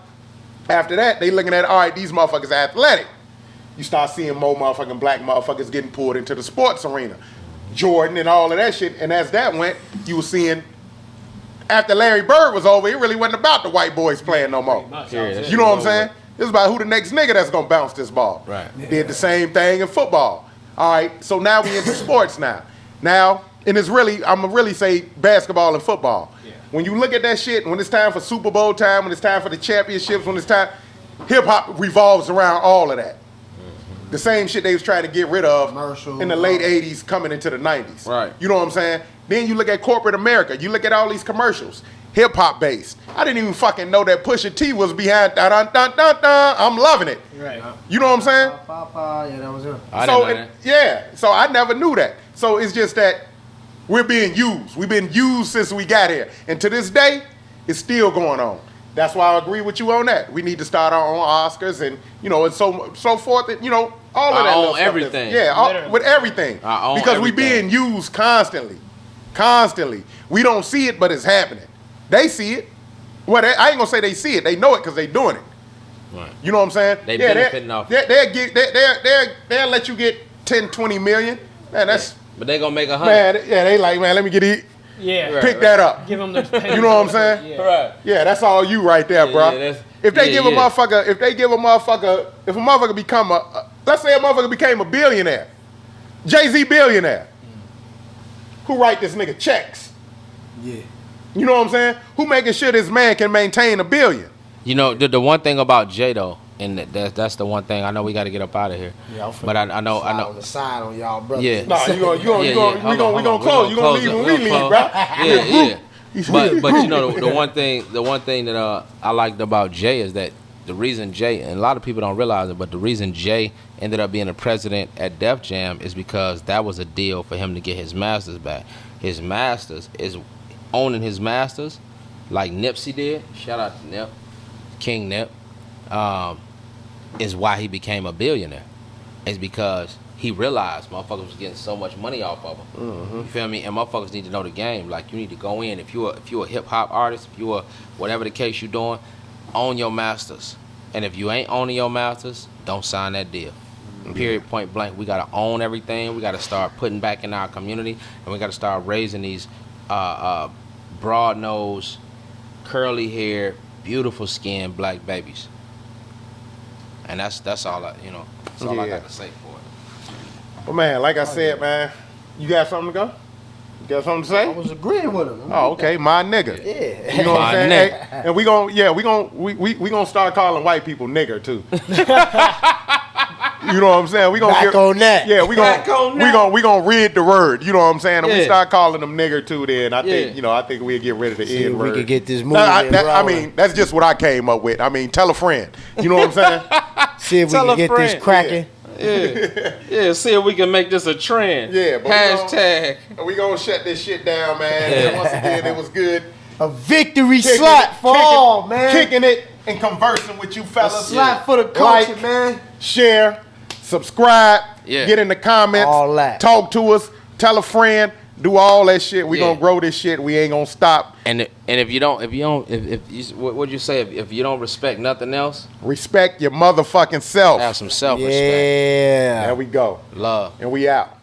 after that, they looking at, all right, these motherfuckers are athletic. You start seeing more motherfucking black motherfuckers getting pulled into the sports arena. Jordan and all of that shit. And as that went, you were seeing, after Larry Bird was over, it really wasn't about the white boys playing no more. Yeah, You know what I'm saying? It's about who the next nigga that's gonna bounce this ball. Right. Did the same thing in football. All right, so now we into sports now. Now, and it's really, I'm gonna really say basketball and football. Yeah. When you look at that shit, when it's time for Super Bowl time, when it's time for the championships, when it's time, hip hop revolves around all of that. The same shit they was trying to get rid of Commercial. in the late 80s coming into the 90s. Right. You know what I'm saying? Then you look at corporate America. You look at all these commercials, hip hop based. I didn't even fucking know that Pusha T was behind dun dun dun dun dun. I'm loving it. Right. You know what I'm saying? Papa, yeah, that was him. I So didn't know that. yeah, so I never knew that. So it's just that we're being used. We've been used since we got here, and to this day, it's still going on. That's why I agree with you on that. We need to start our own Oscars and and so forth. And, all of Our that. own little stuff everything. Literally. with everything. Our own Because we everything. being used constantly, constantly. We don't see it, but it's happening. They see it. Well, I ain't gonna say they see it. They know it because they doing it. Right. You know what I'm saying? They benefiting off it. They'll let you get 10, 20 million. Man, that's But they gonna make 100. man. Yeah, they like, man. Let me get it. Yeah. Right. Pick that up. Give them the. You know what I'm saying? Yeah. Right. Yeah, that's all you right there, Yeah, bro. yeah, that's- if they yeah, give a yeah. motherfucker, if a motherfucker become let's say a motherfucker became a billionaire, Jay-Z billionaire, who write this nigga checks? Yeah. You know what I'm saying? Who making sure this man can maintain $1 billion? You know, the one thing about Jay though, and that's the one thing I know we got to get up out of here. Yeah, I'm finna But I know. slide on the side on y'all, brother. Yeah. Nah, we Hold on, gonna close. You gonna leave when we leave, bro. Yeah. But you know the one thing that I liked about Jay is that the reason Jay, and a lot of people don't realize it, but the reason Jay ended up being the president at Def Jam is because that was a deal for him to get his masters back. His masters is owning his masters, like Nipsey did. Shout out to Nip, King Nip. Is why he became a billionaire. Is because he realized motherfuckers was getting so much money off of him. You feel me? And motherfuckers need to know the game. Like, you need to go in. If you're a hip hop artist, if you're whatever the case you're doing, own your masters. And if you ain't owning your masters, don't sign that deal. Period, point blank. We gotta own everything. We gotta start putting back in our community, and we gotta start raising these broad nose, curly hair, beautiful skin black babies. And that's all I that's all I Yeah. got to say for it. But man, like I said, man, you got something to go? You got something to I say? was agreeing with him. Oh, okay, my nigga. Yeah. You know what I'm My saying? nigga. Hey, and we gonna start calling white people nigger too. You know what I'm saying? We gonna Back on that. Yeah, we gonna read the word. You know what I'm saying? And we Yeah. start calling them nigger too. Then I think Yeah. I think we'll get rid of the See if N we word. could get this movie. I mean, that's just what I came up with. I mean, tell a friend. You know what I'm saying? see if we tell can a get this friend. cracking. Yeah, see if we can make this a trend. Yeah, but hashtag. we gonna shut this shit down, man. Yeah. And once again, it was good. A victory Kicking slap it, for kicking- all, man. Kicking it and conversing with you fellas. Slap for the culture, Like, man. Share, subscribe, get in the comments, All that. talk to us, tell a friend, do all that shit. We gonna grow this shit. We ain't gonna stop. And if you what'd you say? If you don't respect nothing else, Respect your motherfucking self. have some self-respect. Yeah. There we go. Love. And we out.